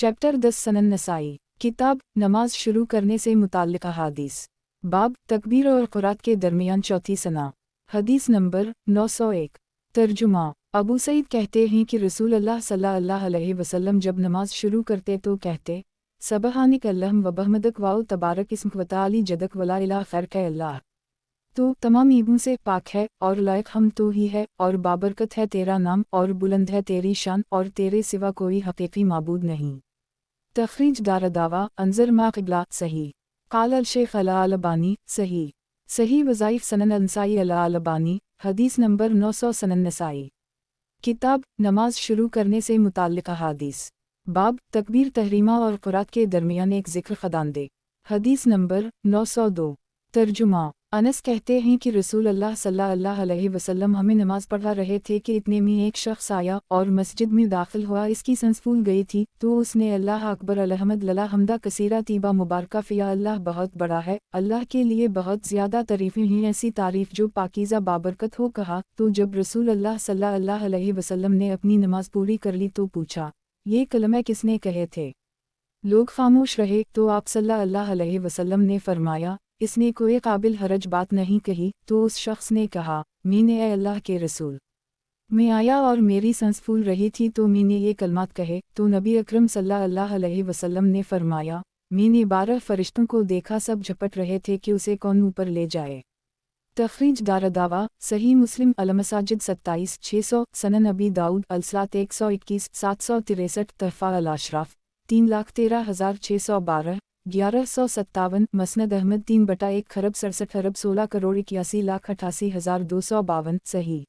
Chapter 10 सनन नसाई किताब नमाज शुरू करने से मुताल्लिक़ अहादीस बाब तकबीर और क़ुरात के दरमियान चौथी सना। हदीस नंबर 901। तर्जुमा अबू सईद कहते हैं कि रसूल अल्लाह सल्लल्लाहु अलैहि वसल्लम जब नमाज शुरू करते तो कहते सबहानिक अल्लाहुम व बहमदक वाओ तबारक इस्मुक व ताली जदक वला इलाहा खैरक अल्लाह। तो तमाम ईबों से पाक है और लायक हम तो ही है और बाबरकत है तेरा नाम और बुलंद है तेरी शान और तेरे सिवा कोई हकीकी माबूद नहीं। तखरीज दारदावा अंजर मा क़िबला सही क़ाल अल शेख अल अलबानी सही वज़ाइफ सनन नसाई अल अलबानी हदीस नंबर 900 सनन नसाई किताब नमाज शुरू करने से मुताल्लिक़ अहादीस बाब तकबीर तहरीमा और क़ुरात के दरमियान एक ज़िक्र ख़दांदे। हदीस नंबर 902। तर्जुमा अनस कहते हैं कि रसूल अल्लाह सल्लल्लाहु अलैहि वसल्लम हमें नमाज पढ़ा रहे थे कि इतने में एक शख्स आया और मस्जिद में दाखिल हुआ। इसकी सांस फूल गई थी तो उसने अल्लाह अकबर अलहमद लला हमदा कसीरा तीबा मुबारका फ़िया अल्लाह बहुत बड़ा है, अल्लाह के लिए बहुत ज़्यादा तारीफ़ें हैं, ऐसी तारीफ़ जो पाकीज़ा बाबरकत हो कहा। तो जब रसूल अल्लाह सल्लल्लाहु अलैहि वसल्लम ने अपनी नमाज पूरी कर ली तो पूछा ये कलमे किसने कहे थे? लोग खामोश रहे तो आप सल्लल्लाहु अलैहि वसल्लम ने फरमाया इसने कोई काबिल हरज बात नहीं कही। तो उस शख्स ने कहा मैंने ए अल्लाह के रसूल मैं आया और मेरी सांस फूल रही थी तो मैंने ये कलमात कहे। तो नबी अकरम सल्लल्लाहु अलैहि वसल्लम ने फरमाया मैंने 12 फरिश्तों को देखा, सब झपट रहे थे कि उसे कौन ऊपर ले जाए। तखरीज दारदावा सही मुस्लिम अलमसाजिद 27 600 सनन अबी दाऊद अलसलात 121 763 तहफ़ा अल अशराफ 3,13,612 1157 मसनद अहमद 3/1 खरब 67 अरब 16 करोड़ 81,88,252 सही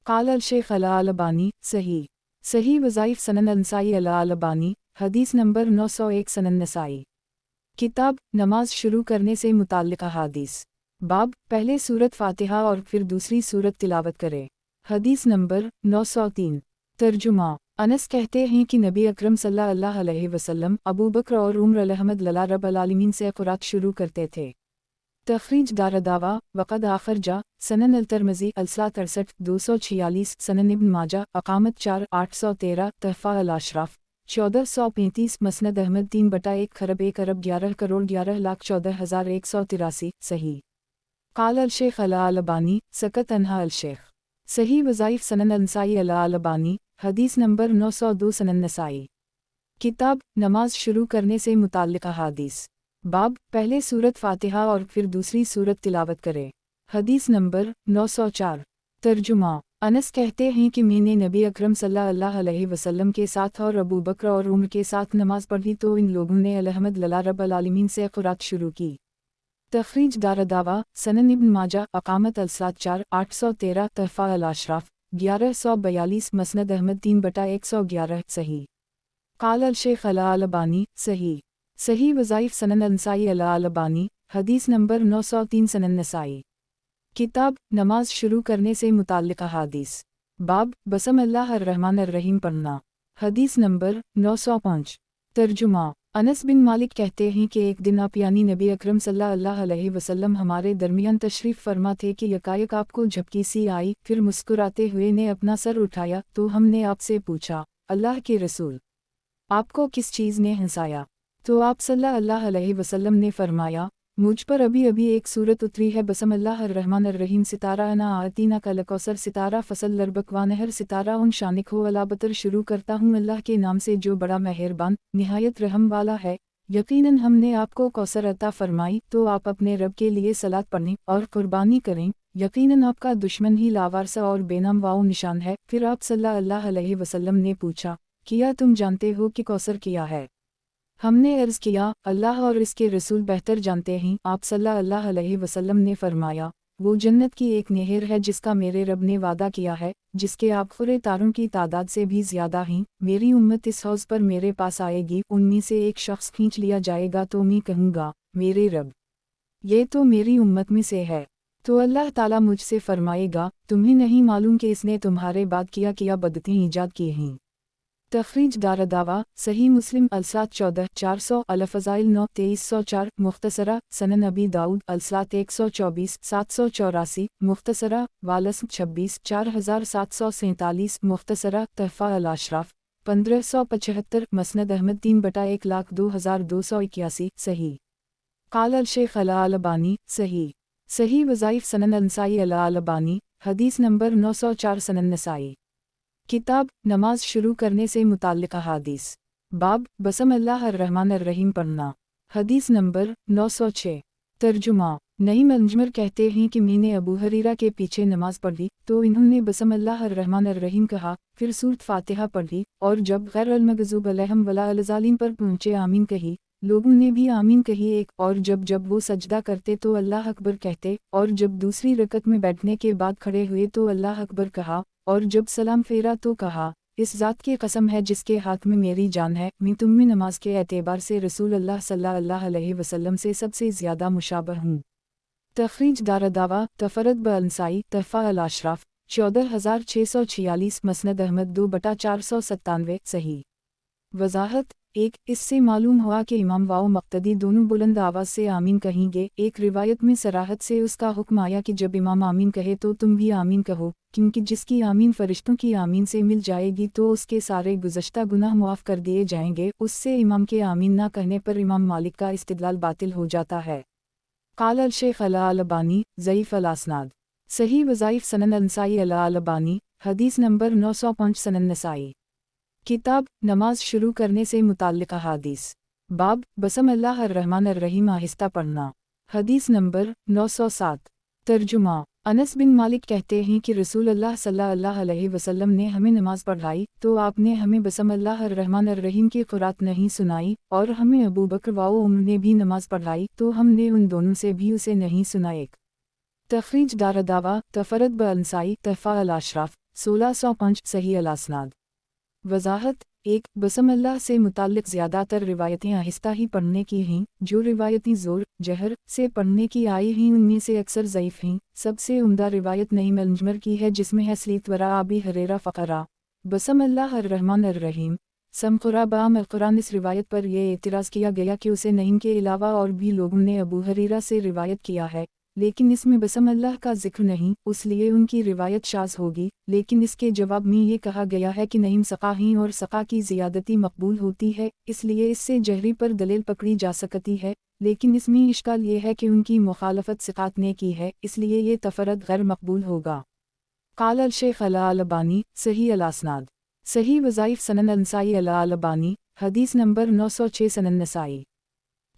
क़ाल अल शेख अल अलबानी सही वज़ाइफ सनन नसाई अल अलबानी हदीस नंबर 901 सनन नसाई किताब नमाज शुरू करने से मुताल्लिक़ अहादीस बाब पहले सूरत फ़ातिहा और फिर दूसरी सूरत तिलावत करे। हदीस नंबर 903। तर्जुमा अनस कहते हैं कि नबी अकरम सल्लल्लाहु अलैहि वसल्लम अबू बकर और उमर अलहमद लला रब अलालिमीन से क़ुरात शुरू करते थे। तखरीज दारदावा वक़द आखर जा सनन अल-तिरमिज़ी अलसलात 68 246 सनन इब्न माजा अक़ामत 4 813 तहफ़ा अल अशराफ 1435 मसनद अहमद 3/1 खरब 1 अरब 11 करोड़ 11,14,183 सही क़ाल अल शेख अल अलबानी सकत अनहा अल शेख सही वज़ाइफ सनन नसाई अल अलबानी हदीस नंबर 902 सनन नसाई किताब नमाज शुरू करने से मुताल्लिक़ अहादीस बाब पहले सूरत फ़ातिहा और फिर दूसरी सूरत तिलावत करे। हदीस नंबर 904। तर्जुमा अनस कहते हैं कि मैंने नबी अकरम सल्लल्लाहु अलैहि वसल्लम के साथ और अबू बकर और उमर के साथ नमाज पढ़ी तो इन लोगों ने अलहमद लला रब अलालिमीन से क़ुरात शुरू की। तखरीज दारदावा सनन इब्न माजा अक़ामत अलसलात 4 813 तहफ़ा अल अशराफ 1142 मसनद अहमद 3/111 सही क़ाल अल शेख अल अलबानी सही वज़ाइफ सनन नसाई अल अलबानी हदीस नंबर 903 सनन नसाई किताब नमाज शुरू करने से मुताल्लिक़ अहादीस बाब बसम अल्लाह अर्रहमान अर्रहीम पढ़ना। हदीस नंबर 905। तर्जुमा अनस बिन मालिक कहते हैं कि एक दिन आप यानी नबी अकरम सल्लल्लाहु अलैहि वसल्लम हमारे दरमियान तशरीफ़ फरमा थे कि यकायक आपको झपकी सी आई, फिर मुस्कुराते हुए ने अपना सर उठाया तो हमने आपसे पूछा अल्लाह के रसूल आपको किस चीज़ ने हंसाया? तो आप सल्लल्लाहु अलैहि वसल्लम ने फरमाया मुझ पर अभी अभी एक सूरत उतरी है बसम अल्लाह अर्रहमान अर्रहीम सितारा अना आतीना कल कौसर सितारा फसल लरबकवा नहर सितारा उन शानिक हो अलाबतर शुरू करता हूँ अल्लाह के नाम से जो बड़ा मेहरबान निहायत रहम वाला है। यकीनन हमने आपको कौसर अता फरमाई तो आप अपने रब के लिए सलात पढ़ें और कुर्बानी करें, यकीनन आपका दुश्मन ही लावारसा और बेनाम वाओ निशान है। फिर आप सल्लल्लाहु अलैहि वसल्लम ने पूछा क्या तुम जानते हो कि कौसर क्या है? हमने अर्ज़ किया अल्लाह और इसके रसूल बेहतर जानते हैं। आप सल्लल्लाहु अलैहि वसल्लम ने फरमाया वो जन्नत की एक नहर है जिसका मेरे रब ने वादा किया है, जिसके आखिर तारों की तादाद से भी ज़्यादा हैं। मेरी उम्मत इस हौज़ पर मेरे पास आएगी, उनमें से एक शख्स खींच लिया जाएगा तो मैं कहूँगा मेरे रब ये तो मेरी उम्मत में से है। तो अल्लाह ताला मुझसे फरमाएगा तुम्हें नहीं मालूम कि इसने तुम्हारे बाद क्या बदतें ईजाद की हैं। तखरीज दारदावा सही मुस्लिम अलसलात 14 400 अलफ़ज़ाइल 9 2304 मुख्तसरा सनन अबी दाऊद अलसलात 124 784 मुख्तसरा वालस 26 4747 मुख्तसरा तहफ़ा अल अशराफ 1575 मसनद अहमद 3/1,02,281 सही। काल शेख अल-अलबानी सही। सही वज़ाइफ सनन नसाई अल-अलबानी हदीस नंबर 904 सनन नसाई। किताब नमाज शुरू करने से मुताल्लिक़ अहादीस। बाब बसम अल्लाह अर्रहमान अर्रहीम पढ़ना। हदीस नंबर 906। तर्जुमा नईम अंजमर कहते हैं कि मैंने अबू हरीरा के पीछे नमाज पढ़ी तो इन्होंने बसम अल्लाह अर्रहमान अर्रहीम कहा, फिर सूरत फातिहा पढ़ी और जब गैर अलमग़ज़ूब अलैहिम वला अलज़ालिम पर पहुँचे आमीन कही। लोगों ने भी आमीन कही एक और जब वो सजदा करते तो अल्लाह अकबर कहते और जब दूसरी रकत में बैठने के बाद खड़े हुए तो अल्लाह अकबर कहा और जब सलाम फेरा तो कहा, इस ज़ात की कसम है जिसके हाथ में मेरी जान है, मैं तुम में नमाज के एतबार से रसूल अल्लाह सल्लल्लाहु अलैहि वसल्लम से सबसे ज़्यादा मुशाबह हूँ। तखरीज दारदावा तफरद ब-अंसाई तहफ़ा अल-अशराफ 14646 मसनद अहमद 2/497 सही। वज़ाहत एक इससे मालूम हुआ कि इमाम व मक़तदी दोनों बुलंद आवाज़ से आमीन कहेंगे। एक रिवायत में सराहत से उसका हुक्म आया कि जब इमाम आमीन कहे तो तुम भी आमीन कहो, क्योंकि जिसकी आमीन फरिश्तों की आमीन से मिल जाएगी तो उसके सारे गुज़श्ता गुनाह मुआफ़ कर दिए जाएंगे। उससे इमाम के आमीन ना कहने पर इमाम मालिक का इस्तिदलाल बातिल हो जाता है। काल शेख अल-अलबानी ज़ईफ़ अल-असनाद सही वज़ाइफ सनन नसाई अल-अलबानी हदीस नंबर 905 सनन नसाई। किताब नमाज शुरू करने से मुताल्लिक़ अहादीस। बाब बसम अल्लाह अर्रहमान अर्रहीम आहिस्ता पढ़ना। हदीस नंबर 907। तर्जुमा अनस बिन मालिक कहते हैं कि रसूल अल्लाह सल्लल्लाहु अलैहि वसल्लम ने हमें नमाज पढ़ाई तो आपने हमें बसम अल्लाह अर्रहमान अर्रहीम की क़ुरात नहीं सुनाई और हमें अबू बकर व उमर ने भी नमाज पढ़ाई तो हमने उन दोनों से भी उसे नहीं सुना। एक तखरीज दारदावा तफरद ब-अंसाई तहफ़ा अल-अशराफ 1605 सही अल-असनाद। वज़ाहत एक बसम अल्लाह से मुताल्लिक़ ज़्यादातर रिवायतें आहिस्ता ही पढ़ने की हैं। जो रिवायतें ज़ोर जहर से पढ़ने की आई हैं उनमें से अक्सर ज़ईफ़ हैं। सबसे उम्दा रिवायत नईम अंजमर की है जिसमें है सलीत वरा अबी हरेरा फ़क़रा बसम अल्लाह अर्रहमान अर्रहीम समक़ुरा बाम अल-क़ुरान। इस रिवायत पर यह एतराज़ किया गया कि उसे नईम के अलावा और भी लोगों ने अबू हरीरा से रिवायत किया है, लेकिन इसमें बसम अल्लाह का जिक्र नहीं, उसलिए उनकी रिवायत शाज़ होगी। लेकिन इसके जवाब में ये कहा गया है कि नईम सक़ा हैं और सक़ा की ज़ियादती मकबूल होती है, इसलिए इससे जहरी पर दलील पकड़ी जा सकती है। लेकिन इसमें इश्काल ये है कि उनकी मुखालफत सिक़ात ने की है, इसलिए ये तफरद गैर मकबूल होगा। काल शेख अल-अलबानी सही अल-असनाद सही वज़ाइफ सनन नसाई अल-अलबानी हदीस नंबर 906 सनन नसाई।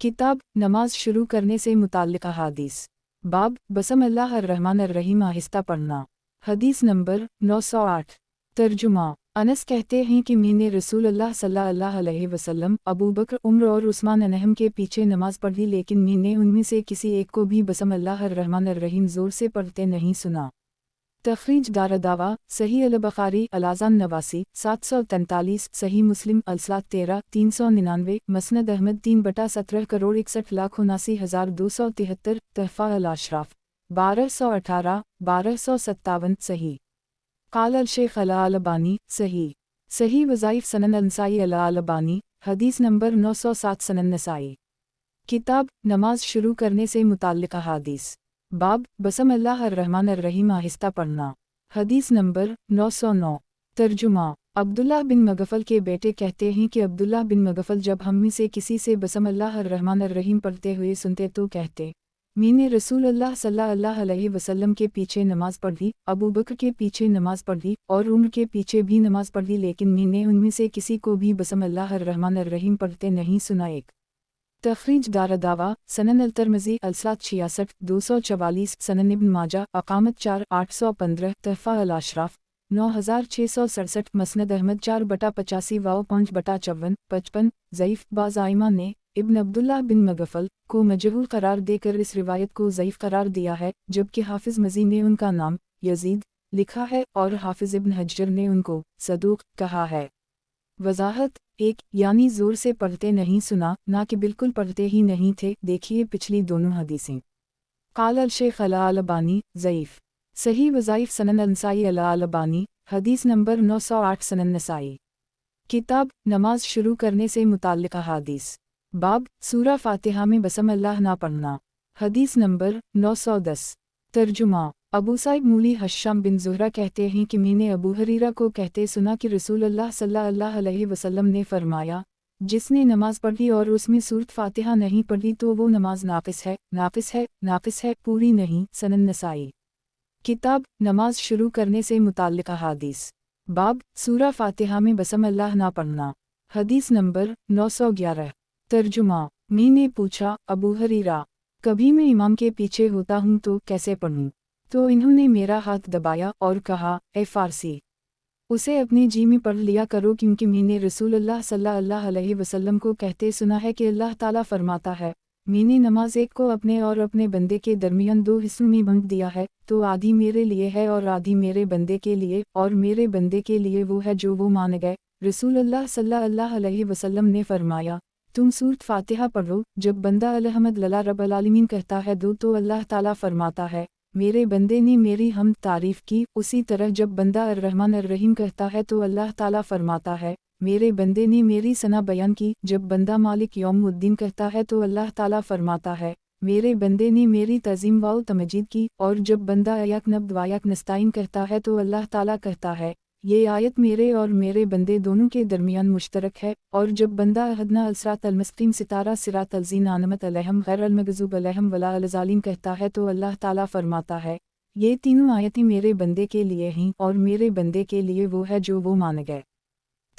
किताब नमाज शुरू करने से मुताल्लिक़ अहादीस। बाब बसम अल्लाह अर्रहमान अर्रहीम आहिस्ता पढ़ना। हदीस नंबर 908। तर्जुमा अनस कहते हैं कि मैंने रसूल अल्लाह सल्लल्लाहु अलैहि वसल्लम अबू बकर उमर और उस्मान अनहम के पीछे नमाज पढ़ी, लेकिन मैंने उनमें से किसी एक को भी बसम अल्लाह अर्रहमान अर्रहीम ज़ोर से पढ़ते नहीं सुना। तखरीज दारदावा सही अल-बुखारी अल-अज़ान 89 743 सही मुस्लिम अल-सलात 13 399 मसनद अहमद 3/17,61,79,273 तहफ़ा अल-अशराफ 1218 1257 सही। काल शेख अल-अलबानी सही। सही वज़ाइफ सनन नसाई अल-अलबानी हदीस नंबर 907 सनन नसाई। किताब नमाज शुरू करने से मुताल्लिक़ अहादीस। बाब बसम अल्लाह अर्रहमान अर्रहीम आहिस्ता पढ़ना। हदीस नंबर 909। तर्जुमा अब्दुल्लाह बिन मग़फ़ल के बेटे कहते हैं कि अब्दुल्लाह बिन मग़फ़ल जब हम में से किसी से बसम अल्लाह अर्रहमान अर्रहीम पढ़ते हुए सुनते तो कहते, मैंने रसूल अल्लाह सल्लल्लाहु अलैहि वसल्लम के पीछे नमाज पढ़ी, अबू बकर के पीछे नमाज पढ़ी और उमर के पीछे भी नमाज पढ़ी, लेकिन मैंने उनमें से किसी को भी बसम अल्लाह अर्रहमान अर्रहीम पढ़ते नहीं सुना। एक तखरीज दारदावा सनन अल-तिरमिज़ी अल-सलात 66 244 सनन इब्न माजा अक़ामत 4 815 तहफ़ा अल-अशराफ 9667 मसनद अहमद 4/85 व 5/54 55 ज़ईफ़। बाज़ आइमा ने इब्न अब्दुल्लाह बिन मग़फ़ल को मजहूल करार देकर इस रिवायत को ज़ईफ़ करार दिया है, जबकि हाफ़िज़ मज़ी ने उनका नाम यज़ीद लिखा है और हाफ़िज़ इब्न हज्जर ने उनको सदूक़ कहा है। वज़ाहत एक यानी ज़ोर से पढ़ते नहीं सुना, ना कि बिल्कुल पढ़ते ही नहीं थे। देखिए पिछली दोनों हदीसें। काल शेख अल-अलबानी ज़ईफ़ सही वज़ाइफ सनन नसाई अल-अलबानी हदीस नंबर 908 सनन नसाई। किताब नमाज शुरू करने से मुताल्लिक़ अहादीस। बाब सूरा फ़ातिहा में बसम अल्लाह ना पढ़ना। हदीस नंबर 910। तर्जुमा अबू साइब मूली हश्शाम बिन ज़ुहरा कहते हैं कि मैंने अबू हरीरा को कहते सुना कि रसूल अल्लाह सल्लल्लाहु अलैहि वसल्लम ने फरमाया, जिसने नमाज पढ़ी और उसमें सूरत फातिहा नहीं पढ़ी तो वो नमाज नाक़िस है, नाक़िस है, नाक़िस है, पूरी नहीं। सनन नसाई। किताब नमाज शुरू करने से मुताल्लिक़ अहादीस। बाब सूरा फातिहा में बसम अल्लाह ना पढ़ना। हदीस नंबर 911। तर्जुमा। मैंने पूछा, अबू हरीरा, कभी मैं इमाम के पीछे होता हूँ तो कैसे पढ़ूँ? तो इन्होंने मेरा हाथ दबाया और कहा, ए फारसी, उसे अपने जी में पढ़ लिया करो, क्योंकि मैंने रसूल अल्लाह सल्लल्लाहु अलैहि वसल्लम को कहते सुना है कि अल्लाह ताला फरमाता है, मैंने नमाज एक को अपने और अपने बंदे के दरमियान दो हिस्सों में बांट दिया है, तो आधी मेरे लिए है और आधी मेरे बंदे के लिए, और मेरे बंदे के लिए वो है जो वो मान गए। रसूल अल्लाह सल्लल्लाहु अलैहि वसल्लम ने फरमाया, तुम सूरत फातिहा पढ़ो। जब बंदा अल्हम्दुलिल्लाह रब्बिल आलमीन कहता है दो तो अल्लाह ताला फरमाता है, मेरे बंदे ने मेरी हम तारीफ़ की। उसी तरह जब बंदा अर्रहमान अर्रहीम कहता है तो अल्लाह ताला फरमाता है, मेरे बंदे ने मेरी सना बयान की। जब बंदा मालिक यौमुद्दीन कहता है तो अल्लाह ताला फरमाता है, मेरे बंदे ने मेरी तज़ीम व तमजीद की। और जब बंदा अयक नब्द वायक नस्ताइन कहता है तो अल्लाह ताला कहता है, ये आयत मेरे और मेरे बंदे दोनों के दरमियान मुश्तरक है। और जब बंदा अहदना अलसरात अलमस्तकीम सितारा सिरात अलज़ीन आनमत अलैहिम गैर अलमग़ज़ूब अलैहिम वला अलज़ालिम कहता है तो अल्लाह ताला फरमाता है, ये तीनों आयतें मेरे बंदे के लिए हैं और मेरे बंदे के लिए वो है जो वो मान गए।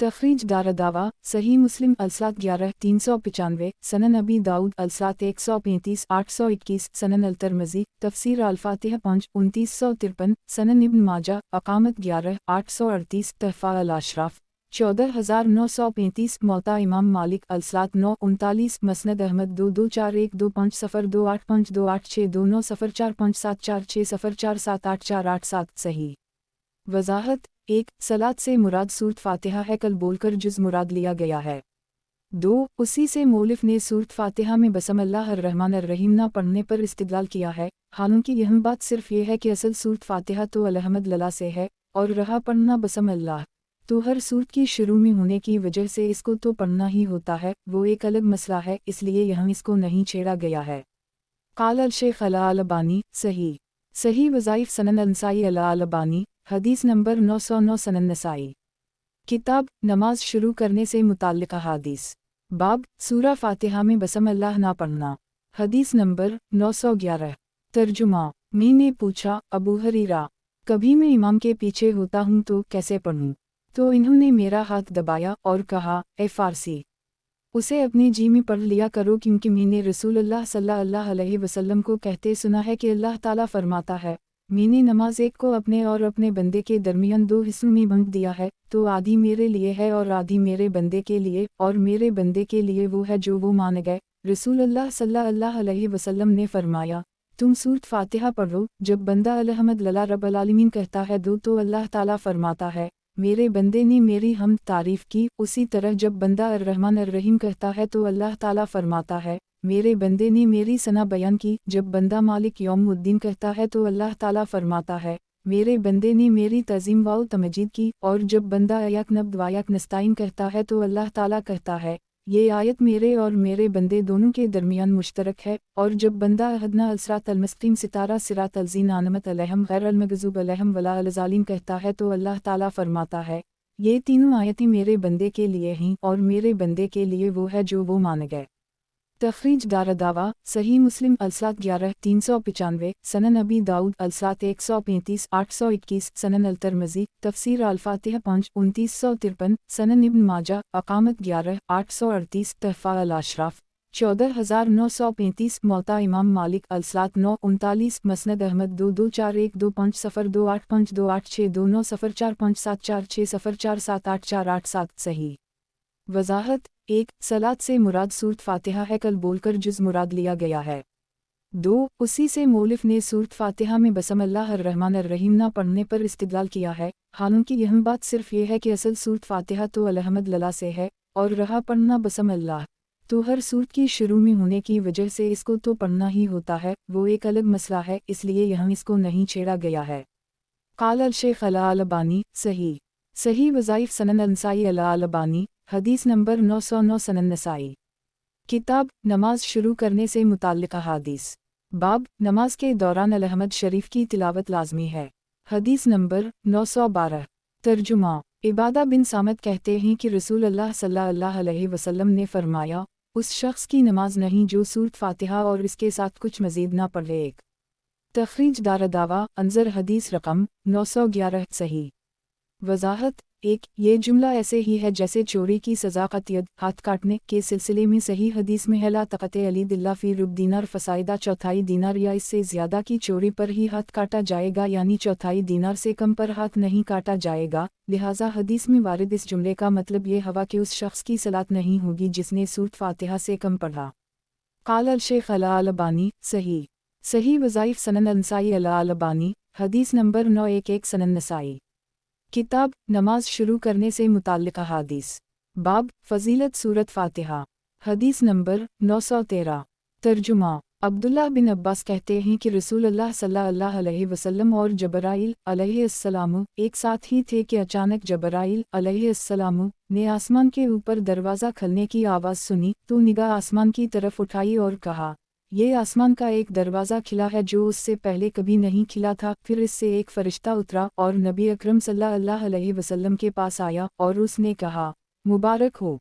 तखरीज दारदावा सही मुस्लिम अलसात 11-395 सनन अबी दाऊद अलसात 135 821 सनन अलतरमज़ी तफसीर अल-फातिहा 5-2953 सनन इब्न माजा अकामत 11-838 तहफ़ा अल-अशराफ 14935 मौता इमाम मालिक अलसात 9-39 मसनद अहमद 2241250228629045474604478848 सही। वज़ाहत 1. सलात से मुराद सूरत फातिहा है, कल बोलकर जुज़ मुराद लिया गया है। 2. उसी से मौलिफ ने सूरत फातिहा में बसम अल्लाह अर्रहमान अर्रहीम ना पढ़ने पर इस्तिदलाल किया है, हालांकि यह बात सिर्फ ये है कि असल सूरत फातिहा तो अलहमदुलिल्लाह से है और रहा पढ़ना बसम अल्लाह, तो हर सूरत की शुरू में होने की वजह से इसको तो पढ़ना ही होता है, वो एक अलग मसला है, इसलिए यहाँ इसको नहीं छेड़ा गया है। क़ाल अल-शेख अल-अलबानी सही वज़ाइफ सनन अनसाई अल-अलबानी हदीस नंबर 909 सनन नसाई। किताब नमाज शुरू करने से मुताल्लिक़ अहादीस। बाब सूरा फातिहा में बसम अल्लाह ना पढ़ना। हदीस नंबर 911। तर्जुमा। मैंने पूछा, अबू हरीरा, कभी मैं इमाम के पीछे होता हूँ तो कैसे पढ़ूँ? तो इन्होंने मेरा हाथ दबाया और कहा, ए फारसी, उसे अपने जी में पढ़ लिया करो, क्योंकि मैंने रसूल अल्लाह सल्लल्लाहु अलैहि वसल्लम को कहते सुना है कि अल्लाह ताला फरमाता है, मैंने नमाज एक को अपने और अपने बंदे के दरमियान दो हिस्सों में बांट दिया है, तो आधी मेरे लिए है और आधी मेरे बंदे के लिए, और मेरे बंदे के लिए वो है जो वो मान गए। रसूल अल्लाह सल्लल्लाहु अलैहि वसल्लम ने फरमाया, तुम सूरत फातिहा पढ़ो। जब बंदा अल्हम्दुलिल्लाह रब्बिल आलमीन कहता है दो तो अल्लाह ताला फरमाता है, मेरे बंदे ने मेरी हम तारीफ़ की। उसी तरह जब बंदा अर्रहमान अर्रहीम कहता है तो अल्लाह ताला फरमाता है, मेरे बंदे ने मेरी सना बयान की। जब बंदा मालिक यौमुद्दीन कहता है तो अल्लाह ताला फरमाता है, मेरे बंदे ने मेरी तज़ीम व तमजीद की। और जब बंदा अयक नब्द वायक नस्ताइन कहता है तो अल्लाह ताला कहता है, ये आयत मेरे और मेरे बंदे दोनों के दरमियान मुश्तरक है। और जब बंदा अहदना अलसरात अलमस्तकीम सितारा सिरात अलज़ीन आनमत अलैहिम गैर अलमग़ज़ूब अलैहिम वला अलज़ालिम कहता है तो अल्लाह ताला फरमाता है, ये तीनों आयतें मेरे बंदे के लिए हैं और मेरे बंदे के लिए वो है जो वो मान गए। तखरीज दारदावा सही मुस्लिम अलसात 11-395 सनन अबी दाऊद अलसात 135 821 सनन अलतरमज़ी तफसीर अल-फातिहा 5-2953 सनन इब्न माजा अकामत 11-838 तहफ़ा अल-अशराफ 14935 मौता इमाम मालिक अलसात 9-39 मसनद अहमद 224125286228629045474604478848 सही। वज़ाहत 1. सलात से मुराद सूरत फातिहा है, कल बोलकर जुज़ मुराद लिया गया है। 2. उसी से मौलिफ ने सूरत फातिहा में बसम अल्लाह अर्रहमान अर्रहीम ना पढ़ने पर इस्तिदलाल किया है, हालांकि यह बात सिर्फ ये है कि असल सूरत फातिहा तो अलहम्दुलिल्लाह से है और रहा पढ़ना बसम अल्लाह, तो हर सूरत की शुरू में होने की वजह से इसको तो पढ़ना ही होता है, वो एक अलग मसला है, इसलिए यहाँ इसको नहीं छेड़ा गया है। क़ाल अल-शेख अल-अलबानी सही वज़ाइफ सनन अनसाई अल-अलबानी हदीस नंबर 909 सनन नसाई। किताब नमाज शुरू करने से मुताल्लिक़ अहादीस। बाब नमाज के दौरान अल-अहमद शरीफ की तिलावत लाजमी है। हदीस नंबर 912। तर्जुमा इबादा बिन सामत कहते हैं कि रसूल अल्लाह सल्लल्लाहु अलैहि वसल्लम ने फरमाया, उस शख्स की नमाज नहीं जो सूरत फातिहा और इसके साथ कुछ मजीद ना पढ़े। एक तखरीज दारदावा अंजर हदीस रकम 911 सही। वजाहत एक ये जुमला ऐसे ही है जैसे चोरी की सज़ा क़त्ल हाथ काटने के सिलसिले में सही हदीस में है ला तक़ते अली दिल्ला फ़ी रुब दीनार फ़साइदा चौथाई दीनार या इससे ज़्यादा की चोरी पर ही हाथ काटा जाएगा, यानी चौथाई दीनार से कम पर हाथ नहीं काटा जाएगा। लिहाजा हदीस में वारिद इस जुमले का मतलब ये हवा कि उस शख्स की सलात नहीं होगी जिसने सूरत फातिहा से कम पढ़ा। क़ाल अल-शेख अल-अलबानी सही वज़ाइफ सनन अल-नसाई अल-अलबानी हदीस नंबर 911 सनन नसाई। किताब नमाज शुरू करने से मुताल्लिक़ अहादीस। बाब फ़ज़ीलत सूरत फ़ातिहा। हदीस नंबर 913। तर्जुमा अब्दुल्लाह बिन अब्बास कहते हैं कि रसूलुल्लाह सल्लल्लाहु अलैहि वसल्लम और जबराइल अलैहिस्सलाम एक साथ ही थे कि अचानक जबराइल अलैहिस्सलाम ने आसमान के ऊपर दरवाज़ा खुलने की आवाज़ सुनी तो निगाह आसमान की तरफ उठाई और कहा, ये आसमान का एक दरवाज़ा खिला है जो उससे पहले कभी नहीं खिला था। फिर इससे एक फ़रिश्ता उतरा और नबी अकरम सल्लल्लाहु अलैहि वसल्लम के पास आया और उसने कहा, मुबारक हो,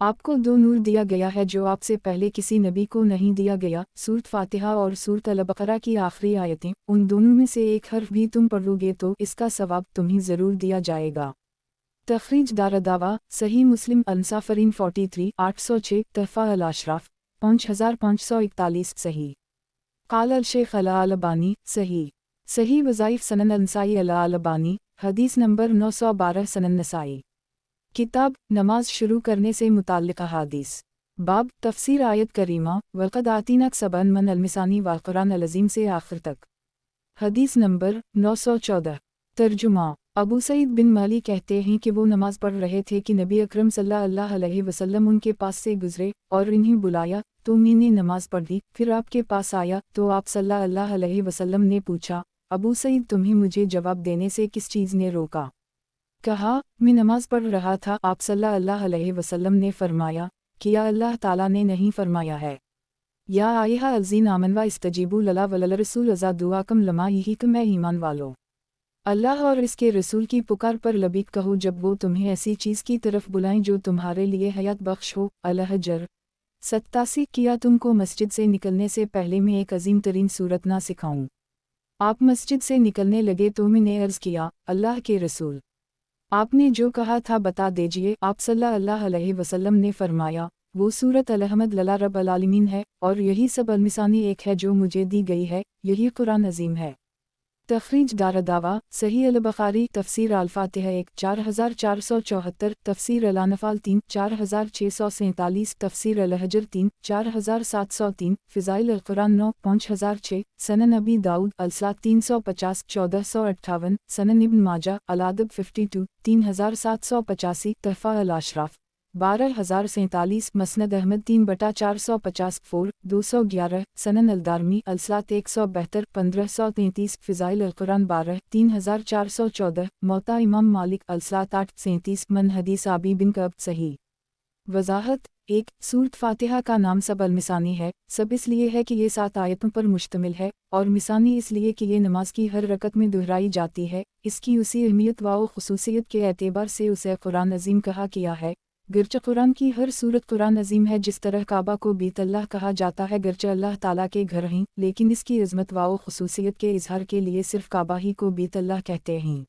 आपको दो नूर दिया गया है जो आपसे पहले किसी नबी को नहीं दिया गया। सूरत फातिहा और सूरत अल-बक़रा की आखिरी आयतें, उन दोनों में से एक हर्फ भी तुम पढ़ोगे तो इसका सवाब तुम्हें ज़रूर दिया जाएगा। तखरीज दारदावा सही मुस्लिम अनसाफरीन 43 806 तहफ़ा अल-अशराफ 5541 सही। क़ाल अल-शेख अल-अलबानी सही वज़ाइफ सनन अल-नसाई अल-अलबानी हदीस नंबर 912 सनन नसाई। किताब नमाज शुरू करने से मुताल्लिक़ अहादीस। बाब तफ़सीर आयत करीमा वक़द आतीनक सबअन मन अल-मिसानी वल क़ुरान अल-अज़ीम से आखिर तक। हदीस नंबर 914। तर्जुमा अबू सईद बिन माली कहते हैं कि वो नमाज पढ़ रहे थे कि नबी अकरम सल्लल्लाहु अलैहि वसल्लम उनके पास से गुजरे और इन्हें बुलाया तो मैंने नमाज पढ़ दी। फिर आपके पास आया तो आप सल्लल्लाहु अलैहि वसल्लम ने पूछा, अबू सईद तुम्हें मुझे जवाब देने से किस चीज़ ने रोका? कहा, मैं नमाज पढ़ रहा था। आप सल्लल्लाहु अलैहि वसल्लम ने फरमाया, क्या अल्लाह ताला ने नहीं फरमाया है, या आयहा अज़ीन आमन व इस्तजीबू लला वलल रसूल अज़ा दुआकम लमा यहीकम ईमान वालो, अल्लाह और इसके रसूल की पुकार पर लबीक कहो जब वो तुम्हें ऐसी चीज़ की तरफ बुलाएं जो तुम्हारे लिए हयात बख्श हो। अल-हजर 87। किया तुमको मस्जिद से निकलने से पहले मैं एक अजीम तरीन सूरत ना सिखाऊं? आप मस्जिद से निकलने लगे तो मैंने अर्ज़ किया, अल्लाह के रसूल, आपने जो कहा था बता दीजिए। आप सल्लल्लाहु अलैहि वसल्लम ने फरमाया, वो सूरत अल-अहमद लला रब अल-आलमीन है और यही सब अल-मिसानी एक है जो मुझे दी गई है, यही कुरान अजीम है। तखरीज दारदावा सही अल-बुखारी तफसीर अल-फातिहा 1 4474 तफसीर अल-अनफाल 3 4647 तफसीर अल-हजर 3 4703 फ़िज़ाइल अल-कुरान 9 5006 सनन अबी दाऊद अल-सलात 350 1458 सनन इब्न माजा अल-अदब 52 3785 तहफ़ा अल-अशराफ 12047 मसनद अहमद 3/450 4 211 सनन अल-दारमी अल-सलात 172 1533 फ़िज़ाइल अल-कुरान 12 3414 मौता इमाम मालिक अल-सलात 837 मन हदीस आबी बिन कब सही। वज़ाहत 1 सूरत फातिहा का नाम सब अल-मिसानी है। सब इसलिए है कि ये 7 आयतों पर मुश्तमिल है और मिसानी इसलिए कि ये नमाज की हर रकत में दोहराई जाती है। इसकी उसी अहमियत व ख़ुसूसियत के एतबार से उसे कुरान अज़ीम कहा गया है। गर्चे कुरान की हर सूरत कुरान अज़ीम है, जिस तरह काबा को बीतल्लाह कहा जाता है गर्चे अल्लाह ताला के घर हैं, लेकिन इसकी इज़्ज़त व ख़ुसूसियत के इजहार के लिए सिर्फ काबा ही को बीतल्लाह कहते हैं।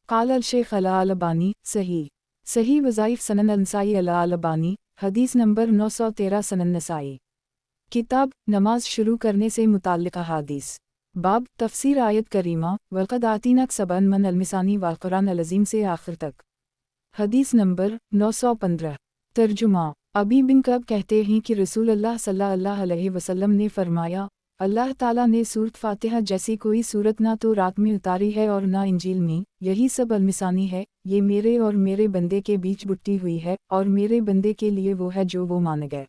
क़ाल अल-शेख अल-अलबानी सही वज़ाइफ सनन अल-नसाई अल-अलबानी हदीस नंबर 913 सनन नसाई। किताब नमाज शुरू करने से मुताल्लिक़ अहादीस। बाब तफ़सीर आयत करीमा वक़द आतीनक सबअन मन अल-मिसानी वल क़ुरान अल-अज़ीम से आखिर तक। हदीस नंबर 915। तर्जुमा अबी बिन कब कहते हैं कि रसूलुल्लाह सल्लल्लाहु अलैहि वसल्लम ने फरमाया, अल्लाह ताला ने सूरत फातिहा जैसी कोई सूरत ना तो रात में उतारी है और ना इंजील में, यही सब अल-मिसानी है। ये मेरे और मेरे बंदे के बीच बुट्टी हुई है और मेरे बंदे के लिए वो है जो वो मान गए।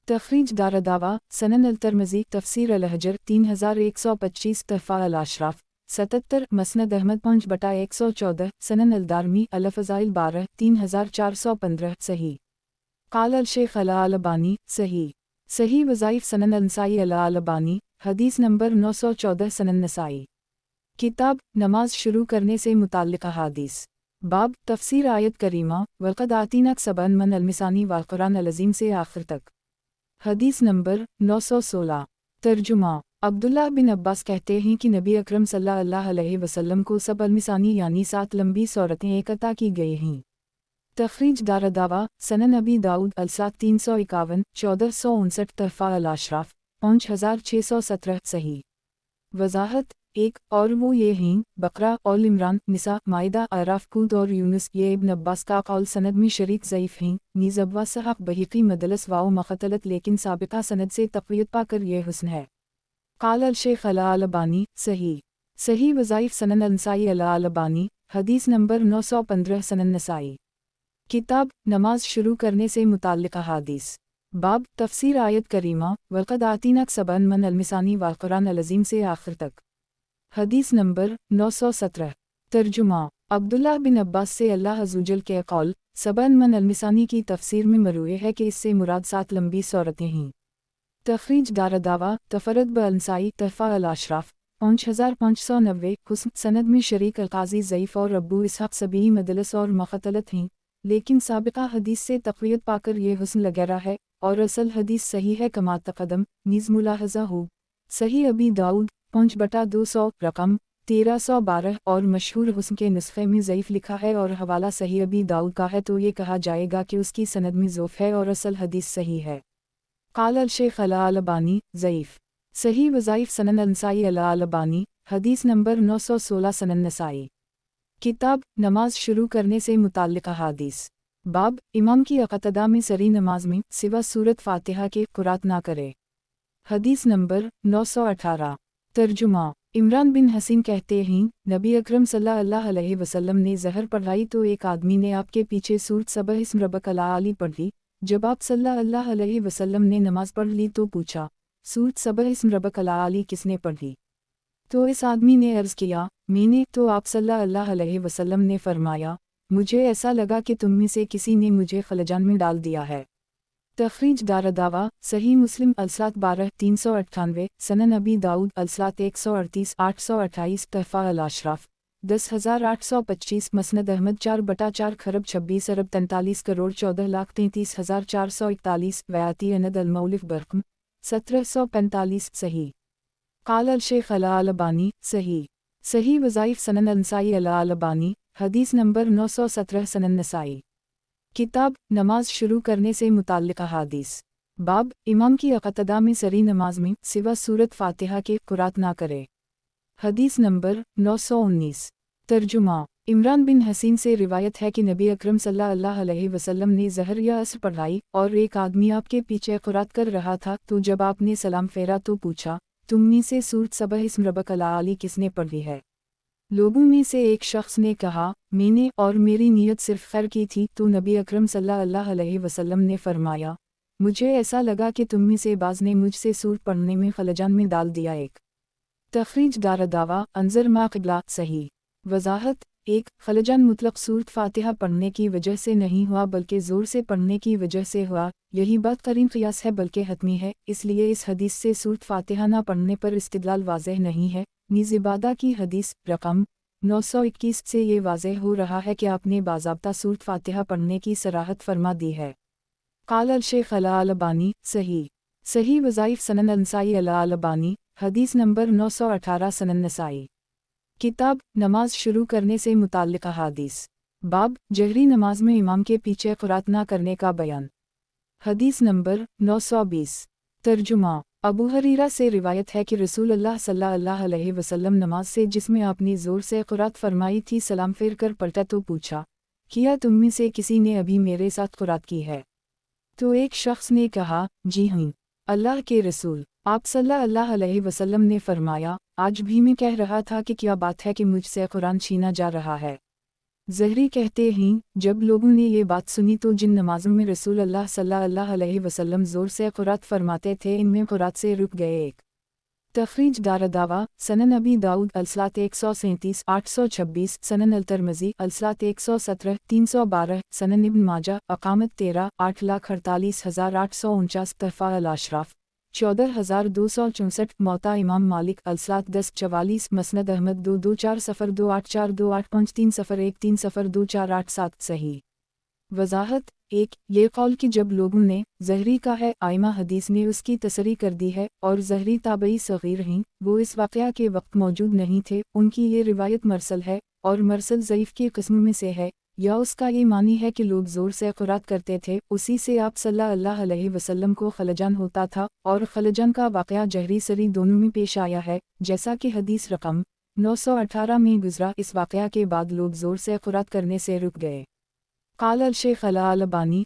तखरीज दारदावा सनन अल-तिरमिज़ी तफसीर अल-हजर 3125 तहफ़ा अल-अशराफ 77 मसनद अहमद 5/114 सनन अल-दारमी अल-फ़ज़ाइल 12 3415 सही। क़ाल अल-शेख अल-अलबानी صحیح وظائف سنن نسائی البانی، حدیث نمبر 914 سنن نسائی۔ کتاب نماز شروع کرنے سے متعلق احادیث۔ باب تفسیر آیت کریمہ وَلَقَدْ آتَيْنَاكَ سَبْعًا مِنَ الْمَثَانِي والقرآن العظیم سے آخر تک۔ حدیث نمبر 916۔ ترجمہ۔ عبداللہ بن عباس کہتے ہیں کہ نبی اکرم صلی اللہ علیہ وسلم کو 7 المثانی یعنی 7 لمبی سورتیں عطا کی گئی ہیں۔ تخریج دارالدعویٰ سنن ابی داؤد الصاد 351 1459 تحفہ الاشراف 5617 صحیح۔ وضاحت 1 اور وہ یہ ہیں بقرہ آل عمران نساء مائدہ اعراف ہود اور یونس۔ یہ ابن عباس کا قول سند میں شریک ضعیف ہیں، نیز ابوا صحاق بحقی مدلس واو مختلط لیکن سابقہ سند سے تقویت پا کر یہ حسن ہے۔ قال الشیخ الالبانی صحیح۔ صحیح وظائف سنن نسائی الالبانی، حدیث نمبر 915 سنن نسائی۔ کتاب نماز شروع کرنے سے متعلق احادیث۔ باب تفسیر آیت کریمہ وَلَقَدْ آتَيْنَاكَ سَبْعًا مِنَ الْمَثَانِي والقرآن العظیم سے آخر تک۔ حدیث نمبر 917۔ ترجمہ۔ عبداللہ بن عباس سے اللہ عزوجل کے قول 7 من المثانی کی تفسیر میں مروی ہے کہ اس سے مراد 7 لمبی سورتیں ہیں۔ تخریج دارالدعویٰ تفرد بالنسائی تحفہ الاشراف 5590 حسن سند میں شریک القاضی ضعیف اور ابو اسحاق سبیعی مدلس اور مختلط ہیں، لیکن سابقہ حدیث سے تقویت پا کر یہ حسن لگرا ہے اور اصل حدیث صحیح ہے کما تقدم۔ نیز ملاحظہ ہو صحیح ابی داؤد 5/200 رقم 1312 اور مشہور حسن کے نسخے میں ضعیف لکھا ہے اور حوالہ صحیح ابی داؤد کا ہے تو یہ کہا جائے گا کہ اس کی سند میں ضعف ہے اور اصل حدیث صحیح ہے۔ قال الشیخ الالبانی ضعیف۔ صحیح وظائف سنن نسائی الالبانی، حدیث نمبر 916 سنن نسائی۔ کتاب نماز شروع کرنے سے متعلق احادیث۔ باب امام کی اقتداء میں سری نماز میں سوا سورت فاتحہ کے قرات نہ کرے۔ حدیث نمبر 918۔ ترجمہ۔ عمران بن حسین کہتے ہیں نبی اکرم صلی اللہ علیہ وسلم نے ظہر پڑھائی تو ایک آدمی نے آپ کے پیچھے سورت سبح اسم ربک الاعلی پڑھ لی۔ جب آپ صلی اللہ علیہ وسلم نے نماز پڑھ لی تو پوچھا سورت سبح اسم ربک الاعلی کس نے پڑھ لی؟ تو اس آدمی نے عرض کیا میں نے، تو آپ صلی اللہ علیہ وسلم نے فرمایا مجھے ایسا لگا کہ تم میں سے کسی نے مجھے خلجان میں ڈال دیا ہے۔ تخریج دارالدعویٰ صحیح مسلم الصاد 12 398 سنن ابی داؤد الصاد 138 828 تحفہ الاشراف 10825 مسند احمد 4/4 خرب 26 ارب 43 کروڑ 14,33,441 ویاتی اند المولف برقم 1745 صحیح۔ قال الشیخ الالبانی صحیح۔ صحیح وظائف سنن نسائی الالبانی، حدیث نمبر 917 سنن نسائی۔ کتاب نماز شروع کرنے سے متعلق احادیث۔ باب امام کی اقتداء میں سری نماز میں سوا سورت فاتحہ کے قرات نہ کرے۔ حدیث نمبر 919۔ ترجمہ۔ عمران بن حسین سے روایت ہے کہ نبی اکرم صلی اللہ علیہ وسلم نے ظہر یا عصر پڑھائی اور ایک آدمی آپ کے پیچھے قرات کر رہا تھا، تو جب آپ نے سلام پھیرا تو پوچھا تم میں سے سورت سبح اسم ربک الاعلی کس نے پڑھی ہے؟ لوگوں میں سے ایک شخص نے کہا میں نے، اور میری نیت صرف خیر کی تھی، تو نبی اکرم صلی اللہ علیہ وسلم نے فرمایا مجھے ایسا لگا کہ تم میں سے بعض نے مجھ سے سورت پڑھنے میں خلجان میں ڈال دیا۔ ایک تخریج دارالدعویٰ انظر ما قبلہ صحیح۔ وضاحت 1 خلجان مطلق سورت فاتحہ پڑھنے کی وجہ سے نہیں ہوا بلکہ زور سے پڑھنے کی وجہ سے ہوا، یہی بات قرین قیاس ہے بلکہ حتمی ہے، اس لیے اس حدیث سے سورت فاتحہ نہ پڑھنے پر استدلال واضح نہیں ہے۔ نیز عبادہ کی حدیث رقم 921 سے یہ واضح ہو رہا ہے کہ آپ نے باضابطہ سورت فاتحہ پڑھنے کی صراحت فرما دی ہے۔ قال الشیخ الالبانی صحیح۔ صحیح وظائف سنن نسائی الالبانی، حدیث نمبر 918 سنن نسائی۔ کتاب نماز شروع کرنے سے متعلق احادیث۔ باب جہری نماز میں امام کے پیچھے قرات نہ کرنے کا بیان۔ حدیث نمبر 920۔ ترجمہ۔ ابو ہریرہ سے روایت ہے کہ رسول اللہ صلی اللہ علیہ وسلم نماز سے جس میں آپ نے زور سے قرات فرمائی تھی سلام پھیر کر پلٹا تو پوچھا کیا تم میں سے کسی نے ابھی میرے ساتھ قرات کی ہے؟ تو ایک شخص نے کہا جی ہاں اللہ کے رسول۔ آپ صلی اللہ علیہ وسلم نے فرمایا آج بھی میں کہہ رہا تھا کہ کیا بات ہے کہ مجھ سے قرآن چھینا جا رہا ہے۔ زہری کہتے ہیں جب لوگوں نے یہ بات سنی تو جن نمازوں میں رسول اللہ صلی اللہ علیہ وسلم زور سے قرات فرماتے تھے ان میں قرات سے رک گئے۔ ایک तखरीज दारदावा सनन अबी दाऊद अलसलात 137 826 सनन अलतरमजी अलसलात 117 312 सनन इब्न माजा अकामत 13 8,48,849 तहफ़ा अल-अशराफ 14,264 मौता इमाम मालिक अलसलात 10:44 मसनद अहमद 2-2-4-0-8-4-2-8-5-3-0-2-4-8-7 सही। वजाहत 1 ये कौल कि जब लोगों ने ज़हरी का है आइमा हदीस ने उसकी तसरी कर दी है और ज़हरी ताबई सग़ीर हैं, वो इस वाक़या के वक्त मौजूद नहीं थे, उनकी ये रिवायत मरसल है और मरसल ज़ईफ़ की किस्म में से है, या उसका ये मानी है कि लोग ज़ोर से क़ुरात करते थे, उसी से आप सल्लल्लाहु अलैहि वसल्लम को खलजन होता था और खलजन का वाक़या जहरी सरी दोनों में पेश आया है, जैसा कि हदीस रकम 918 में गुज़रा। इस वाक़या के बाद लोग ज़ोर से क़ुरात करने से रुक गए। क़ाल अल-शेख अल-अलबानी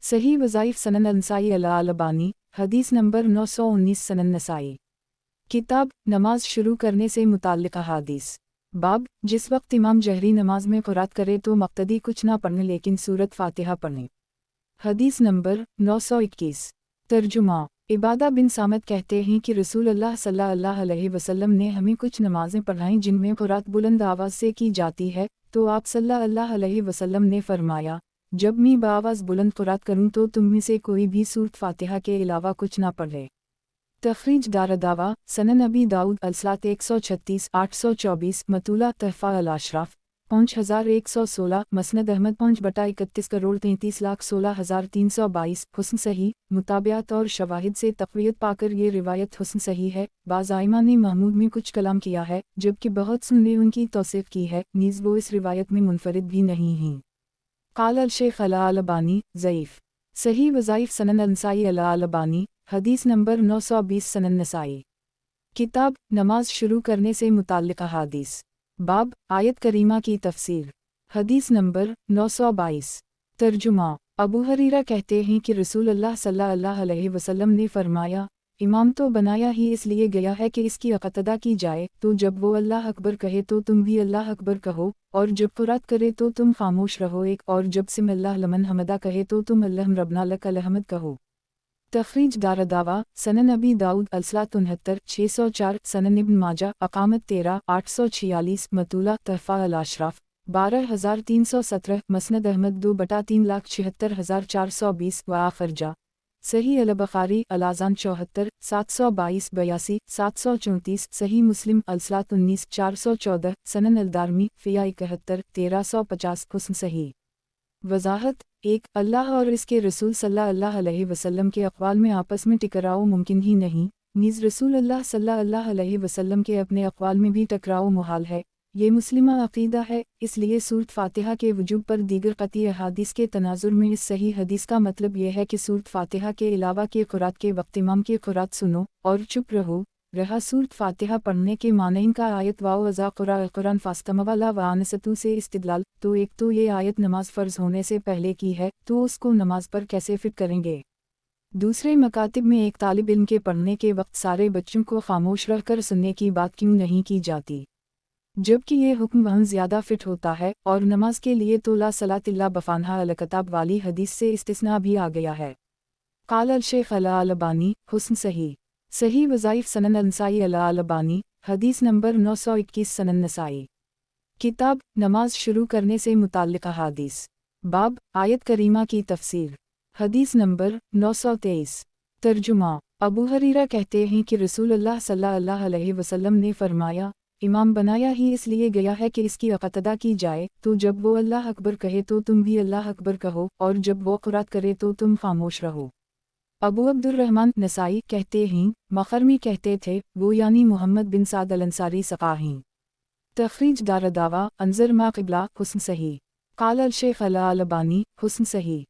सही वज़ाइफ़ सनन अल-नसाई अल-अलबानी हदीस नंबर 919 सनन नसाई। किताब नमाज शुरू करने से मुताल्लिक़ अहादीस। बाब जिस वक्त इमाम जहरी नमाज में क़ुरात करे तो मक़तदी कुछ ना पढ़ने लेकिन सूरत फ़ातिहा पढ़े। हदीस नंबर 921। तर्जुमा इबादा बिन सामत कहते हैं कि रसूलुल्लाह सल्लल्लाहु अलैहि वसल्लम ने हमें कुछ नमाज़ें पढ़ाईं जिनमें क़ुरात बुलंद आवाज़ से की जाती है, तो आप सल्लल्लाहु अलैहि वसल्लम ने फरमाया, जब मैं बाआवाज़ बुलंद क़ुरात करूँ तो तुम में से कोई भी सूरत फ़ातिहा के अलावा कुछ ना पढ़े। तखरीज दारदावा सनन अबी दाऊद अलसलात 136 824 मतूला तहफ़ा अल-अशराफ 5116 मसनद अहमद 5/31,33,16,322 हुस्न सही। मुताबियात और शवाहिद से तक़वियत पाकर ये रिवायत हुस्न सही है। बाज़ आइमा ने महमूद में कुछ कलाम किया है, जबकि बहुत सुन्ने उनकी तौसीफ़ की है, नीज़ वो इस रिवायत में मुनफरिद भी नहीं हैं। क़ाल अल-शेख अल-अलबानी ज़ईफ़ सही वज़ाइफ़ सनन अल-नसाई अल-अलबानी हदीस नंबर 920 सनन नसाई। किताब नमाज शुरू करने से मुताल्लिक़ अहादीस। बाब आयत करीमा की तफ़सीर। हदीस नंबर 922। तर्जुमा अबू हरीरा कहते हैं कि रसूलुल्लाह सल्लल्लाहु अलैहि वसल्लम ने फरमाया, इमाम तो बनाया ही इसलिए गया है कि इसकी इक़्तिदा की जाए, तो जब वो अल्लाह अकबर कहे तो तुम भी अल्लाह अकबर कहो, और जब क़ुरात करे तो तुम खामोश रहो एक, और जब सिमिल्लाह लमन हमदा कहे तो तुम अल्लाह रब्बना लकल हम्द कहो। तखरीज दारदावा सनन अबी दाऊद अलसलात 69 604 सनन इब्न माजा अकामत 13 846 मतूला तहफ़ा अल-अशराफ 12317 मसनद अहमद 2/3,76,420 व आखरजा सही अल-बुखारी अल-अज़ान 74 722 82 734 सही मुस्लिम अलसलात 19 414 सनन अल-दारमी फ़िया 71 1350 हुस्न सही। वजाहत 1 अल्लाह और इसके रसूल सल्लल्लाहु अलैहि वसल्लम के अक़वाल में आपस में टकराव मुमकिन ही नहीं, नीज़ रसूलुल्लाह सल्लल्लाहु अलैहि वसल्लम के अपने अक़वाल में भी टकराव मुहाल है। ये मुस्लिमा अक़ीदा है, इसलिए सूरत फ़ातिहा के वजूब पर दीगर क़ती अहादीस के तनाज़ुर में इस सही हदीस का मतलब यह है कि सूरत फ़ातिहा के अलावा के क़ुरात के वक्त इमाम की क़ुरात सुनो और चुप रहो। रहा सूरत फ़ातिहा पढ़ने के मानईन का आयत वाओ वज़ा क़ुरान फ़ास्तमवाला व आनसतु से इस्तिदलाल, तो एक तो ये आयत नमाज फ़र्ज़ होने से पहले की है, तो उसको नमाज पर कैसे फ़िट करेंगे। दूसरे मकातिब में एक तालिब इल्म के पढ़ने के वक्त सारे बच्चों को खामोश रहकर सुनने की बात क्यों नहीं की जाती, जबकि ये हुक्म वहाँ ज़्यादा फ़िट होता है, और नमाज के लिए तो ला सलात इल्ला बफ़ानहा अल-किताब वाली हदीस से इस्तिस्ना भी आ गया है। क़ाल अल-शेख अल-अलबानी हुस्न सही वज़ाइफ़ सनन अल-नसाई अल-अलबानी हदीस नंबर 921 सनन नसाई। किताब नमाज शुरू करने से मुताल्लिक़ अहादीस। बाब आयत करीमा की तफ़सीर। हदीस नंबर 923। तर्जुमा अबू हरीरा कहते हैं कि रसूलुल्लाह सल्लल्लाहु अलैहि वसल्लम ने फरमाया, इमाम बनाया ही इसलिए गया है कि इसकी इक़्तिदा की जाए, तो जब वो अल्लाह अकबर कहे तो तुम भी अल्लाह अकबर कहो, और जब वो क़ुरात करे तो तुम खामोश रहो। अबू अब्दुर्रहमान नसाई कहते हैं, मखरमी कहते थे, वो यानी मोहम्मद बिन साद अल-अंसारी सक़ाही। तखरीज दारदावा अंज़र मा क़िबला हुस्न सही। क़ाल अल-शेख अल-अलबानी हुस्न सही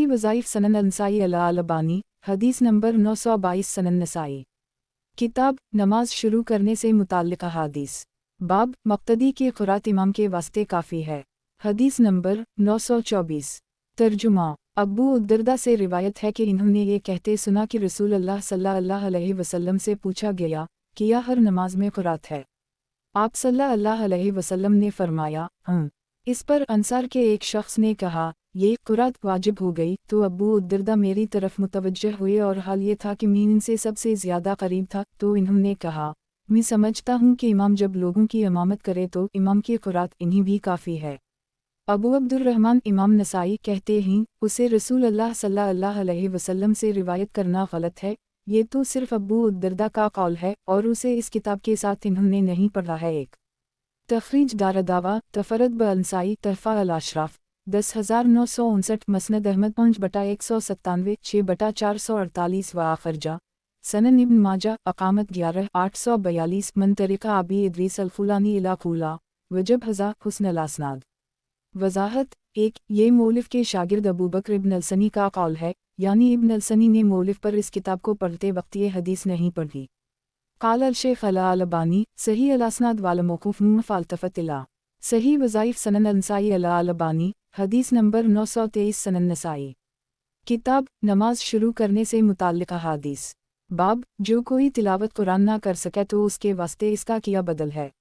वज़ाइफ़ सनन अल-नसाई अल-अलबानी हदीस नंबर 922 सनन नसाई। किताब नमाज शुरू करने से मुताल्लिक़ अहादीस। बाब मक़तदी के क़ुरात इमाम के वास्ते काफ़ी है। हदीस नंबर 924। तर्जुमा अबू उद्दरदा से रिवायत है कि इन्होंने ये कहते सुना कि रसूलुल्लाह सल्लल्लाहु अलैहि वसल्लम से पूछा गया कि या हर नमाज में क़ुरात है। आप सल्लल्लाहु अलैहि वसल्लम ने फरमाया, इस पर अंसार के एक शख्स ने कहा, ये कुरात वाजिब हो गई तो अबू उद्दरदा मेरी तरफ मुतवज्जह हुए और हाल ये था कि मैं इनसे सबसे ज़्यादा करीब था, तो इन्होंने कहा, मैं समझता हूँ कि इमाम जब लोगों की इमामत करे तो इमाम की कुरात इन्हीं भी काफ़ी है। अबू अब्दुर्रहमान इमाम नसाई कहते हैं, उसे रसूल अल्लाह सल्लल्लाहु अलैहि वसल्लम से रिवायत करना गलत है, ये तो सिर्फ अबू उद्दरदा का कौल है और उसे इस किताब के साथ इन्होंने नहीं पढ़ा है। एक तखरीज दारदावा तफरद ब अंसाई तहफ़ा अल अशराफ 10,959 मसनद अहमद 5/197 6/448 व आखरजा सनन इब्न माजा अकामत 11 842 मन तरीक़ा अबी इदरीस अल-फुलानी इला खुला वजब हज़ा हुस्न अल-असनाद। वज़ाहत 1 ये मौलिफ़ के शागिर्द अबू बकर इब्न अलसनी का कौल है, यानी इब्न अलसनी ने मौलिफ़ पर इस किताब को पढ़ते वक्त ये हदीस नहीं पढ़ी। क़ाल अल-शेख अल-अलबानी सही अल-असनाद वाला मौक़ूफ़ मुफ़ालतफ़त इला सही वज़ाइफ़ सनन अल-नसाई अल-अलबानी हदीस नंबर 923 सनन नसाई। किताब नमाज शुरू करने से मुताल्लिक़ अहादीस। बाब जो कोई तिलावत कुरान ना कर सके तो उसके वास्ते इसका किया बदल है।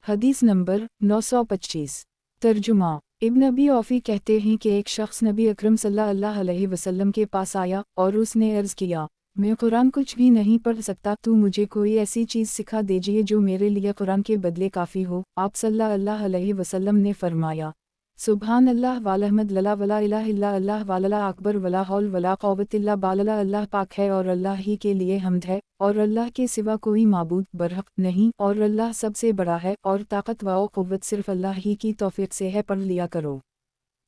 हदीस नंबर 925। तर्जुमा इब्न अबी औफ़ी कहते हैं कि एक शख्स नबी अकरम सल्लल्लाहु अलैहि वसल्लम के पास आया और उसने अर्ज़ किया, मैं कुरान कुछ भी नहीं पढ़ सकता, तू मुझे कोई ऐसी चीज़ सिखा दीजिए जो मेरे लिए कुरान के बदले काफ़ी हो। आप सल्लल्लाहु अलैहि वसल्लम ने फरमाया, सुबहान अल्लाह वालहमद लला वला इलाहा इल्ला अल्लाह वालला अकबर वला हौल वला क़ुव्वत इल्ला बिल्लाह, अल्लाह पाक है और अल्लाह ही के लिए हम्द है और अल्लाह के सिवा कोई माबूद बरहक नहीं और अल्लाह सबसे बड़ा है और ताकत व क़ुव्वत सिर्फ अल्लाह ही की तौफ़ीक़ से है, पढ़ लिया करो।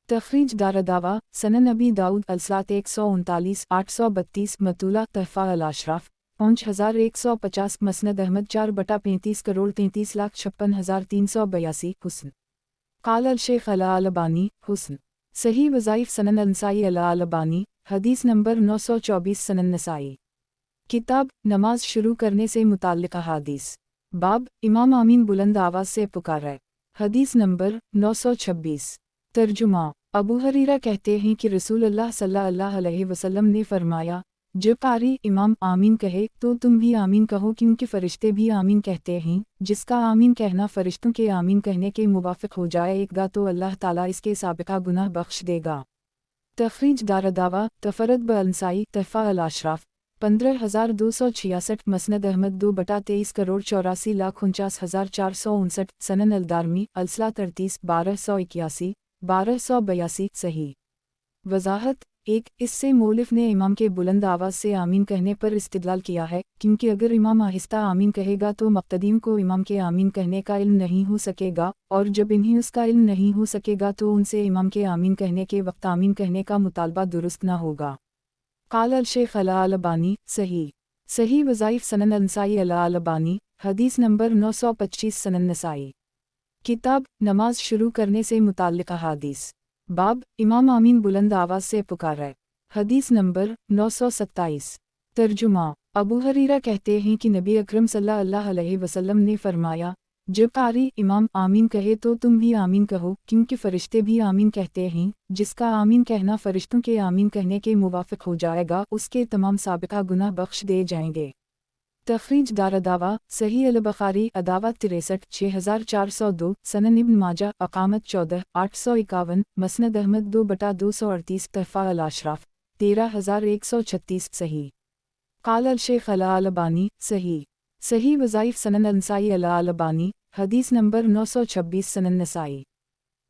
तखरीज दारदावा सनन अबी दाऊद अलसात 139 832 मतूला तहफ़ा अल अशराफ 5150 मसनद अहमद 4/35 करोड़ 33,56,382 हुस्न। क़ाल अल-शेख अल-अलबानी हुस्न सही वज़ाइफ़ सनन अल-नसाई अल-अलबानी हदीस नंबर 924 सनन नसाई। किताब नमाज शुरू करने से मुताल्लिक़ अहादीस। बाब इमाम आमीन बुलंद आवाज़ से पुकारे। हदीस नंबर 926। तर्जुमा अबू हरीरा कहते हैं कि रसूलुल्लाह सल्लल्लाहु अलैहि वसल्लम ने फरमाया, जब कारी इमाम आमीन कहे तो तुम भी आमीन कहो, क्योंकि फ़रिश्ते भी आमीन कहते हैं। जिसका आमीन कहना फ़रिश्तों के आमीन कहने के मुवाफ़िक़ हो जाएगा तो अल्लाह ताला इसके साबिक़ा गुनाह बख्श देगा। तखरीज दारदावा तफरद ब अंसाई तहफ़ा अल अशराफ 15,266 मसनद अहमद 2/23 करोड़ 84,49,459 सनन अल-दारमी अलसला 33 1281 1282 सही। वज़ाहत 1 इससे मौलिफ़ ने इमाम के बुलंद आवाज़ से आमीन कहने पर इस्तिदलाल किया है, क्योंकि अगर इमाम आहिस्ता आमीन कहेगा तो मुक़्तदीम को इमाम के आमीन कहने का इल्म नहीं हो सकेगा, और जब इन्हें उसका इल्म नहीं हो सकेगा तो उनसे इमाम के आमीन कहने के वक्त आमीन कहने का मुतालबा दुरुस्त न होगा। क़ाल अल-शेख अल-अलबानी सही वज़ाइफ़ सनन अल-नसाई अल-अलबानी हदीस नंबर 925 सनन नसाई। किताब नमाज शुरू करने से मुताल्लिक़ अहादीस। बाब इमाम आमीन बुलंद आवाज़ से पुकारे। हदीस नंबर 927। तर्जुमा अबू हरीरा कहते हैं कि नबी अकरम सल्लल्लाहु अलैहि वसल्लम ने फरमाया, जब कारी इमाम आमीन कहे तो तुम भी आमीन कहो, क्योंकि फ़रिश्ते भी आमीन कहते हैं। जिसका आमीन कहना फ़रिश्तों के आमीन कहने के मुवाफ़िक़ हो जाएगा उसके तमाम साबिक़ा गुनाह बख्श दे जाएंगे। तखरीज दारदावा सही अल-बुखारी अदावत 63 6402 सनन इब्न माजा अकामत 14 851 मसनद अहमद 2/238 तहफ़ा अल अशराफ 13,136 सही। क़ाल अल-शेख अल-अलबानी सही वज़ाइफ़ सनन अल-नसाई अल-अलबानी हदीस नंबर 926 सनन नसाई।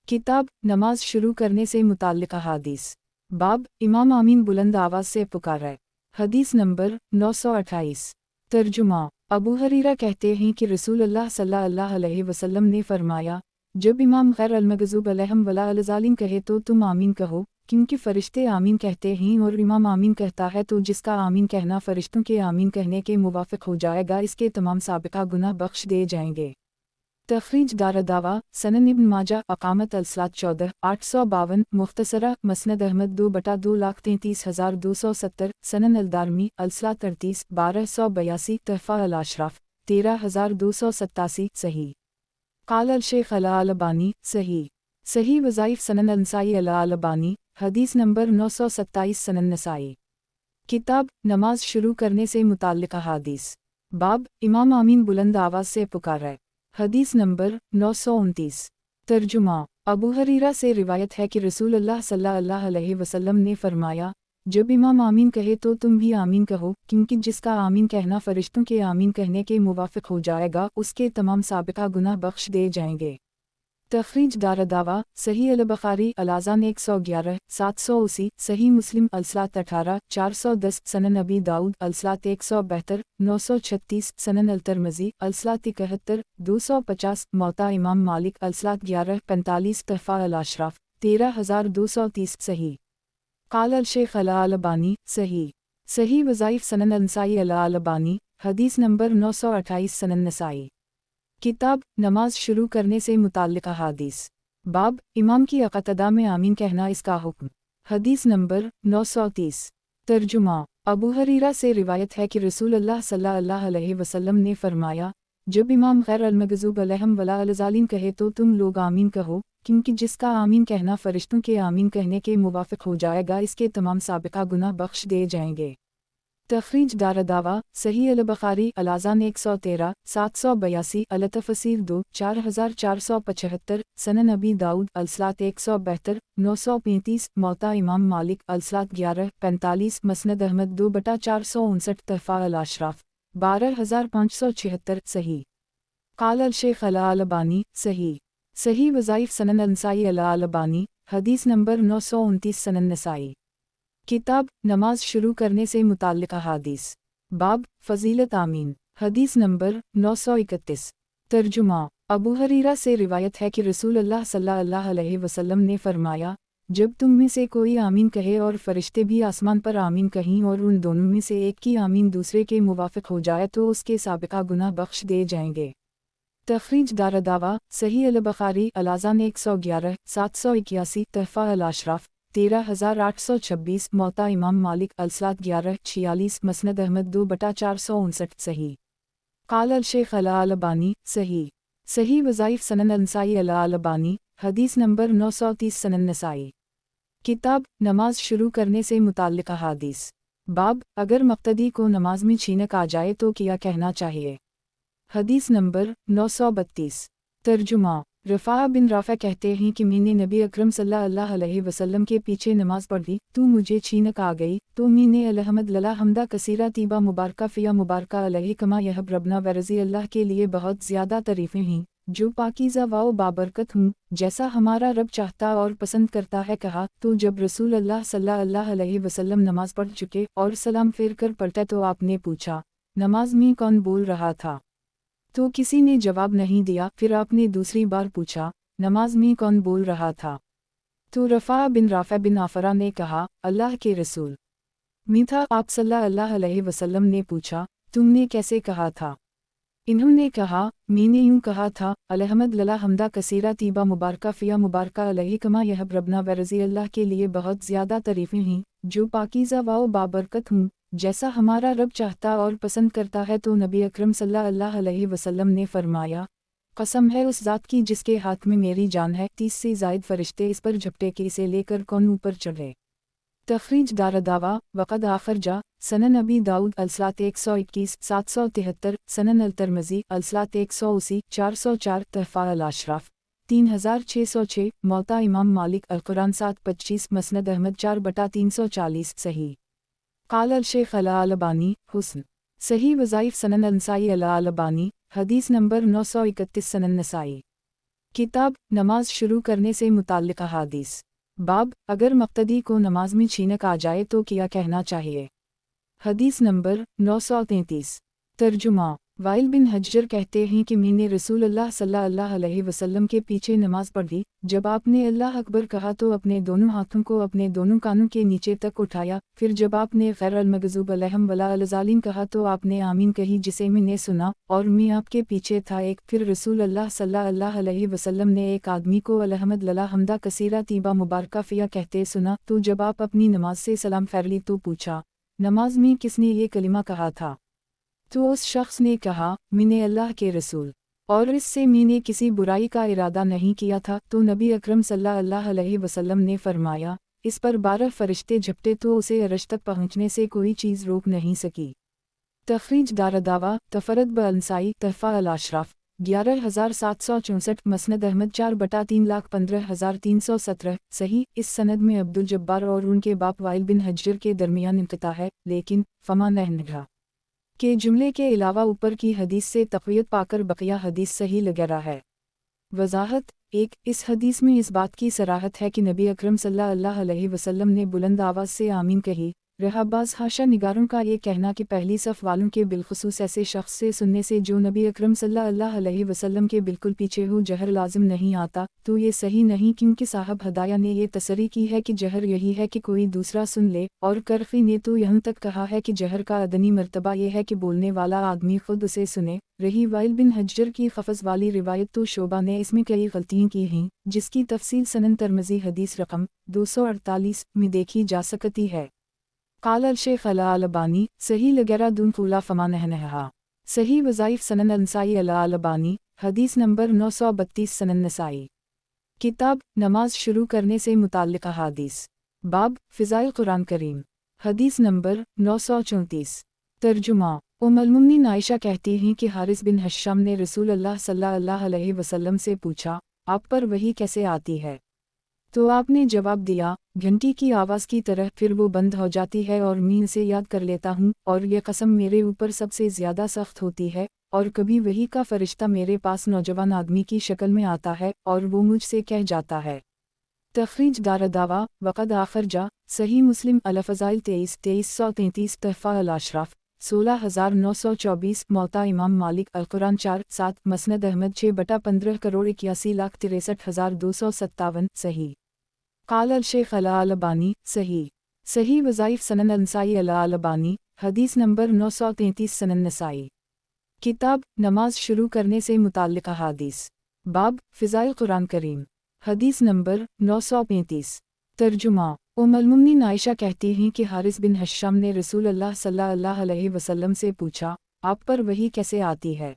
किताब नमाज शुरू करने से मुताल्लिक़ अहादीस। बाब इमाम आमीन बुलंद आवाज़ से पुकारे। हदीस नंबर 928। तर्जुमा अबू हरीरा कहते हैं कि रसूलुल्लाह सल्लल्लाहु अलैहि वसल्लम ने फरमाया, जब इमाम गैर अल-मग़ज़ूब अलैहिम वला अल-ज़ालिम कहे तो तुम आमीन कहो, क्योंकि फ़रिश्ते आमीन कहते हैं और इमाम आमीन कहता है तो जिसका आमीन कहना फ़रिश्तों के आमीन कहने के मुवाफ़िक़ हो जाएगा इसके तमाम साबिक़ा गुनाह बख्श दे जाएंगे। तखरीज दारदावा सनन इब्न माजा अकामत अलसलात 14 852 मुख्तसरा मसनद अहमद 2/2,33,270 सनन अल-दारमी अलसलात 38 1282 तहफ़ा अल अशराफ 13,287 सही। क़ाल अल-शेख अल-अलबानी सही वज़ाइफ़ सनन अल-नसाई अल-अलबानी हदीस नंबर 927 सनन नसाई। किताब नमाज शुरू करने से मुताल्लिक़ अहादीस। बाब इमाम आमीन बुलंद आवाज़ से पुकारे। हदीस नंबर 929। तर्जुमा। अबू हरीरा से रिवायत है कि रसूल अल्लाह सल्लल्लाहु अलैहि वसल्लम ने फरमाया, जब इमाम आमीन कहे तो तुम भी आमीन कहो, क्योंकि जिसका आमीन कहना फरिश्तों के आमीन कहने के मुवाफिक हो जाएगा उसके तमाम साबिका गुनाह बख्श दे जाएंगे। तखरीज दारदावा सही अल-बुखारी अल-आज़ान 111 780 सही मुस्लिम अलसलात 18 410 सनन नबी दाऊद अलसलात 172 936 सनन अल-तिरमिज़ी अलसलात 71 250 मौता इमाम मालिक अलसलात 11 45 तहफ़ा अल-अशराफ 13230 सही। क़ाल अल-शेख अल-अलबानी सही। सही वज़ाइफ सनन अल-नसाई अल-अलबानी हदीस नंबर 928 सनन नसाई। किताब नमाज शुरू करने से मुताल्लिक़ अहादीस। बाब इमाम की अक़तदा में आमीन कहना इसका हुक्म। हदीस नंबर 930। तर्जुमा। अबू हरीरा से रिवायत है कि रसूल अल्लाह सल्लल्लाहु अलैहि वसल्लम ने फरमाया, जब इमाम गैर अल-मग़ज़ूब अलैहिम वला अल-ज़ालिन कहे तो तुम लोग आमीन कहो, क्योंकि जिसका आमीन कहना फरिश्तों के आमीन कहने के मुवाफ़िक हो जाएगा इसके तमाम साबिका गुनाह बख्श दे जाएंगे। तखरीज दारदावा सही अल-बुखारी अल-आज़ान 113 782 अल-तफ़सीर 2 4475 सनन नबी दाऊद अलसलात 172 935 मौता इमाम मालिक अलसलात 11 45 मसनद अहमद 2/459 तहफ़ा अल-अशराफ 12576 सही। क़ाल अल-शेख अल-अलबानी सही। सही वज़ाइफ सनन अल-नसाई अल-अलबानी हदीस नंबर 929 सनन नसाई। किताब नमाज शुरू करने से मुताल्लिक़ अहादीस। बाब फ़ज़ीलत आमीन हदीस नंबर 931। तर्जुमा। अबू हरीरा से रिवायत है कि रसूल अल्लाह सल्लल्लाहु अलैहि वसल्लम ने फरमाया, जब तुम में से कोई आमीन कहे और फरिश्ते भी आसमान पर आमीन कहीं और उन दोनों में से एक की आमीन दूसरे के मुवाफ़िक हो जाए तो उसके साबिका गुनाह बख्श दे जाएंगे। तखरीज दारदावा सही अल-बुखारी अल-आज़ान 111 781 तहफ़ा अल-अशराफ 13826 मौता इमाम मालिक अलसलात 11 46 मसनद अहमद 2/459 सही। क़ाल अल-शेख अल-अलबानी सही। सही वज़ाइफ सनन अल-नसाई अल-अलबानी हदीस नंबर 930 सनन नसाई। किताब नमाज शुरू करने से मुताल्लिक़ अहादीस। बाब अगर मुक़्तदी को नमाज में छीनक आ जाए तो क्या कहना चाहिए। हदीस नंबर 932। तर्जुमा। रफ़ा बिन राफ़ा कहते हैं कि मैंने नबी अकरम सल्लल्लाहु अलैहि वसल्लम के पीछे नमाज पढ़ी तो मुझे छीनक आ गई तो मैंने अलहमद लला हमदा कसीरा तीबा मुबारका फ़िया मुबारका अलैहि कमा यहब रबना वरज़ी अल्लाह के लिए बहुत ज़्यादा तारीफ़ें हैं जो पाकीज़ा व बाबरकत हूँ जैसा हमारा रब चाहता और पसंद करता है कहा। तो जब रसूल अल्लाह सल्लल्लाहु अलैहि वसल्लम नमाज पढ़ चुके और सलाम फेर कर पलटे तो आपने पूछा, नमाज में कौन बोल रहा था? तो किसी ने जवाब नहीं दिया। फिर आपने दूसरी बार पूछा, नमाज में कौन बोल रहा था? तो रफ़ा बिन राफ़ा बिन आफ़रा ने कहा, अल्लाह के रसूल। मैं था। आप सल्लल्लाहु अलैहि वसल्लम ने पूछा, तुमने कैसे कहा था? इन्होंने कहा, मैंने यूँ कहा था, अलहमद लला हमदा कसीरा तीबा मुबारका फ़िया मुबारका अलैहि कमा यहब रबना वरज़ी अल्लाह के लिए बहुत ज़्यादा तारीफ़ें हैं जो पाकीज़ा व बाबरकत हूँ जैसा हमारा रब चाहता और पसंद करता है। तो नबी अकरम सल्लल्लाहु अलैहि वसल्लम ने फरमाया, कसम है उस ज़ात की जिसके हाथ में मेरी जान है, 30 से ज़ायद फरिश्ते इस पर झपटे कि इसे लेकर कौन ऊपर चढ़े। तखरीज दारदावा वक़द आखर जा सनन नबी दाऊद अलसलात 121 773 सनन अल-तिरमिज़ी अलसलात 180 404 तहफ़ा अल-अशराफ 3606 मौता इमाम मालिक अल-कुरान 725 मसनद अहमद 4/340 सही। क़ाल अल-शेख अल-अलबानी हुस्न। सही वज़ाइफ सनन अल-नसाई अल-अलबानी हदीस नंबर 931 सनन नसाई। किताब नमाज शुरू करने से मुताल्लिक़ अहादीस। बाब अगर मुक़्तदी को नमाज में छीनक आ जाए तो क्या कहना चाहिए। हदीस नंबर 933। तर्जुमा। वाइल बिन हज्जर कहते हैं कि मैंने रसूल अल्लाह सल्लल्लाहु अलैहि वसल्लम के पीछे नमाज पढ़ी। जब आपने अल्लाह अकबर कहा तो अपने दोनों हाथों को अपने दोनों कानों के नीचे तक उठाया। फिर जब आपने गैर अल-मग़ज़ूब अलैहिम वला अल-ज़ालिन कहा तो आपने आमीन कही जिसे मैंने सुना और मैं आपके पीछे था। फिर रसूल अल्लाह सल्लल्लाहु अलैहि वसल्लम ने एक आदमी को अलहमद लला हमदा कसीरा तीबा मुबारका फ़िया कहते सुना। तो जब आप अपनी नमाज से सलाम फेर ली तो पूछा, नमाज में किसने ये कलिमा कहा था? तो उस शख्स ने कहा, मैंने अल्लाह के रसूल, और इससे मैंने किसी बुराई का इरादा नहीं किया था। तो नबी अकरम सल्लल्लाहु अलैहि वसल्लम ने फरमाया, इस पर 12 फरिश्ते झपटे तो उसे अर्श तक पहुँचने से कोई चीज़ रोक नहीं सकी। तखरीज दारदावा तफरद ब-अल-नसाई तहफ़ा अल-अशराफ 11,764 مسند احمد 4/3,15,317 صحیح۔ اس سند میں عبدالجبار اور ان کے باپ وائل بن حجر کے درمیان انقطاع ہے، لیکن فما نہنگا کے جملے کے علاوہ اوپر کی حدیث سے تقویت پا کر بقیہ حدیث صحیح وغیرہ ہے۔ وضاحت 1۔ اس حدیث میں اس بات کی صراحت ہے کہ نبی اکرم صلی اللہ علیہ وسلم نے بلند آواز سے آمین کہی۔ رہا بعض حاشا نگاروں کا یہ کہنا کہ پہلی صف والوں کے بالخصوص ایسے شخص سے سننے سے جو نبی اکرم صلی اللہ علیہ وسلم کے بالکل پیچھے ہو جہر لازم نہیں آتا، تو یہ صحیح نہیں، کیونکہ صاحب ہدایہ نے یہ تصریح کی ہے کہ جہر یہی ہے کہ کوئی دوسرا سن لے، اور کرخی نے تو یہاں تک کہا ہے کہ جہر کا ادنی مرتبہ یہ ہے کہ بولنے والا آدمی خود اسے سنے۔ رہی وائل بن حجر کی خفض والی روایت، تو شعبہ نے اس میں کئی غلطیاں کی ہیں، جس کی تفصیل سنن ترمذی حدیث رقم 248 میں دیکھی جا سکتی ہے۔ قال الشیخ الالبانی صحیح لغیرہ دون قولا فما نہنہا صحیح وظائف سنن النسائی الالبانی حدیث نمبر 932 سنن نسائی کتاب نماز شروع کرنے سے متعلق احادیث باب فضائل قرآن کریم حدیث نمبر 934 ترجمہ المؤمنین عائشہ کہتی ہیں کہ حارث بن حشام نے رسول اللہ صلی اللہ علیہ وسلم سے پوچھا، آپ پر وحی کیسے آتی ہے؟ تو آپ نے جواب دیا، گھنٹی کی آواز کی طرح، پھر وہ بند ہو جاتی ہے اور میں اسے یاد کر لیتا ہوں، اور یہ قسم میرے اوپر سب سے زیادہ سخت ہوتی ہے، اور کبھی وحی کا فرشتہ میرے پاس نوجوان آدمی کی شکل میں آتا ہے اور وہ مجھ سے کہہ جاتا ہے۔ تخریج دار دعویٰ وقد آخر جا صحیح مسلم الفضائل 2333 تحفہ الاشراف 16,924 موطا امام مالک القرآن 4-7 مسند احمد 6/15,61,63,257 صحیح۔ قال الشیخ الالبانی صحیح وظائف سنن النسائی الالبانی حدیث نمبر 933 سنن نسائی کتاب نماز شروع کرنے سے متعلق احادیث باب فضائل قرآن کریم حدیث نمبر 935 ترجمہ المؤمنین عائشہ کہتی ہیں کہ حارث بن حشام نے رسول اللہ صلی اللہ علیہ وسلم سے پوچھا، آپ پر وحی کیسے آتی ہے؟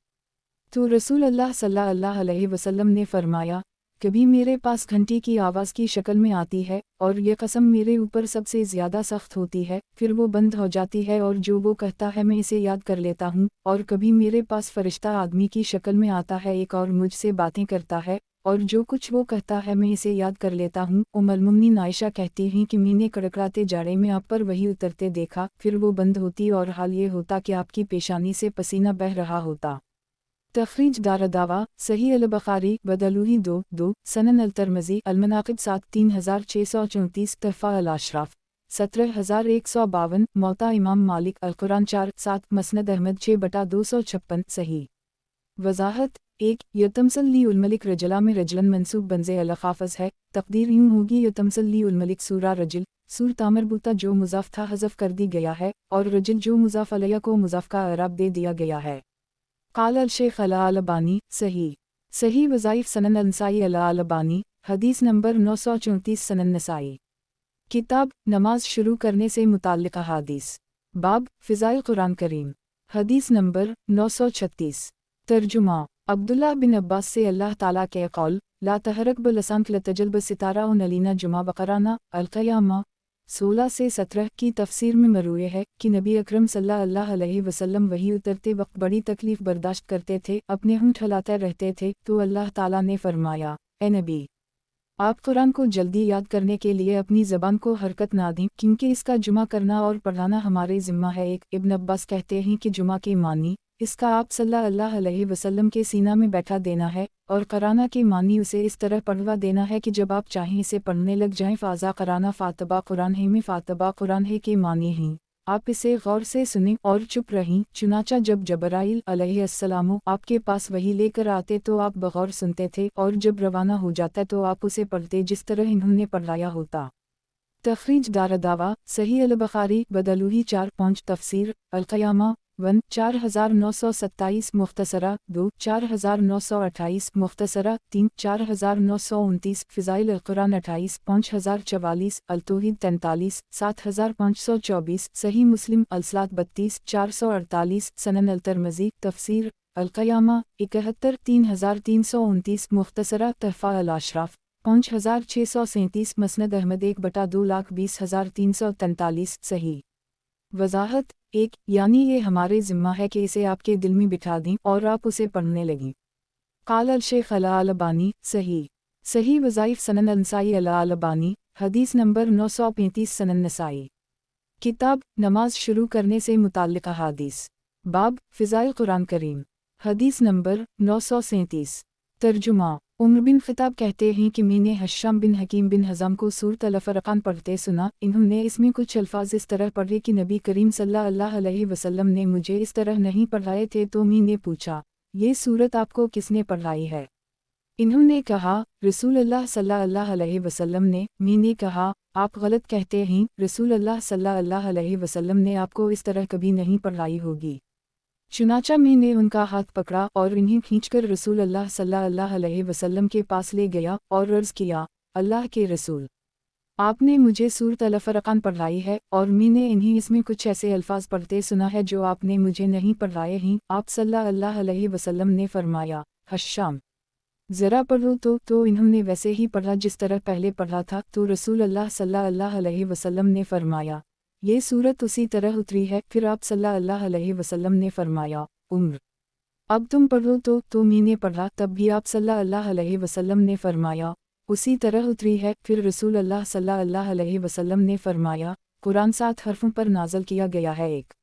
تو رسول اللہ صلی اللہ علیہ وسلم نے فرمایا، کبھی میرے پاس گھنٹی کی آواز کی شکل میں آتی ہے، اور یہ قسم میرے اوپر سب سے زیادہ سخت ہوتی ہے، پھر وہ بند ہو جاتی ہے، اور جو وہ کہتا ہے میں اسے یاد کر لیتا ہوں، اور کبھی میرے پاس فرشتہ آدمی کی شکل میں آتا ہے ایک اور مجھ سے باتیں کرتا ہے، اور جو کچھ وہ کہتا ہے میں اسے یاد کر لیتا ہوں۔ المؤمنین عائشہ کہتی ہیں کہ میں نے کڑکڑاتے جاڑے میں آپ پر وحی اترتے دیکھا، پھر وہ بند ہوتی اور حال یہ ہوتا کہ آپ کی پیشانی سے پسینہ بہہ رہا ہوتا۔ تخریج دار دعویٰ صحیح البخاری بدلوہی 2 سنن الترمذی المناقب 73634 تحفہ الاشراف 17,152 موطا امام مالک القرآن 4-7 مسند احمد 6/256 صحیح۔ وضاحت 1۔ یتمثل لی الملک رجلا میں رجلن منصوب بنز الخافظ ہے، تقدیر یوں ہوگی یتمثل لی الملک سورہ رجل، سور تامربوطہ جو مضاف تھا حذف کر دی گیا ہے، اور رجل جو مضاف علیہ کو مضاف کا اعراب دے دیا گیا ہے۔ قال الشیخ الالبانی صحیح وظائف سنن النسائی الالبانی حدیث نمبر 934 سنن نسائی کتاب نماز شروع کرنے سے متعلق احادیث باب فضائل قرآن کریم حدیث نمبر 936 ترجمہ عبداللہ بن عباس سے اللہ تعالیٰ کے قول لا تحرک بلسانک لتجل بستارہ نلینا جمعہ بقرانہ القیامہ 16 سے 17 کی تفسیر میں مروی ہے کہ نبی اکرم صلی اللہ علیہ وسلم وحی اترتے وقت بڑی تکلیف برداشت کرتے تھے، اپنے ہونٹ ہلاتے رہتے تھے، تو اللہ تعالیٰ نے فرمایا، اے نبی، آپ قرآن کو جلدی یاد کرنے کے لیے اپنی زبان کو حرکت نہ دیں، کیونکہ اس کا جمع کرنا اور پڑھانا ہمارے ذمہ ہے۔ ابن عباس کہتے ہیں کہ جمعہ کے معنی اس کا آپ صلی اللہ علیہ وسلم کے سینہ میں بیٹھا دینا ہے، اور قرانہ کے معنی اسے اس طرح پڑھوا دینا ہے کہ جب آپ چاہیں اسے پڑھنے لگ جائیں۔ فاضا قرانہ فاتبہ قرآن ہے میں فاتبہ قرآن ہے کے معنی ہیں، آپ اسے غور سے سنیں اور چپ رہیں۔ چنانچہ جب جبرائیل علیہ السلام آپ کے پاس وحی لے کر آتے تو آپ بغور سنتے تھے، اور جب روانہ ہو جاتا تو آپ اسے پڑھتے جس طرح انہوں نے پڑھایا ہوتا۔ تخریج دار دعویٰ صحیح البخاری بدلوہی 4-5 تفسیر القیامہ 1 4927 مختصرہ 2 4928 مختصرہ 3 4929 فضائل القرآن 28 5044 التوحید 43 7524 صحیح مسلم الصلاۃ 32 448 سنن الترمذی تفسیر القیامہ 71 3329 مختصرہ تحفہ الاشراف 5637 مسند احمد 1/220,343 صحیح۔ وضاحت 1 یعنی یہ ہمارے ذمہ ہے کہ اسے آپ کے دل میں بٹھا دیں اور آپ اسے پڑھنے لگیں۔ قال الشیخ الالبانی صحیح وظائف سنن النسائی الالبانی حدیث نمبر 935 سنن نسائی کتاب نماز شروع کرنے سے متعلق احادیث باب فضائل قرآن کریم حدیث نمبر 937 ترجمہ عمر بن خطاب کہتے ہیں کہ میں نے ہشام بن حکیم بن حزام کو سورۃ الفرقان پڑھتے سنا، انہوں نے اس میں کچھ الفاظ اس طرح پڑھے کہ نبی کریم صلی اللہ علیہ وسلم نے مجھے اس طرح نہیں پڑھائے تھے، تو میں نے پوچھا یہ سورت آپ کو کس نے پڑھائی ہے؟ انہوں نے کہا رسول اللہ صلی اللہ علیہ وسلم نے۔ میں نے کہا آپ غلط کہتے ہیں، رسول اللہ صلی اللہ علیہ وسلم نے آپ کو اس طرح کبھی نہیں پڑھائی ہوگی۔ چنانچہ میں نے ان کا ہاتھ پکڑا اور انہیں کھینچ کر رسول اللہ صلی اللہ علیہ وسلم کے پاس لے گیا اور عرض کیا اللہ کے رسول، آپ نے مجھے سورۃ الفرقان پڑھائی ہے اور میں نے انہیں اس میں کچھ ایسے الفاظ پڑھتے سنا ہے جو آپ نے مجھے نہیں پڑھائے ہیں۔ آپ صلی اللہ علیہ وسلم نے فرمایا ہشام ذرا پڑھو تو انہوں نے ویسے ہی پڑھا جس طرح پہلے پڑھا تھا، تو رسول اللہ صلی اللہ علیہ وسلم نے فرمایا یہ سورت اسی طرح اتری ہے۔ پھر آپ صلی اللہ علیہ وسلم نے فرمایا عمر اب تم پڑھو تو میں نے پڑھا، تب بھی آپ صلی اللہ علیہ وسلم نے فرمایا اسی طرح اتری ہے۔ پھر رسول اللہ صلی اللہ علیہ وسلم نے فرمایا قرآن 7 حرفوں پر نازل کیا گیا ہے۔ ایک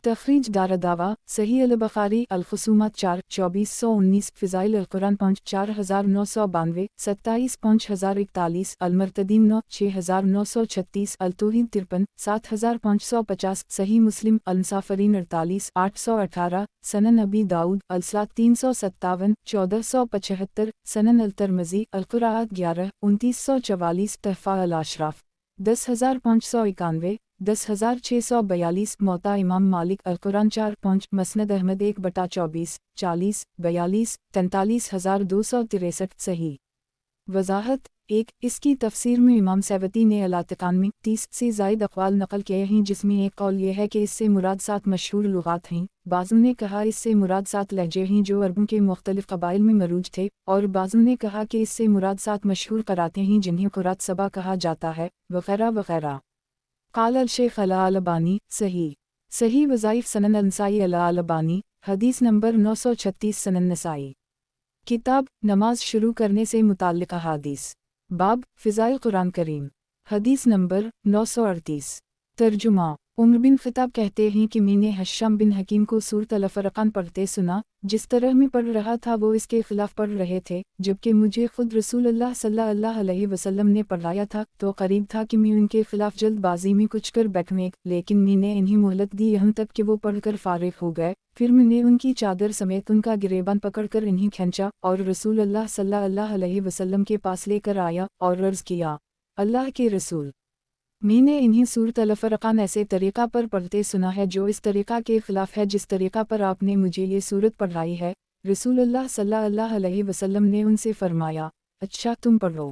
تخریج دار دعویٰ صحیح البخاری الخصومات 4/2419 فضائل القرآن 5/4992 27/5041 المرتدین 9/6936 التوحید 53 7,550 صحیح مسلم المسافرین 48 818 سنن ابی داؤد الصلاۃ 357 1475 سنن الترمذی القراءات 11 2944 تحفہ الاشراف 10,591 10,642 موطا امام مالک القرآن 4 مسند احمد 1/24 40 42 43,263 صحیح وضاحت 1 اس کی تفسیر میں امام سیوطی نے الاتقان میں 30 سے زائد اقوال نقل کیے ہیں، جس میں ایک قول یہ ہے کہ اس سے مراد 7 مشہور لغات ہیں، بعضوں نے کہا اس سے مراد 7 لہجے ہیں جو عربوں کے مختلف قبائل میں مروج تھے، اور بعضوں نے کہا کہ اس سے مراد 7 مشہور قراتیں ہیں جنہیں قرات سبا کہا جاتا ہے، وغیرہ وغیرہ۔ قال الشیخ الالبانی صحیح وظائف سنن النسائی الالبانی حدیث نمبر 936 سنن نسائی کتاب نماز شروع کرنے سے متعلق احادیث باب فضائل قرآن کریم حدیث نمبر 938 ترجمہ عمر بن خطاب کہتے ہیں کہ میں نے ہشام بن حکیم کو سورۃ الفرقان پڑھتے سنا، جس طرح میں پڑھ رہا تھا وہ اس کے خلاف پڑھ رہے تھے، جبکہ مجھے خود رسول اللہ صلی اللہ علیہ وسلم نے پڑھایا تھا، تو قریب تھا کہ میں ان کے خلاف جلد بازی میں کچھ کر بیٹھوں، لیکن میں نے انہیں مہلت دی یہاں تک کہ وہ پڑھ کر فارغ ہو گئے۔ پھر میں نے ان کی چادر سمیت ان کا گریبان پکڑ کر انہیں کھینچا اور رسول اللہ صلی اللہ علیہ وسلم کے پاس لے کر آیا اور عرض کیا اللہ کے رسول، میں نے انہیں سورۃ الفرقان ایسے طریقہ پر پڑھتے سنا ہے جو اس طریقہ کے خلاف ہے جس طریقہ پر آپ نے مجھے یہ سورت پڑھائی ہے۔ رسول اللہ صلی اللہ علیہ وسلم نے ان سے فرمایا اچھا تم پڑھو۔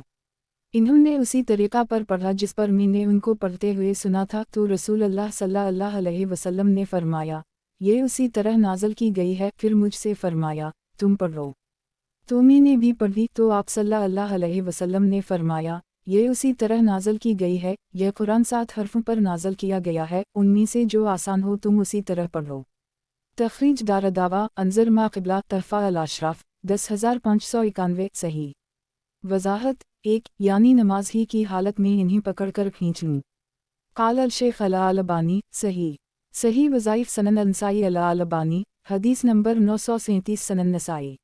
انہوں نے اسی طریقہ پر پڑھا جس پر میں نے ان کو پڑھتے ہوئے سنا تھا، تو رسول اللہ صلی اللہ علیہ وسلم نے فرمایا یہ اسی طرح نازل کی گئی ہے۔ پھر مجھ سے فرمایا تم پڑھو، تو میں نے بھی پڑھی، تو آپ صلی اللہ علیہ وسلم نے فرمایا یہ اسی طرح نازل کی گئی ہے، یہ قرآن 7 حرفوں پر نازل کیا گیا ہے، ان میں سے جو آسان ہو تم اسی طرح پڑھو۔ تخریج دار دعویٰ انظر ما قبلہ تحفہ الاشراف 10,591 صحیح وضاحت 1 یعنی نماز ہی کی حالت میں انہیں پکڑ کر کھینچ لوں۔ قال الشیخ الالبانی صحیح وظائف سنن النسائی الالبانی حدیث نمبر 937 سنن نسائی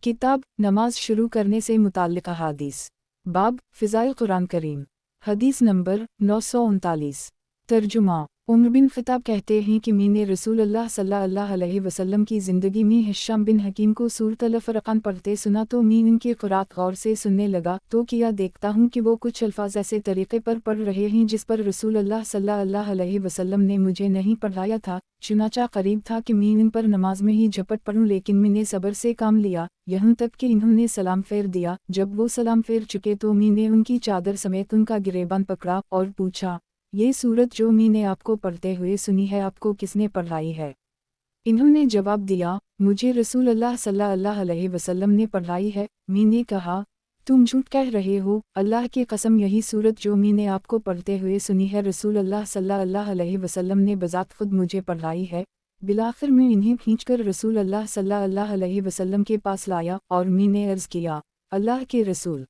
کتاب نماز شروع کرنے سے متعلق احادیث باب فضائل قرآن کریم حدیث نمبر 939 ترجمہ عمر بن خطاب کہتے ہیں کہ میں نے رسول اللہ صلی اللہ علیہ وسلم کی زندگی میں ہشام بن حکیم کو سورۃ الفرقان پڑھتے سنا، تو میں ان کی قرات غور سے سننے لگا، تو کیا دیکھتا ہوں کہ وہ کچھ الفاظ ایسے طریقے پر پڑھ رہے ہیں جس پر رسول اللہ صلی اللہ علیہ وسلم نے مجھے نہیں پڑھایا تھا، چنانچہ قریب تھا کہ میں ان پر نماز میں ہی جھپٹ پڑوں، لیکن میں نے صبر سے کام لیا یہاں تک کہ انہوں نے سلام پھیر دیا۔ جب وہ سلام پھیر چکے تو میں نے ان کی چادر سمیت ان کا گریبان پکڑا اور پوچھا یہ سورت جو میں نے آپ کو پڑھتے ہوئے سنی ہے آپ کو کس نے پڑھائی ہے؟ انہوں نے جواب دیا مجھے رسول اللہ صلی اللہ علیہ وسلم نے پڑھائی ہے۔ میں نے کہا تم جھوٹ کہہ رہے ہو، اللہ کی قسم یہی سورت جو میں نے آپ کو پڑھتے ہوئے سنی ہے رسول اللہ صلی اللہ علیہ وسلم نے بذات خود مجھے پڑھائی ہے۔ बिलाखिर मैं इन्हें खींचकर रसूल अल्लाह सल्लल्लाहु अलैहि वसल्लम के पास लाया और मैंने अर्ज़ किया, अल्लाह के रसूल,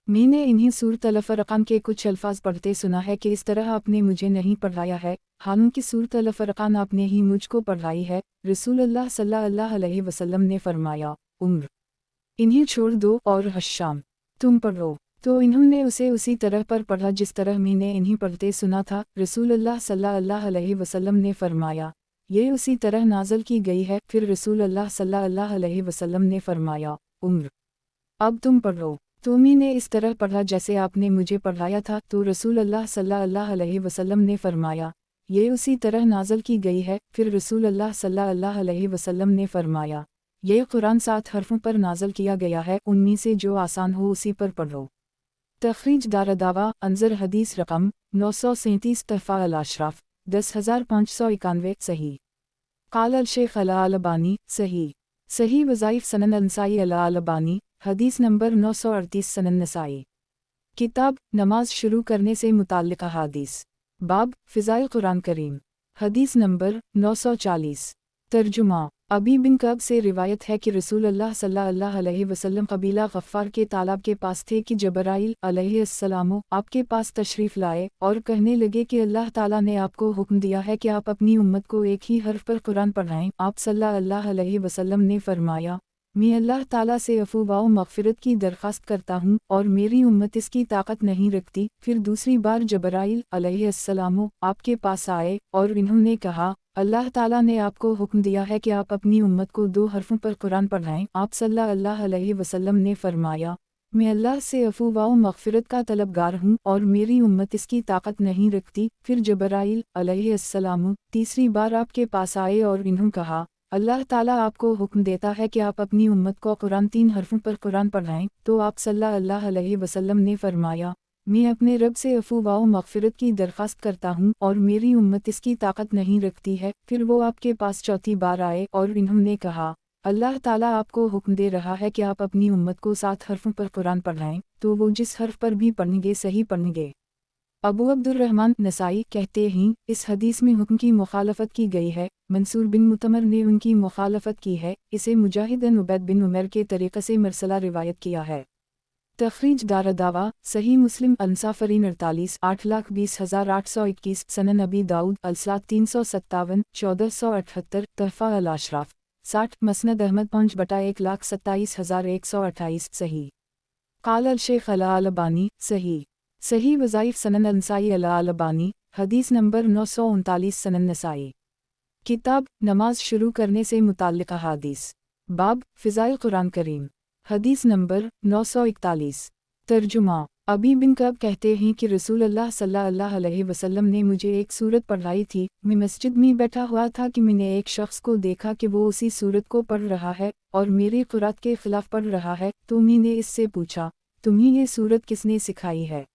मैंने इन्हें सूरत अल-फरक़ान के कुछ अल्फाज पढ़ते सुना है कि इस तरह आपने मुझे नहीं पढ़ाया है, हालांकि सूरत अल-फरक़ान आपने ही मुझको पढ़ाई है। रसूल अल्लाह सल्लल्लाहु अलैहि वसल्लम ने फरमाया, उम्र, इन्हें छोड़ दो और हश्शाम, तुम पढ़ो। तो इन्होंने उसे उसी तरह पर पढ़ा जिस तरह मैंने इन्हें पढ़ते सुना था। रसूल अल्लाह सल्लल्लाहु अलैहि वसल्लम ने फरमाया, ये उसी तरह नाज़िल की गई है। फिर रसूल अल्लाह सल्लल्लाहु अलैहि वसल्लम ने फरमाया, उम्र, अब तुम पढ़ो। तो मैंने इस तरह पढ़ा जैसे आपने मुझे पढ़ाया था। तो रसूल अल्लाह सल्लल्लाहु अलैहि वसल्लम ने फरमाया, ये उसी तरह नाज़िल की गई है। फिर रसूल अल्लाह सल्लल्लाहु अलैहि वसल्लम ने फरमाया, ये कुरान 7 हरफों पर नाज़िल किया गया है, उनमें से जो आसान हो उसी पर पढ़ो। तखरीज दारदावा अंजर हदीस रकम 937 तहफ़ा अल-अशराफ 10591 सही। क़ाल अल-शेख अल-अलबानी सही। सही वज़ाइफ़ सनन अनसाई अल-अलबानी हदीस नंबर 938 सनन नसाई। किताब नमाज शुरू करने से मुताल्लिक़ अहादीस। बाब फ़िज़ाइल कुरान करीम। हदीस नंबर 940। तर्जुमा। अबी बिन कब से रिवायत है कि रसूल अल्लाह सल्लल्लाहु अलैहि वसल्लम कबीला गफ़्फ़ार के तालाब के पास थे कि जबराइल अलैहिस्सलाम आपके पास तशरीफ़ लाए और कहने लगे कि अल्लाह ताला ने आपको हुक्म दिया है कि आप अपनी उम्मत को एक ही हर्फ पर कुरान पढ़ाएं। आप सल्लल्लाहु अलैहि वसल्लम ने फरमाया, मैं अल्लाह ताला से अफ़ू व मग़फ़िरत की दरख्वास्त करता हूँ और मेरी उम्मत इसकी ताकत नहीं रखती। फिर दूसरी बार जबराइल अलैहिस्सलाम आपके पास आए और इन्होंने कहा, अल्लाह ताला ने आपको हुक्म दिया है कि आप अपनी उम्मत को 2 हरफों पर कुरान पढ़ाएं। आप सल्लल्लाहु अलैहि वसल्लम ने फरमाया, मैं अल्लाह से अफ़ू व मग़फ़िरत का तलबगार हूँ और मेरी उम्मत इसकी ताकत नहीं रखती। फिर जबराइल अलैहिस्सलाम तीसरी बार आपके पास आए और इन्होंने कहा, अल्लाह ताला आपको हुक्म देता है कि आप अपनी उम्मत को कुरान 3 हरफों पर कुरान पढ़ाएं। तो आप सल्लल्लाहु अलैहि वसल्लम ने फरमाया, मैं अपने रब से अफ़ू व मग़फ़िरत की दरख्वास्त करता हूँ और मेरी उम्मत इसकी ताकत नहीं रखती है। फिर वो आपके पास चौथी बार आए और इन्होंने कहा, अल्लाह ताला आपको हुक्म दे रहा है कि आप अपनी उम्मत को 7 हरफों पर कुरान पढ़ाएं। तो वो जिस हर्फ पर भी पढ़ेंगे सही पढ़ेंगे। अबू अब्दुर्रहमान नसाई कहते हैं, इस हदीस में हुक्म की मुखालफत की गई है। मंसूर बिन मुतमर ने उनकी मुखालफत की है। इसे मुजाहिद उबैद बिन उमर के तरीक़े से मरसला रिवायत किया है। तखरीज दारदावा सही मुस्लिम अंसाफरीन 48 8,20,821 सनन अबी दाऊद अलसात 357 1478 तहफ़ा अल-अशराफ 60 मसनद अहमद 5/1,27,128 सही। क़ाल अल-शेख अल-अलबानी सही। सही वज़ाइफ़ सनन अनसाई अल-अलबानी हदीस नंबर 939 सनन नसाई। किताब नमाज शुरू करने से मुताल्लिक़ अहादीस। बाब फ़िज़ाइल कुरान करीम। हदीस नंबर 941। तर्जुमा। अबी बिन कब कहते हैं कि रसूल अल्लाह सल्लल्लाहु अलैहि वसल्लम ने मुझे एक सूरत पढ़ाई थी। मैं मस्जिद में बैठा हुआ था कि मैंने एक शख्स को देखा कि वो उसी सूरत को पढ़ रहा है और मेरी क़ुरात के ख़िलाफ़ पढ़ रहा है। तो मैंने इससे पूछा, तुम्हें ये सूरत किसने सिखाई है?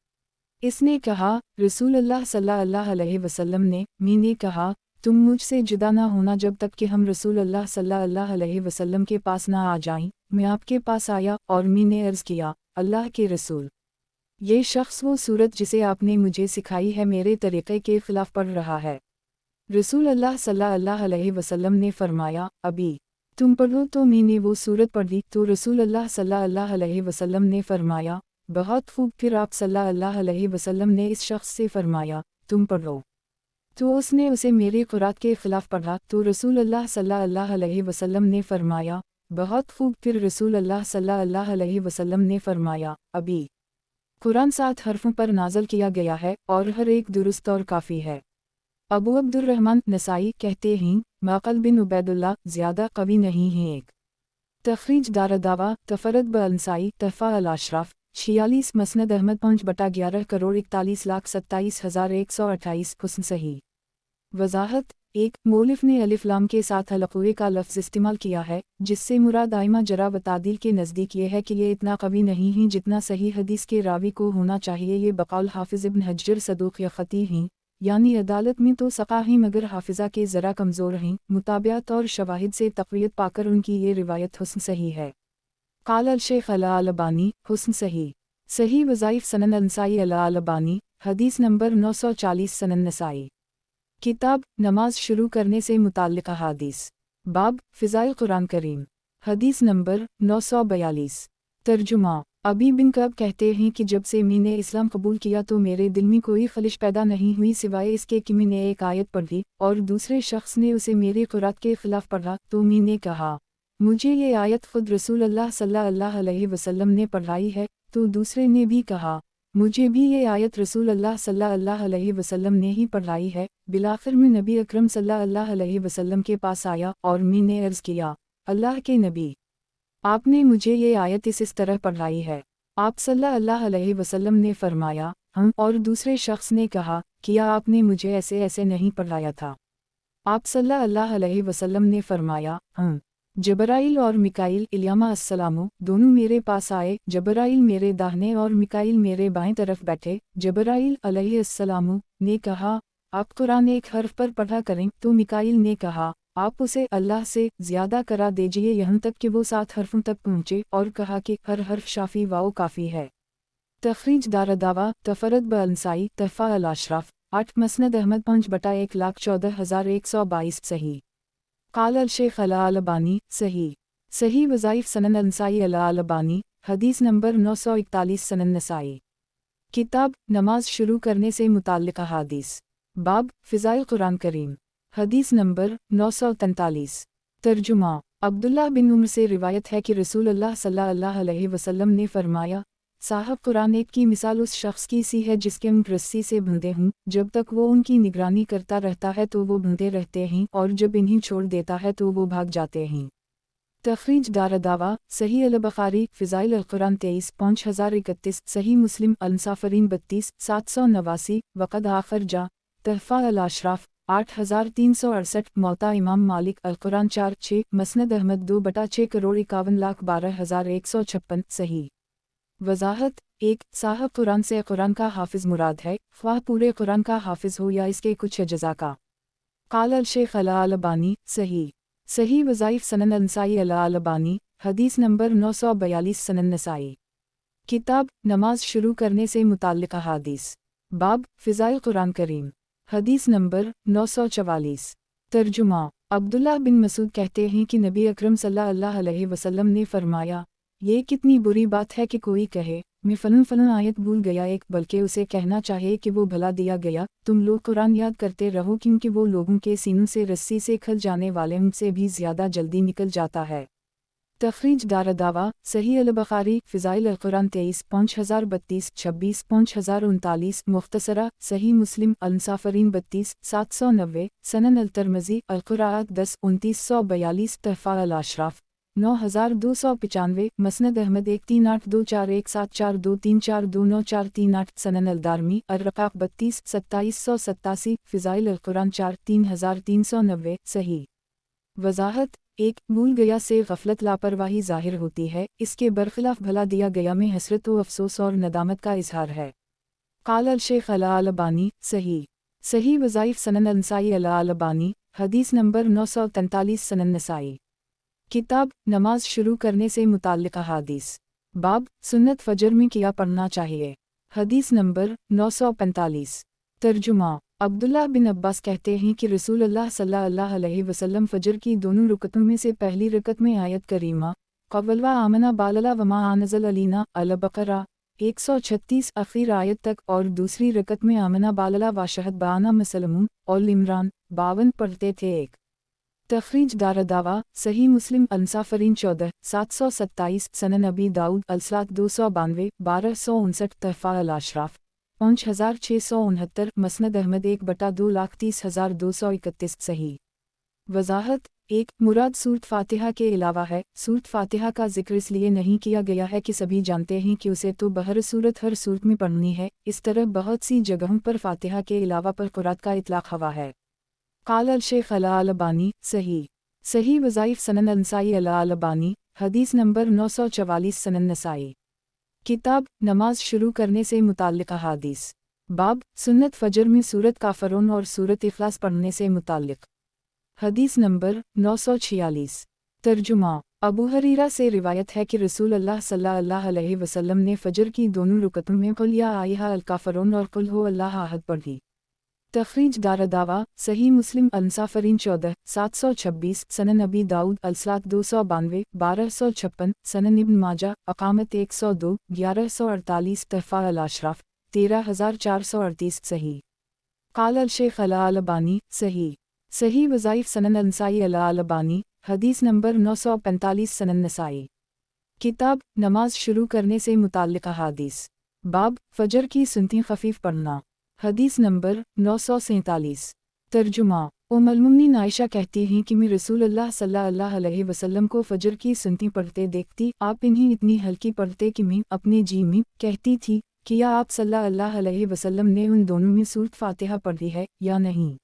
इसने कहा, रसूल अल्लाह सल्लल्लाहु अलैहि वसल्लम ने। मैंने कहा, तुम मुझसे जुदा ना होना जब तक कि हम रसूल अल्लाह सल्लल्लाहु अलैहि वसल्लम के पास ना आ जाएं। मैं आपके पास आया और मैंने अर्ज़ किया, अल्लाह के रसूल, ये शख्स वो सूरत जिसे आपने मुझे सिखाई है मेरे तरीक़े के ख़िलाफ़ पढ़ रहा है। रसूल अल्लाह सल्लल्लाहु अलैहि वसल्लम ने फरमाया, अभी तुम पढ़ो। तो मैंने वो सूरत पढ़ी। तो रसूल अल्लाह सल्लल्लाहु अलैहि वसल्लम ने फरमाया, बहुत खूब। फिर आप सल्लल्लाहु अलैहि वसल्लम ने इस शख्स से फरमाया, तुम पढ़ो। तो उसने उसे मेरे क़ुरात के ख़िलाफ़ पढ़ा। तो रसूल अल्लाह सल्लल्लाहु अलैहि वसल्लम ने फरमाया, बहुत खूब। फिर रसूल अल्लाह सल्लल्लाहु अलैहि वसल्लम ने फरमाया, अभी कुरान 7 हरफों पर नाज़िल किया गया है और हर एक दुरुस्त और काफ़ी है। अबू अब्दुर्रहमान नसाई कहते हैं, माक़ल बिन उबैदुल्लाह ज़्यादा कवी नहीं हैं। एक तखरीज दारदावा तफरद ब अंसाई तहफ़ा अल-अशराफ 46 मसनद अहमद 5/11,41,27,128 हुस्न सही। वज़ाहत। एक मौलिफ ने अलिफ लाम के साथ अलक़ुए का लफ्ज़ इस्तेमाल किया है, जिससे मुराद आइमा जरा व तादील के नज़दीक ये है कि ये इतना कवी नहीं है जितना सही हदीस के रावी को होना चाहिए। ये बक़ौल हाफ़िज़ इब्न हज्जर सदूक़ या ख़ती हैं, यानी अदालत में तो सक़ा हैं मगर हाफ़िज़ा के ज़रा कमज़ोर हैं। मुताबियात और शवाहिद से तक़वियत पाकर उनकी ये रिवायत हुस्न सही है। क़ाल अल-शेख अल-अलबानी हुस्न सही। सही वज़ाइफ़ सनन अनसाई अल-अलबानी हदीस नंबर 940 सनन नसाई। किताब नमाज शुरू करने से मुताल्लिक़ अहादीस। बाब फ़िज़ाइल कुरान करीम। हदीस नंबर 942। तर्जुमा। अबी बिन कब कहते हैं कि जब से मैंने इस्लाम कबूल किया तो मेरे दिल में कोई खलिश पैदा नहीं हुई सिवाय इसके कि मैंने एक आयत पढ़ी और दूसरे शख्स ने उसे मेरे क़ुरात के ख़िलाफ़ पढ़ा तो मैंने कहा मुझे ये आयत ख़ुद रसूल अल्लाह सल्लल्लाहु अलैहि वसल्लम ने पढ़ाई है, तो दूसरे ने भी कहा मुझे भी ये आयत रसूल अल्लाह सल्लल्लाहु अलैहि वसल्लम ने ही पढ़ाई है। बिलाखिर में नबी अकरम सल्लल्लाहु अलैहि वसल्लम के पास आया और मैंने अर्ज़ किया, अल्लाह के नबी, आपने मुझे ये आयत इस तरह पढ़ाई है। आप सल्लल्लाहु अलैहि वसल्लम ने फरमाया, हम। और दूसरे शख्स ने कहा, क्या आपने मुझे ऐसे ऐसे नहीं पढ़ाया था? आप सल्लल्लाहु अलैहि वसल्लम ने फरमाया, हम। जबराइल और मिकाइल इल्यामा अस्सलामु दोनों मेरे पास आए। जबराइल मेरे दाहिने और मिकाइल मेरे बाएं तरफ बैठे। जबराइल अलैहिस्सलामु ने कहा, आप कुरान एक हर्फ पर पढ़ा करें, तो मिकाइल ने कहा, आप उसे अल्लाह से ज़्यादा करा दीजिए यहाँ तक कि वो 7 हर्फों तक पहुँचे, और कहा कि हर हर्फ शाफ़ी वाओ काफ़ी है। तखरीज दारदावा तफरद ब-अल-नसाई तहफ़ा अल-अशराफ 8 मसनद अहमद 5/114,122 सही। क़ाल अल-शेख अल-अलबानी सही। सही वज़ाइफ़ सनन अल-नसाई अल-अलबानी हदीस नंबर 941 सनन नसाई। किताब नमाज शुरू करने से मुताल्लिक़ अहादीस। बाब फ़िज़ाइल कुरान करीम। हदीस नंबर 943। तर्जुमा। अब्दुल्लाह बिन उम्र से रिवायत है कि रसूल अल्लाह सल्लल्लाहु अलैहि वसल्लम ने फरमाया, साहब कुरान एक की मिसाल उस शख्स की सी है जिसके ऊँट रस्सी से बंधे हों, जब तक वो उनकी निगरानी करता रहता है तो वो बंधे रहते हैं और जब इन्हें छोड़ देता है तो वो भाग जाते हैं। तखरीज दारदावा सही अल-बुखारी फ़िज़ाइल अल-कुरान 23 5031 सही मुस्लिम अल-मुसाफ़िरीन 32 789 वक़द आखिर जा तहफ़ा अल-अशराफ 8368 मौता इमाम मालिक अल-कुरान 4-6 मसनद अहमद 2/6,51,12,156 सही। वज़ाहत 1 साहब कुरान से कुरान का हाफिज़ मुराद है, ख्वाह पूरे कुरान का हाफिज़ हो या इसके कुछ अज़्ज़ा का। क़ाल अल-शेख अल-अलबानी सही। सही वज़ाइफ़ सनन अल-नसाई अल-अलबानी हदीस नंबर 942 सनन नसाई। किताब नमाज शुरू करने से मुताल्लिक़ अहादीस। बाब फ़िज़ाइल कुरान करीम। हदीस नंबर 944। तर्जुमा। अब्दुल्लाह बिन मसूद कहते हैं कि नबी अकरम सल्लल्लाहु अलैहि वसल्लम ने फरमाया, ये कितनी बुरी बात है कि कोई कहे मैं फ़लन आयत भूल गया एक, बल्कि उसे कहना चाहिए कि वो भला दिया गया। तुम लोग कुरान याद करते रहो क्योंकि वो लोगों के सीनों से रस्सी से खल जाने वाले उनसे भी ज़्यादा जल्दी निकल जाता है। तखरीज दारदावा सही अल-बुखारी फ़िज़ाइल अल-कुरान 23 5032 26 5039 मुख्तसरा सही मुस्लिम अल-मुसाफ़िरीन 32 790 सनन अल-तिरमिज़ी अल-कुराआत 10 2942 तहफ़ा अल-अशराफ 9295 मसनद अहमद 1382417423429439 सनन अल-दारमी अर-रक़ाक़ 32 2787 फ़िज़ाइल अल-कुरान 4 3390 सही। वज़ाहत 1 भूल गया से गफलत लापरवाही ज़ाहिर होती है, इसके बरखिलाफ़ भला दिया गया में हसरत व अफ़सोस और नदामत का इजहार है। क़ाल अल-शेख अल-अलबानी सही। सही वज़ाइफ़ सनन अल-नसाई अल-अलबानी हदीस नंबर 943 सनन नसाई। किताब नमाज शुरू करने से मुताल्लिक़ अहादीस। बाब सुन्नत फ़जर में क्या पढ़ना चाहिए। हदीस नंबर 945। तर्जुमा। अब्दुल्लाह बिन अब्बास कहते हैं कि रसूल अल्लाह सल्लल्लाहु अलैहि वसल्लम फ़जर की दोनों रुकतों में से पहली रकत में आयत करीमा क़व्वलवा आमना बालला वमा आनज़ल अलीना अल-बक़रा 136 आखिर आयत तक और दूसरी रकत में आमना बालला वाशहद बाना मसलमून और इमरान 52 पढ़ते थे। एक तखरीज दारदावा सही मुस्लिम अल-मुसाफ़िरीन 14 727 सनन अबी दाऊद अल-सलात 292 1259 तहफ़ा अल-अशराफ 5669 मसनद अहमद 1/2,30,231 सही। वज़ाहत 1 मुराद सूरत फ़ातिहा के अलावा है। सूरत फ़ातिहा का जिक्र इसलिए नहीं किया गया है कि सभी जानते हैं कि उसे तो बहर सूरत हर सूरत में पढ़नी है, इस तरह बहुत सी जगहों पर फ़ातिहा के अलावा पर कुरात का इतलाक़ हवा है। क़ाल अल-शेख अल-अलबानी सही। सही वज़ाइफ़ सनन अल-नसाई अल-अलबानी हदीस नंबर 944 सनन नसाई। किताब नमाज शुरू करने से मुताल्लिक़ अहादीस। बाब सुन्नत फ़जर में सूरत काफ़रून और सूरत इख़लास पढ़ने से मुताल्लिक़। हदीस नंबर 946। तर्जुमा। अबू हरीरा से रिवायत है कि रसूल अल्लाह सल्लल्लाहु अलैहि वसल्लम ने फ़जर की दोनों रुकतों में कुल या आयहा अल-काफ़रून और कुल हु अल्लाह अहद पढ़ी। तखरीज दारदावा सही मुस्लिम अनसाफरीन 14,726 सनन नबी दाऊद अलसलात 292 1256 सनन इब्न माजा अकामत 102 1148 तहफ़ा अल अशराफ 13,438 सही। काल अल शेख अल अलबानी सही। सही वज़ाइफ सनन नसाई अल अलबानी हदीस नंबर 945 सनन नसाई। किताब नमाज शुरू करने से मुताल्लिक़ अहादीस। बाब फजर की सुन्नतें खफीफ पढ़ना। हदीस नंबर 947। तर्जुमा उम्मुल-मोमिनीन आयशा कहती हैं कि मैं रसूलुल्लाह सल्लल्लाहु अलैहि वसल्लम को फजर की सुन्नतें पढ़ते देखती, आप इन्हें इतनी हल्की पढ़ते कि मैं अपने जी में कहती थी कि या आप सल्लल्लाहु अलैहि वसल्लम ने उन दोनों में सूरत फातिहा पढ़ी है या नहीं।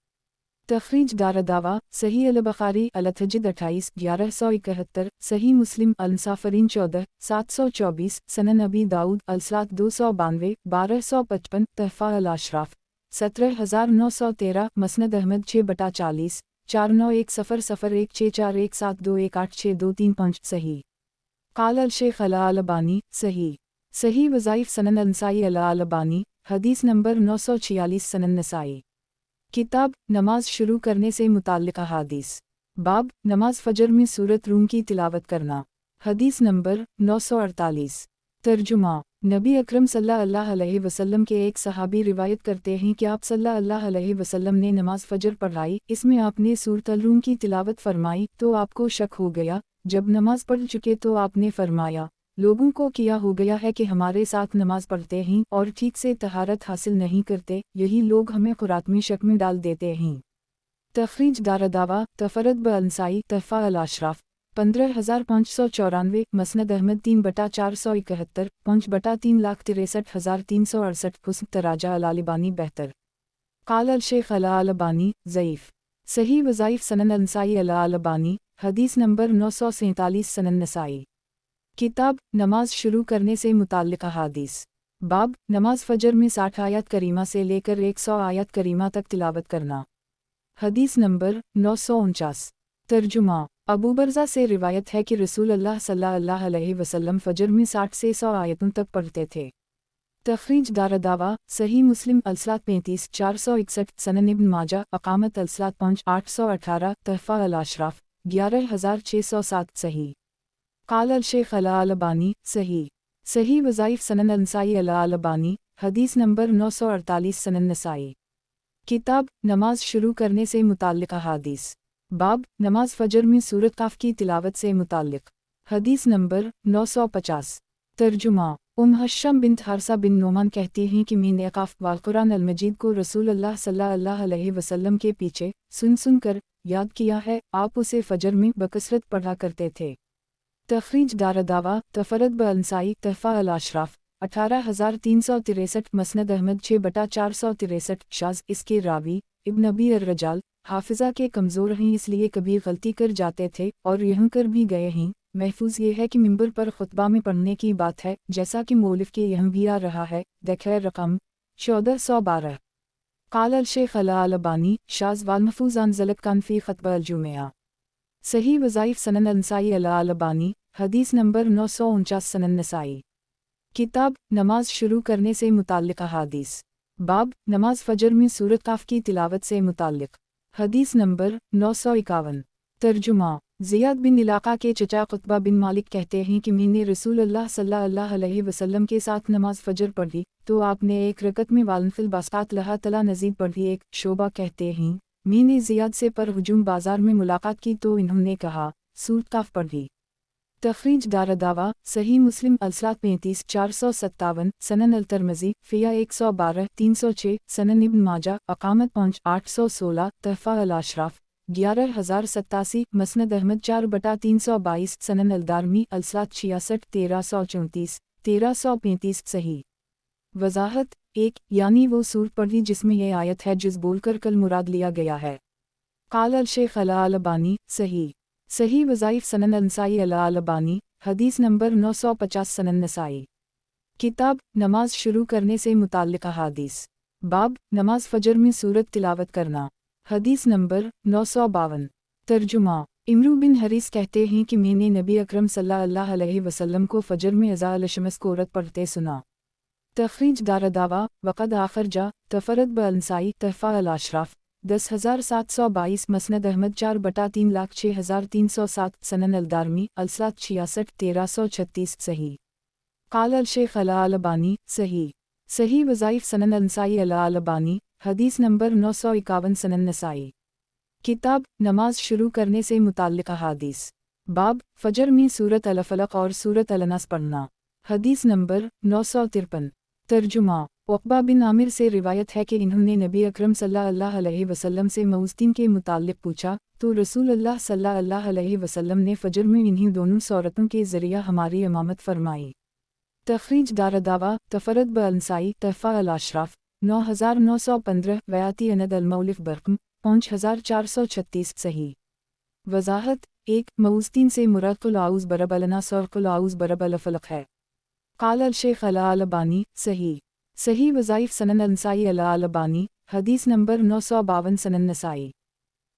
तखरीज दारदावा सही अल बुखारी अल-तहज्जुद 28 1171 सही मुस्लिम अल-मुसाफिरीन 14,724 सनन नबी दाऊद अलसलात 292 1255 तहफ़ा अल अशराफ 17,913 मसनद अहमद 6/40 49100164172186235 सही। काल अल शेख अल अलबानी सही। सही वज़ाइफ सनन नसाई अल अलबानी हदीस नंबर 946 सनन नसाई। किताब नमाज शुरू करने से मुताल्लिक़ अहादीस। बाब नमाज फ़जर में सूरत रूम की तिलावत करना। हदीस नंबर 948। तर्जुमा नबी अकरम सल्लल्लाहु अलैहि वसल्लम के एक सहाबी रिवायत करते हैं कि आप सल्लल्लाहु अलैहि वसल्लम ने नमाज फ़जर पढ़ाई, इसमें आपने सूरत अल रूम की तिलावत फरमाई तो आपको शक हो गया। जब नमाज पढ़ चुके तो आपने फरमाया, लोगों को किया हो गया है कि हमारे साथ नमाज पढ़ते हैं और ठीक से तहारत हासिल नहीं करते, यही लोग हमें क़ुरात में शक में डाल देते हैं। तखरीज दारदावा तफरद ब अंसाई तहफ़ा अल अशराफ 15,594 मसनद अहमद 3/471 5/3,63,368 हुस्न तराजा अल अलबानी बेहतर। काल अल शेख अल अलबानी ज़ईफ़। सही वज़ाइफ सनन नसाई अल अलबानी हदीस नंबर 947 सनन नसाई। किताब नमाज शुरू करने से मुताल्लिक़ अहादीस। बाब नमाज फ़जर में 60 आयत करीमा से लेकर 100 आयत करीमा तक तिलावत करना। हदीस नंबर 949। तर्जुमा अबू बरज़ा से रिवायत है कि रसूलुल्लाह सल्लल्लाहु अलैहि वसल्लम फ़जर में 60 से 100 आयतों तक पढ़ते थे। तखरीज दारदावा सही मुस्लिम अलसलात 35 461 सनन इब्न माजा अकामत अलसलात 5 818 तहफ़ा अल अशराफ 11,607 सही। काल अल शेख अल अलबानी सही। सही वज़ाइफ सनन नसाई अल अलबानी हदीस नंबर 948 सनन नसाई। किताब नमाज शुरू करने से मुताल्लिक़ अहादीस। बाब नमाज फ़जर में सूरत काफ की तिलावत से मुताल्लिक़। हदीस नंबर 950। तर्जुमा हश्शम बिन्त हारसा बिन नोमान कहती हैं कि मैंने काफ वाल कुरान अल मजीद को रसूलुल्लाह सल्लल्लाहु अलैहि वसल्लम के पीछे सुन कर याद किया है, आप उसे फ़जर में बकसरत पढ़ा करते थे। तखरीज दारदावा तफरद ब अंसाई तहफ़ा अल अशराफ 18,363 मसनद अहमद 6/463 शाज़ इसके रावी इब्न अबी अर-रजाल हाफिज़ा के कमज़ोर हैं, इसलिए कभी गलती कर जाते थे और यहाँ कर भी गए हैं। महफूज ये है कि मिंबर पर खुतबा में पढ़ने की बात है, जैसा कि मौलिफ के यहाँ भी आ रहा है। देखें रकम 1412। काल अल शेख अल अलबानी शाज़ वाल महफूज़ अन ज़लत कानफ़ी ख़ुतबा अल जुमेआ। सही वज़ाइफ सनन नसाई अल अलबानी हदीस नंबर 949 सनन नसाई। किताब नमाज शुरू करने से मुताल्लिक़ अहादीस। बाब नमाज फ़जर में सूरत काफ की तिलावत से मुताल्लिक़। हदीस नंबर 951। तर्जुमा ज़ियाद बिन इलाक़ा के चचा क़ुतबा बिन मालिक कहते हैं कि मैंने रसूलुल्लाह सल्लल्लाहु अलैहि वसल्लम के साथ नमाज फ़जर पढ़ी तो आपने एक रकत में वालनफ़िल बास्तात लहा तला नज़ीद पढ़ी। एक शोबा कहते हैं मैंने ज़ियाद से पर हुजूम बाज़ार में मुलाकात की तो इन्होंने कहा सूरत काफ पढ़ी। तखरीज दारदावा सही मुस्लिम अलसलात 35 457 सनन अल तरमज़ी फ़िया 112 306 सनन इब्न माजा अकामत 5 816 तहफ़ा अल अशराफ 11,087 मसनद अहमद 4/322 सनन अल दारमी अलसलात 66 1334 1335 सही। वज़ाहत 1 यानी वो सूरत पढ़ी जिसमें यह आयत है जिस बोलकर कल मुराद लिया गया है। काल अल शेख अल अलबानी सही। सही वज़ाइफ सनन नसाई अल अलबानी हदीस नंबर 950 सनन नसाई। किताब नमाज शुरू करने से मुताल्लिक़ अहादीस। बाब नमाज फ़जर में सूरत तिलावत करना। हदीस नंबर 952। तर्जुमा इमरू बिन हरीस कहते हैं कि मैंने नबी अकरम सल्लल्लाहु अलैहि वसल्लम को फ़जर में अज़ा अल शम्स को रत पढ़ते सुना। تخریج دارالدعوہ وقد آخر جا تفرد بالنسائی تحفہ الاشراف 10722 مسند احمد 4/3,06,307 سنن الدارمی الصلاۃ 66 1336 صحیح قال الشیخ الالبانی صحیح وظائف سنن النسائی الالبانی حدیث نمبر 951 سنن نسائی کتاب نماز شروع کرنے سے متعلق احادیث باب فجر میں سورۃ الفلق اور سورۃ الناس پڑھنا حدیث نمبر 953 ترجمہ عقبہ بن عامر سے روایت ہے کہ انہوں نے نبی اکرم صلی اللہ علیہ وسلم سے موذتین کے متعلق پوچھا تو رسول اللہ صلی اللہ علیہ وسلم نے فجر میں انہی دونوں صورتوں کے ذریعہ ہماری امامت فرمائی۔ تخریج دارالدعوہ تفرد بالنسائی تحفہ الاشراف 9915 ویاتی اند المولف برقم 5436 صحیح وضاحت 1 موذتین سے مراد قل اعوذ برب الناس اور قل اعوذ برب الفلق ہے۔ قال الشیخ الالبانی صحیح وظائف سنن النسائی الالبانی حدیث نمبر 952 سنن نسائی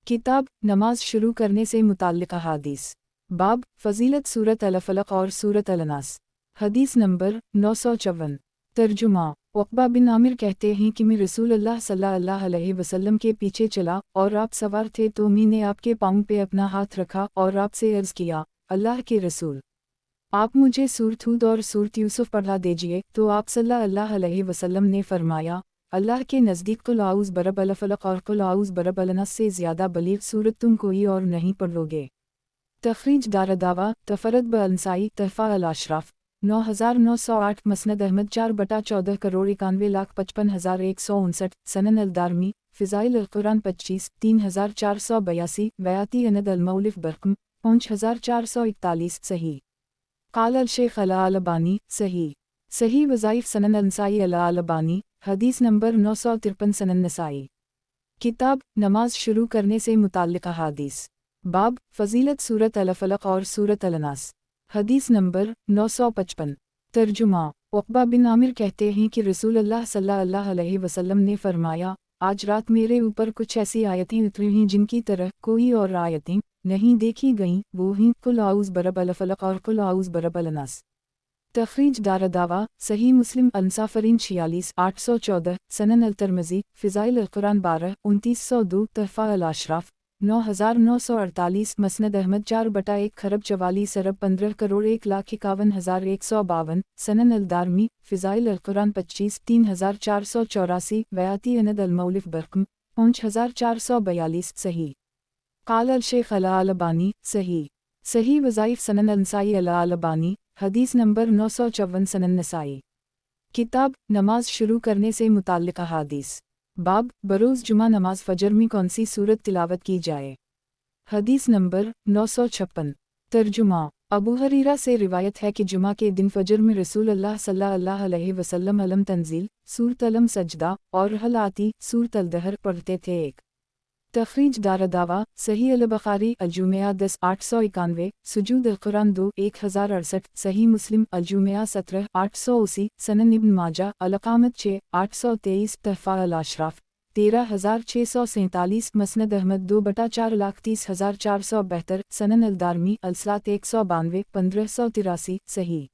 کتاب نماز شروع کرنے سے متعلق احادیث باب فضیلت سورۃ الفلق اور سورۃ الناس حدیث نمبر 954 ترجمہ عقبہ بن عامر کہتے ہیں کہ میں رسول اللہ صلی اللہ علیہ وسلم کے پیچھے چلا اور آپ سوار تھے تو میں نے آپ کے پاؤں پہ اپنا ہاتھ رکھا اور آپ سے عرض کیا اللہ کے رسول آپ مجھے سورۃ ہود اور سورۃ یوسف پڑھا دیجئے تو آپ صلی اللہ علیہ وسلم نے فرمایا اللہ کے نزدیک قل اعوذ برب الفلق اور قل اعوذ برب الناس سے زیادہ بلیغ سورت تم کوئی اور نہیں پڑھو گے۔ تخریج دارالدعوہ تفرد بالنسائی تحفہ الاشراف 9908 مسند احمد 4/14,91,55,159 سنن الدارمی فضائل القرآن 25 3482 ویاتی اند المولف برقم 5441 صحیح قال الشیخ الالبانی صحیح وظائف سنن النسائی الالبانی حدیث نمبر 953 سنن نسائی کتاب نماز شروع کرنے سے متعلق احادیث باب فضیلت سورۃ الفلق اور سورۃ الناس حدیث نمبر 955 ترجمہ عقبہ بن عامر کہتے ہیں کہ رسول اللہ صلی اللہ علیہ وسلم نے فرمایا آج رات میرے اوپر کچھ ایسی آیتیں اتری ہیں جن کی طرح کوئی اور آیتیں نہیں دیکھی گئیں، وہ ہیں قل اعوذ برب الفلق اور قل اعوذ برب الناس۔ تخریج دارالدعوہ صحیح مسلم انصافرین 46 814 سنن الترمذی فضائل القرآن 12 2902 تحفہ الاشراف 9948 مسند احمد 4/1,44 ارب 15,01,51,152 سنن الدارمی فضائل القرآن 25 3484 ویاتی اند المولف برقم 5442 صحیح قال الشیخ الالبانی صحیح وظائف سنن النسائی الالبانی حدیث نمبر 954 سنن نسائی کتاب نماز شروع کرنے سے متعلق احادیث باب بروز جمعہ نماز فجر میں کون سی سورت تلاوت کی جائے حدیث نمبر 956 ترجمہ ابو ہریرہ سے روایت ہے کہ جمعہ کے دن فجر میں رسول اللہ صلی اللہ علیہ وسلم علم تنزیل سورۃ علم سجدہ اور حل آتی سورۃ الدہر پڑھتے تھے۔ ایک تخریج دارالدعوہ صحیح البخاری الجمعہ 10 891 سجود القرآن 2 1068 صحیح مسلم الجمعہ 17 880 سنن ابن ماجہ الاقامت 6 823 تحفہ الاشراف 13647 مسند احمد 2/4,30,472 سنن الدارمی الصلاۃ 192 1583 صحیح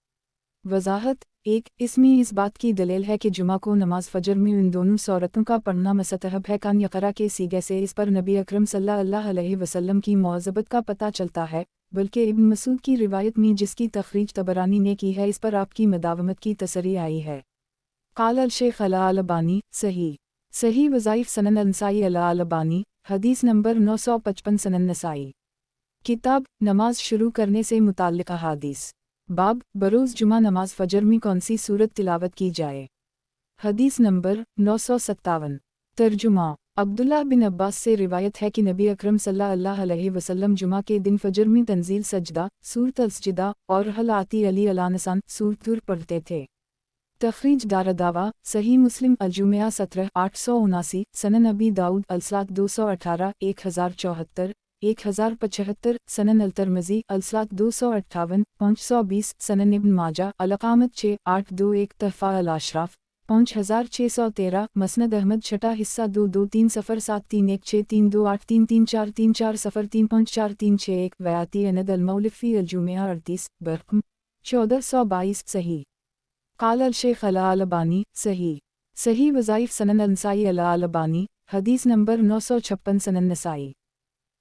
وضاحت 1 اس میں اس بات کی دلیل ہے کہ جمعہ کو نماز فجر میں ان دونوں صورتوں کا پڑھنا مستحب ہے۔ کان یقرا کے سیغے سے اس پر نبی اکرم صلی اللہ علیہ وسلم کی مواظبت کا پتہ چلتا ہے، بلکہ ابن مسعود کی روایت میں جس کی تخریج طبرانی نے کی ہے اس پر آپ کی مداومت کی تصریح آئی ہے۔ قال الشیخ الالبانی صحیح وظائف سنن النسائی الالبانی حدیث نمبر 955 سنن نسائی کتاب نماز شروع کرنے سے متعلق احادیث باب بروز جمعہ نماز فجر میں کون سی سورت تلاوت کی جائے حدیث نمبر 957 ترجمہ عبداللہ بن عباس سے روایت ہے کہ نبی اکرم صلی اللہ علیہ وسلم جمعہ کے دن فجر میں تنزیل سجدہ سورۃ السجدہ اور حل آتی علی الانسان سورۃ طور پڑھتے تھے۔ تخریج دارالدعوہ صحیح مسلم الجمعہ 17 879 سنن ابی داؤد الصلاۃ 218 1074 1075 سنن الترمذی الصلاۃ 258 520 سنن ابن ماجہ الاقامت 6 821 تحفہ الاشراف 5613 مسند احمد چھٹا حصہ 2230731632833434 ویاتی اند المولف فی الجمعہ 38 برقم 1422 صحیح قال الشیخ الالبانی صحیح صحیح وظائف سنن النسائی الالبانی حدیث نمبر 956 سنن نسائی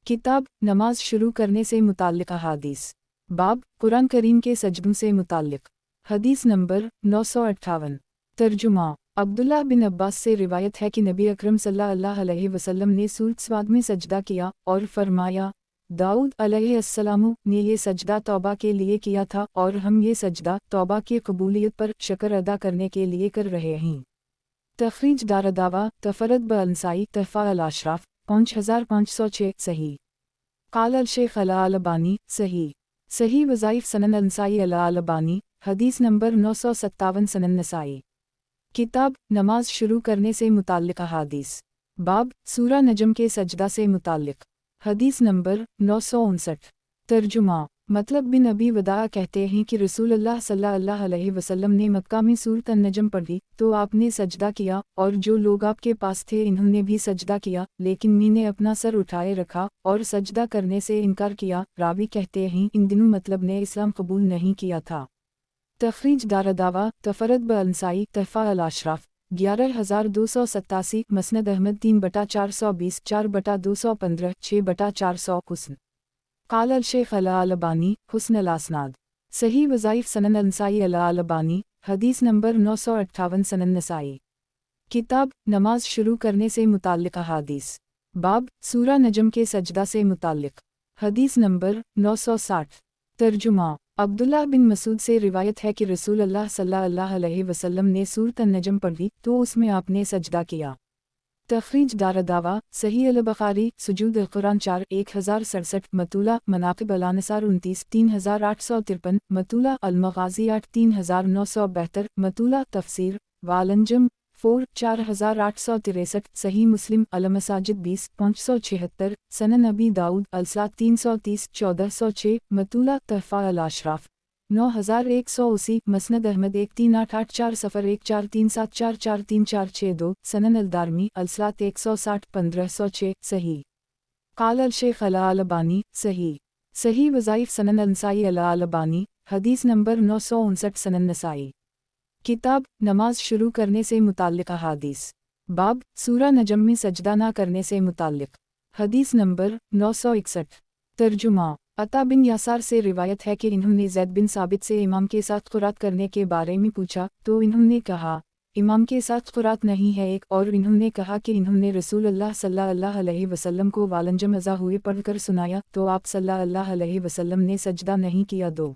کتاب نماز شروع کرنے سے متعلق احادیث باب قرآن کریم کے سجدوں سے متعلق حدیث نمبر 958 ترجمہ عبداللہ بن عباس سے روایت ہے کہ نبی اکرم صلی اللہ علیہ وسلم نے سورۃ صاد میں سجدہ کیا اور فرمایا داؤد علیہ السلام نے یہ سجدہ توبہ کے لیے کیا تھا اور ہم یہ سجدہ توبہ کی قبولیت پر شکر ادا کرنے کے لیے کر رہے ہیں۔ تخریج دارالدعوہ تفرد بالنسائی تحفہ الاشراف 5506 صحیح قال الشیخ الالبانی صحیح صحیح وظائف سنن النسائی الالبانی حدیث نمبر 957 سنن نسائی کتاب نماز شروع کرنے سے متعلق احادیث باب سورہ نجم کے سجدہ سے متعلق حدیث نمبر 959 ترجمہ مطلب بن ابی وداع کہتے ہیں کہ رسول اللہ صلی اللہ علیہ وسلم نے مکہ میں سورۃ النجم پڑھی تو آپ نے سجدہ کیا اور جو لوگ آپ کے پاس تھے انہوں نے بھی سجدہ کیا، لیکن میں نے اپنا سر اٹھائے رکھا اور سجدہ کرنے سے انکار کیا۔ راوی کہتے ہیں ان دنوں مطلب نے اسلام قبول نہیں کیا تھا۔ تخریج دارالدعوہ تفرد بالنسائی تحفہ الاشراف 11287 مسند احمد 3/420 4/215 6/400 حسن قال الشیخ الالبانی حسن الاسناد صحیح وظائف سنن النسائی الالبانی حدیث نمبر 958 سنن نسائی کتاب نماز شروع کرنے سے متعلق احادیث باب سورہ نجم کے سجدہ سے متعلق حدیث نمبر 960 ترجمہ عبداللہ بن مسعود سے روایت ہے کہ رسول اللہ صلی اللہ علیہ وسلم نے سورۃ النجم پڑھی تو اس میں آپ نے سجدہ کیا۔ تخریج دارالدعوہ صحیح البخاری سجود القرآن 4 1067 مطولہ مناقب الانصار 29 3853 مطولہ المغازی 8 3972 مطولہ تفسیر والنجم 4 4863 صحیح مسلم المساجد 20 576 سنن ابی داؤد الصلاۃ 330 1406 مطولہ تحفہ الاشراف 9180 مسند احمد 1388401437443462 سنن الدارمی الصلاۃ 160 1506 صحیح قال الشیخ الالبانی صحیح صحیح وظائف سنن النسائی الالبانی حدیث نمبر 959 سنن نسائی کتاب نماز شروع کرنے سے متعلق احادیث باب سورہ نجم میں سجدہ نہ کرنے سے متعلق حدیث نمبر 961 ترجمہ عطا بن یاسار سے روایت ہے کہ انہوں نے زید بن ثابت سے امام کے ساتھ قرات کرنے کے بارے میں پوچھا تو انہوں نے کہا امام کے ساتھ قرات نہیں ہے ایک، اور انہوں نے کہا کہ انہوں نے رسول اللہ صلی اللہ علیہ وسلم کو والنجم ازا ہوئے پڑھ کر سنایا تو آپ صلی اللہ علیہ وسلم نے سجدہ نہیں کیا۔ دو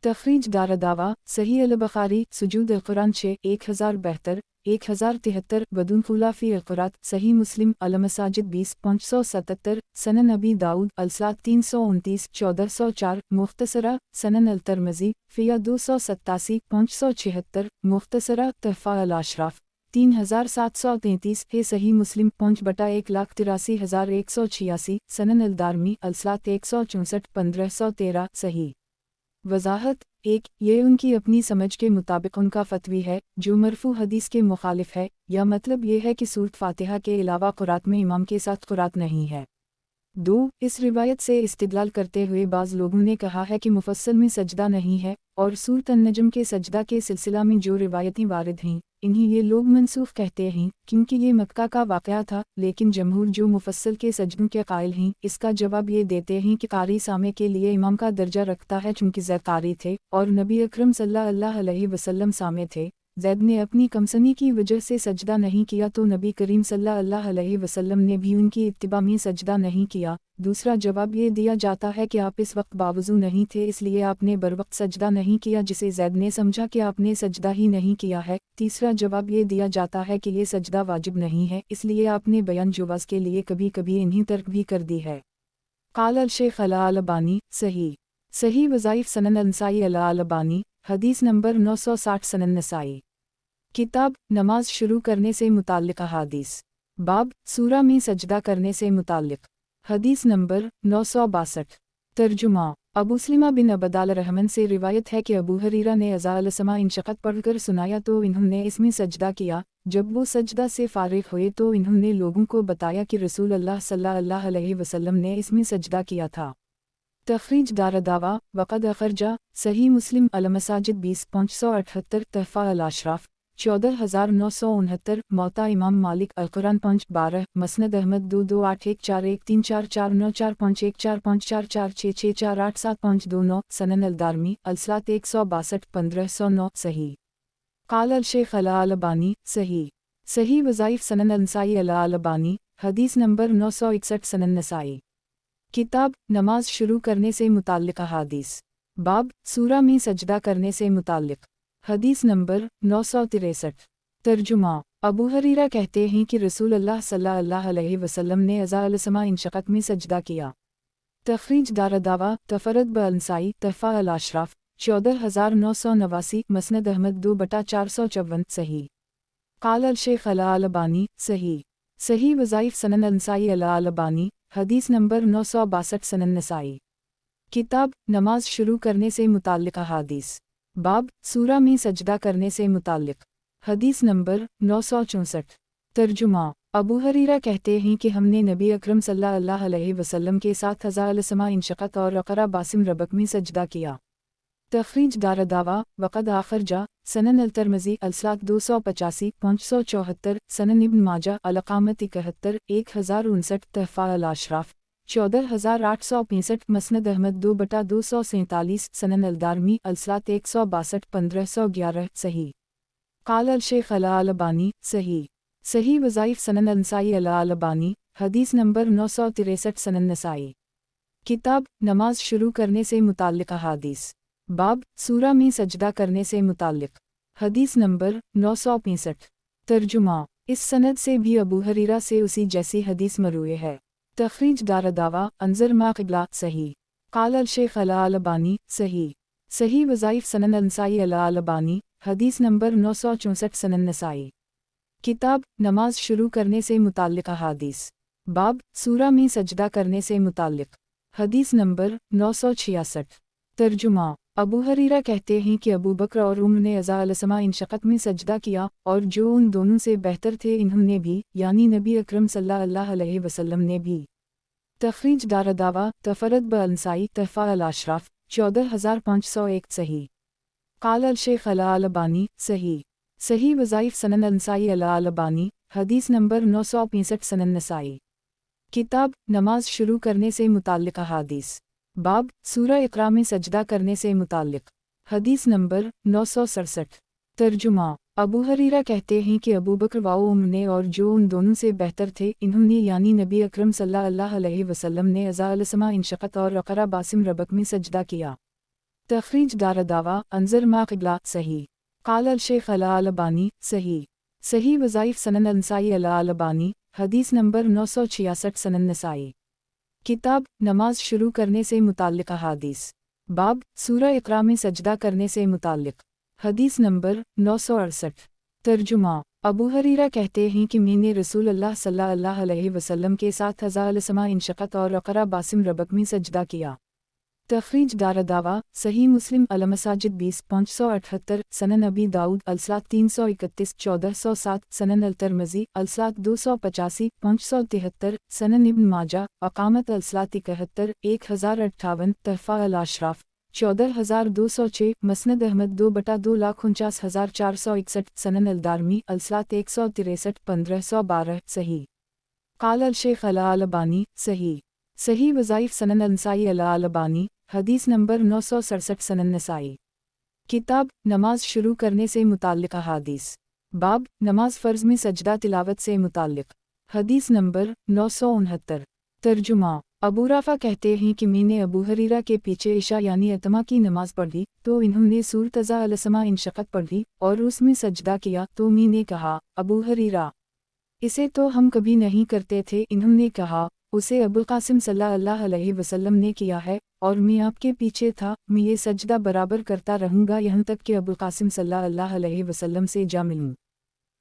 تخریج دارالدعوہ صحیح البخاری سجود القرآن 6 1072 1073 بدون خلافی القرات صحیح مسلم المساجد 20 577 سنن ابی داؤد الصلاۃ 329 1404 مختصرہ سنن الترمذی فیہ 287 576 مختصرہ تحفہ الاشراف 3733 ہے صحیح مسلم 5/1,83,186 سنن الدارمی الصلاۃ 164 1513 صحیح وضاحت 1 یہ ان کی اپنی سمجھ کے مطابق ان کا فتوی ہے جو مرفوع حدیث کے مخالف ہے، یا مطلب یہ ہے کہ سورۃ فاتحہ کے علاوہ قرات میں امام کے ساتھ قرات نہیں ہے۔ 2 اس روایت سے استدلال کرتے ہوئے بعض لوگوں نے کہا ہے کہ مفصل میں سجدہ نہیں ہے، اور سورۃ النجم کے سجدہ کے سلسلہ میں جو روایتیں وارد ہیں انہیں یہ لوگ منسوخ کہتے ہیں کیونکہ یہ مکہ کا واقعہ تھا، لیکن جمہور جو مفصل کے سجدوں کے قائل ہیں اس کا جواب یہ دیتے ہیں کہ قاری سامع کے لیے امام کا درجہ رکھتا ہے چونکہ زید قاری تھے اور نبی اکرم صلی اللہ علیہ وسلم سامع تھے۔ زید نے اپنی کمسنی کی وجہ سے سجدہ نہیں کیا تو نبی کریم صلی اللہ علیہ وسلم نے بھی ان کی اتباع میں سجدہ نہیں کیا۔ دوسرا جواب یہ دیا جاتا ہے کہ آپ اس وقت باوضو نہیں تھے اس لیے آپ نے بروقت سجدہ نہیں کیا جسے زید نے سمجھا کہ آپ نے سجدہ ہی نہیں کیا ہے۔ تیسرا جواب یہ دیا جاتا ہے کہ یہ سجدہ واجب نہیں ہے اس لیے آپ نے بیان جواز کے لیے کبھی کبھی انہیں ترک بھی کر دی ہے۔ قال الشیخ الالبانی صحیح صحیح وظائف سنن النسائی الالبانی حدیث نمبر 960 سنن نسائی کتاب نماز شروع کرنے سے متعلق احادیث باب سورہ میں سجدہ کرنے سے متعلق حدیث نمبر 962 ترجمہ ابو سلمہ بن عبدال الرحمن سے روایت ہے کہ ابو حریرہ نے اذا السماء انشقت پڑھ کر سنایا تو انہوں نے اس میں سجدہ کیا۔ جب وہ سجدہ سے فارغ ہوئے تو انہوں نے لوگوں کو بتایا کہ رسول اللہ صلی اللہ علیہ وسلم نے اس میں سجدہ کیا تھا۔ تخریج دارالدعوہ وقد اخرجہ صحیح مسلم المساجد 20.578 تحفہ الاشراف 14,969 موطا امام مالک القرآن 5.12 مسند احمد 2281413445454446464872 سنن الدارمی الصلاۃ 162 1509 صحیح قال الشیخ الالبانی صحیح وظائف سنن النسائی الالبانی حدیث نمبر 961 سنن نسائی کتاب نماز شروع کرنے سے متعلق احادیث باب سورہ میں سجدہ کرنے سے متعلق حدیث نمبر 963 ترجمہ ابو ہریرہ کہتے ہیں کہ رسول اللہ صلی اللہ علیہ وسلم نے اذا السماء انشقت میں سجدہ کیا۔ تخریج دارالدعوہ تفرد بالنسائی تحفہ الاشراف 14989 مسند احمد 2/454 صحیح قال الشیخ الالبانی صحیح وظائف سنن النسائی الالبانی حدیث نمبر 962 سنن نسائی کتاب نماز شروع کرنے سے متعلق احادیث باب سورہ میں سجدہ کرنے سے متعلق حدیث نمبر 964 ترجمہ ابو ہریرہ کہتے ہیں کہ ہم نے نبی اکرم صلی اللہ علیہ وسلم کے ساتھ اذا السماء انشقت اور اقرا باسم ربک میں سجدہ کیا۔ تخریج دارالدعوہ وقد اخرجہ سنن الترمذی الصلاۃ 285.574 سنن ابن ماجہ الاقامت 71 1059 تحفہ الاشراف 14865 مسند احمد 2/247 سنن الدارمی الصلاۃ 162 1511 صحیح قال الشیخ الالبانی صحیح وظائف سنن النسائی الالبانی حدیث نمبر 963 سنن نسائی کتاب نماز شروع کرنے سے متعلق احادیث باب سورہ میں سجدہ کرنے سے متعلق حدیث نمبر 965 ترجمہ اس سند سے بھی ابو ہریرہ سے اسی جیسی حدیث مروی ہے۔ تخریج دارالدعوہ انظر ما قبلہ صحیح قال الشیخ الالبانی صحیح وظائف سنن النسائی الالبانی حدیث نمبر 964 سنن نسائی کتاب نماز شروع کرنے سے متعلق احادیث باب سورہ میں سجدہ کرنے سے متعلق حدیث نمبر 966 ترجمہ ابو ہریرہ کہتے ہیں کہ ابو بکر اور عمر نے اذا السماء انشقت میں سجدہ کیا اور جو ان دونوں سے بہتر تھے انہوں نے بھی یعنی نبی اکرم صلی اللہ علیہ وسلم نے بھی۔ تخریج دارالدعوہ تفرد بالنسائی تحفہ الاشراف 14501 صحیح قال الشیخ الالبانی صحیح وظائف سنن النسائی الالبانی حدیث نمبر 965 سنن نسائی کتاب نماز شروع کرنے سے متعلق احادیث باب سورہ اقرا میں سجدہ کرنے سے متعلق حدیث نمبر 967 ترجمہ ابو حریرہ کہتے ہیں کہ ابو بکر و عمر نے اور جو ان دونوں سے بہتر تھے انہوں نے یعنی نبی اکرم صلی اللہ علیہ وسلم نے اذا السماء انشقت اور اقرا باسم ربک میں سجدہ کیا۔ تخریج دارالدعوہ انظر ما قبلہ صحیح قال الشیخ الالبانی صحیح وظائف سنن النسائی الالبانی حدیث نمبر 966 سنن نسائی کتاب نماز شروع کرنے سے متعلق احادیث باب سورہ اقرا میں سجدہ کرنے سے متعلق حدیث نمبر 968 ترجمہ ابو حریرہ کہتے ہیں کہ میں نے رسول اللہ صلی اللہ علیہ وسلم کے ساتھ اذا السماء انشقت اور اقرا باسم ربک میں سجدہ کیا۔ تخریج دارالدعوہ صحیح مسلم المساجد 20.578 سنن ابی داؤد الصلاۃ 331 1407 سنن الترمذی الصلاۃ 285.573 سنن ابن ماجہ اقامت الصلاۃ 71 1058 تحفہ الاشراف 14206 مسند احمد 2/249,461 سنن الدارمی الصلاۃ 163 1512 صحیح قال الشیخ الالبانی صحیح وظائف سنن النسائی الالبانی حدیث نمبر 967 سنن نسائی کتاب نماز شروع کرنے سے متعلق احادیث باب نماز فرض میں سجدہ تلاوت سے متعلق حدیث نمبر 969 ترجمہ ابو رافع کہتے ہیں کہ میں نے ابو حریرہ کے پیچھے عشاء یعنی اتما کی نماز پڑھی تو انہوں نے سورۃ اذا السماء انشقت پڑھی اور اس میں سجدہ کیا تو میں نے کہا ابو حریرہ اسے تو ہم کبھی نہیں کرتے تھے۔ انہوں نے کہا اسے ابوالقاسم صلی اللہ علیہ وسلم نے کیا ہے اور میں آپ کے پیچھے تھا، میں یہ سجدہ برابر کرتا رہوں گا یہاں تک کہ ابوالقاسم صلی اللہ علیہ وسلم سے جا ملوں۔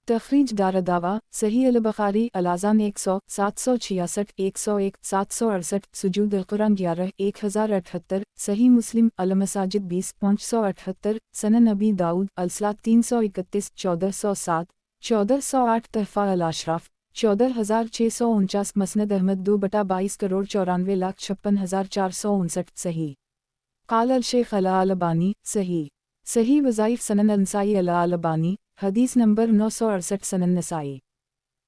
تخریج دارالدعوہ صحیح البخاری الاذان 100 766 101 768 سجود القرآن 11 1078 صحیح مسلم المساجد 20.578 سنن ابی داؤد الصلاۃ 331 1407 1408 تحفہ الاشراف 14,649 مسند احمد 2/22 करोड़ 94,56,459 صحیح قال الشیخ الالبانی صحیح صحیح وظائف سنن النسائی الالبانی حدیث نمبر 968 سنن نسائی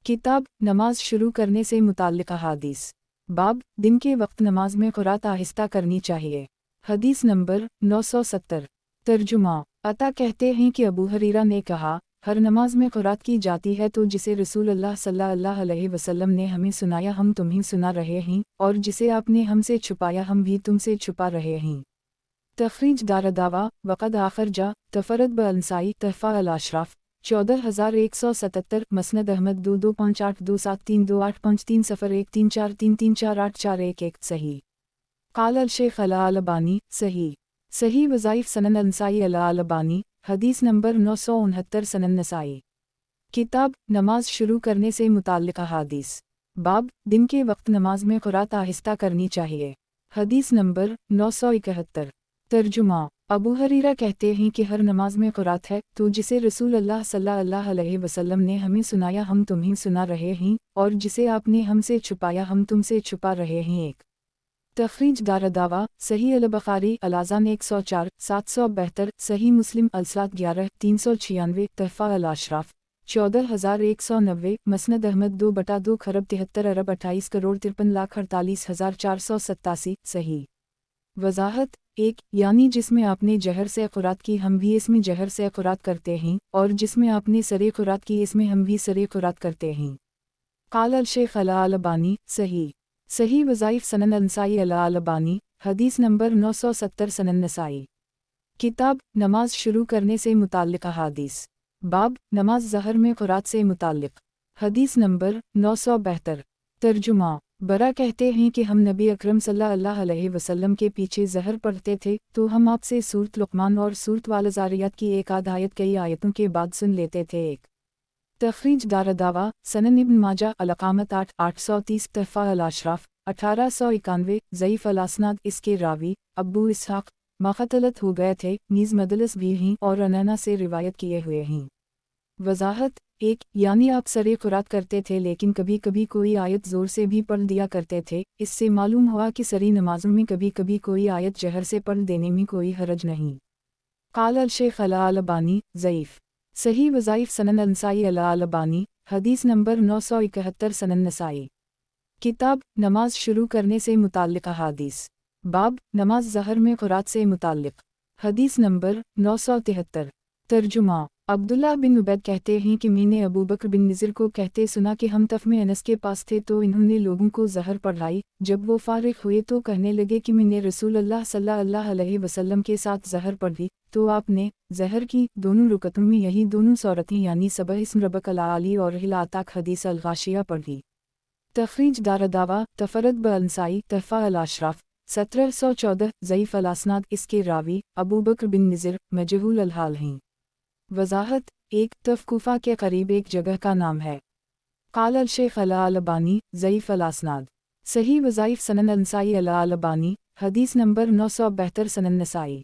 کتاب نماز شروع کرنے سے متعلق احادیث باب دن کے وقت نماز میں قرات آہستہ کرنی چاہیے حدیث نمبر 970 ترجمہ عطا کہتے ہیں کہ ابو ہریرہ نے کہا ہر نماز میں قرات کی جاتی ہے تو جسے رسول اللہ صلی اللہ علیہ وسلم نے ہمیں سنایا ہم تمہیں سنا رہے ہیں اور جسے آپ نے ہم سے چھپایا ہم بھی تم سے چھپا رہے ہیں تخریج دار دعویٰ وقد آخر جا تفرد بالنسائی تحفہ الاشراف 14,177 مسند احمد 2-2-5-8-2-7-3-2-8-5-3-0-1-3-4-3-3-4-8-4-1-1 صحیح قال الشیخ الالبانی صحیح صحیح وظائف سنن النسائی الالبانی حدیث نمبر 969 سنن نسائی کتاب نماز شروع کرنے سے متعلق احادیث باب دن کے وقت نماز میں قرات آہستہ کرنی چاہیے حدیث نمبر 971 ترجمہ ابو ہریرہ کہتے ہیں کہ ہر نماز میں قرات ہے تو جسے رسول اللہ صلی اللہ علیہ وسلم نے ہمیں سنایا ہم تمہیں سنا رہے ہیں اور جسے آپ نے ہم سے چھپایا ہم تم سے چھپا رہے ہیں ایک تخریج دار دعویٰ صحیح البخاری الاذان 104 772 صحیح مسلم الصلاۃ 11 396 تحفہ الاشراف 14,190 مسند احمد 2/2 خرب 73 ارب 28 کروڑ 53 لاکھ 48,487 صحیح وضاحت 1 یعنی جس میں آپ نے جہر سے قرات کی ہم بھی اس میں جہر سے قرات کرتے ہیں اور جس میں آپ نے سرے قرات کی اس میں ہم بھی سرے قرات کرتے ہیں قال الشیخ الالبانی صحیح صحیح وظائف سنن النسائی الالبانی حدیث نمبر 970 سنن نسائی کتاب نماز شروع کرنے سے متعلق احادیث باب نماز ظہر میں قرات سے متعلق حدیث نمبر 972 ترجمہ برا کہتے ہیں کہ ہم نبی اکرم صلی اللہ علیہ وسلم کے پیچھے ظہر پڑھتے تھے تو ہم آپ سے سورت لقمان اور سورت والذاریات کی ایک آدھ آیت کئی آیتوں کے بعد سن لیتے تھے ایک تخریج دار دعویٰ سنن ابن ماجہ الاقامت 830 تحفہ الاشراف 1891 ضعیف الاسناد اس کے راوی ابو اسحاق مختلط ہو گئے تھے نیز مدلس بھی ہیں اور انانا سے روایت کیے ہوئے ہیں وضاحت 1 یعنی آپ سرے قرات کرتے تھے لیکن کبھی کبھی کوئی آیت زور سے بھی پڑھ دیا کرتے تھے اس سے معلوم ہوا کہ سری نمازوں میں کبھی کبھی کوئی آیت جہر سے پڑھ دینے میں کوئی حرج نہیں قال الشیخ الالبانی ضعیف صحیح وظائف سنن النسائی الالبانی حدیث نمبر 971 سنن نسائی کتاب نماز شروع کرنے سے متعلق احادیث باب نماز ظہر میں قرات سے متعلق حدیث نمبر 973 ترجمہ عبداللہ بن عبید کہتے ہیں کہ میں نے ابو بکر بن نذر کو کہتے سنا کہ ہم تف میں انس کے پاس تھے تو انہوں نے لوگوں کو ظہر پڑھائی جب وہ فارغ ہوئے تو کہنے لگے کہ میں نے رسول اللہ صلی اللہ علیہ وسلم کے ساتھ ظہر پڑھی تو آپ نے ظہر کی دونوں رکعتوں میں یہی دونوں صورتیں یعنی سبح اسم ربک العالی اور ہل آتاک حدیث الغاشیہ پڑھی تخریج دار دعویٰ تفرد بالنسائی تحفہ الاشراف 1714 ضعیف الاسناد اس کے راوی ابو بکر بن نذر مجہول الحال ہیں وضاحت 1 تف کوفہ کے قریب ایک جگہ کا نام ہے قال الشیخ الالبانی ضعیف الاسناد صحیح وظائف سنن النسائی الالبانی حدیث نمبر 972 سنن نسائی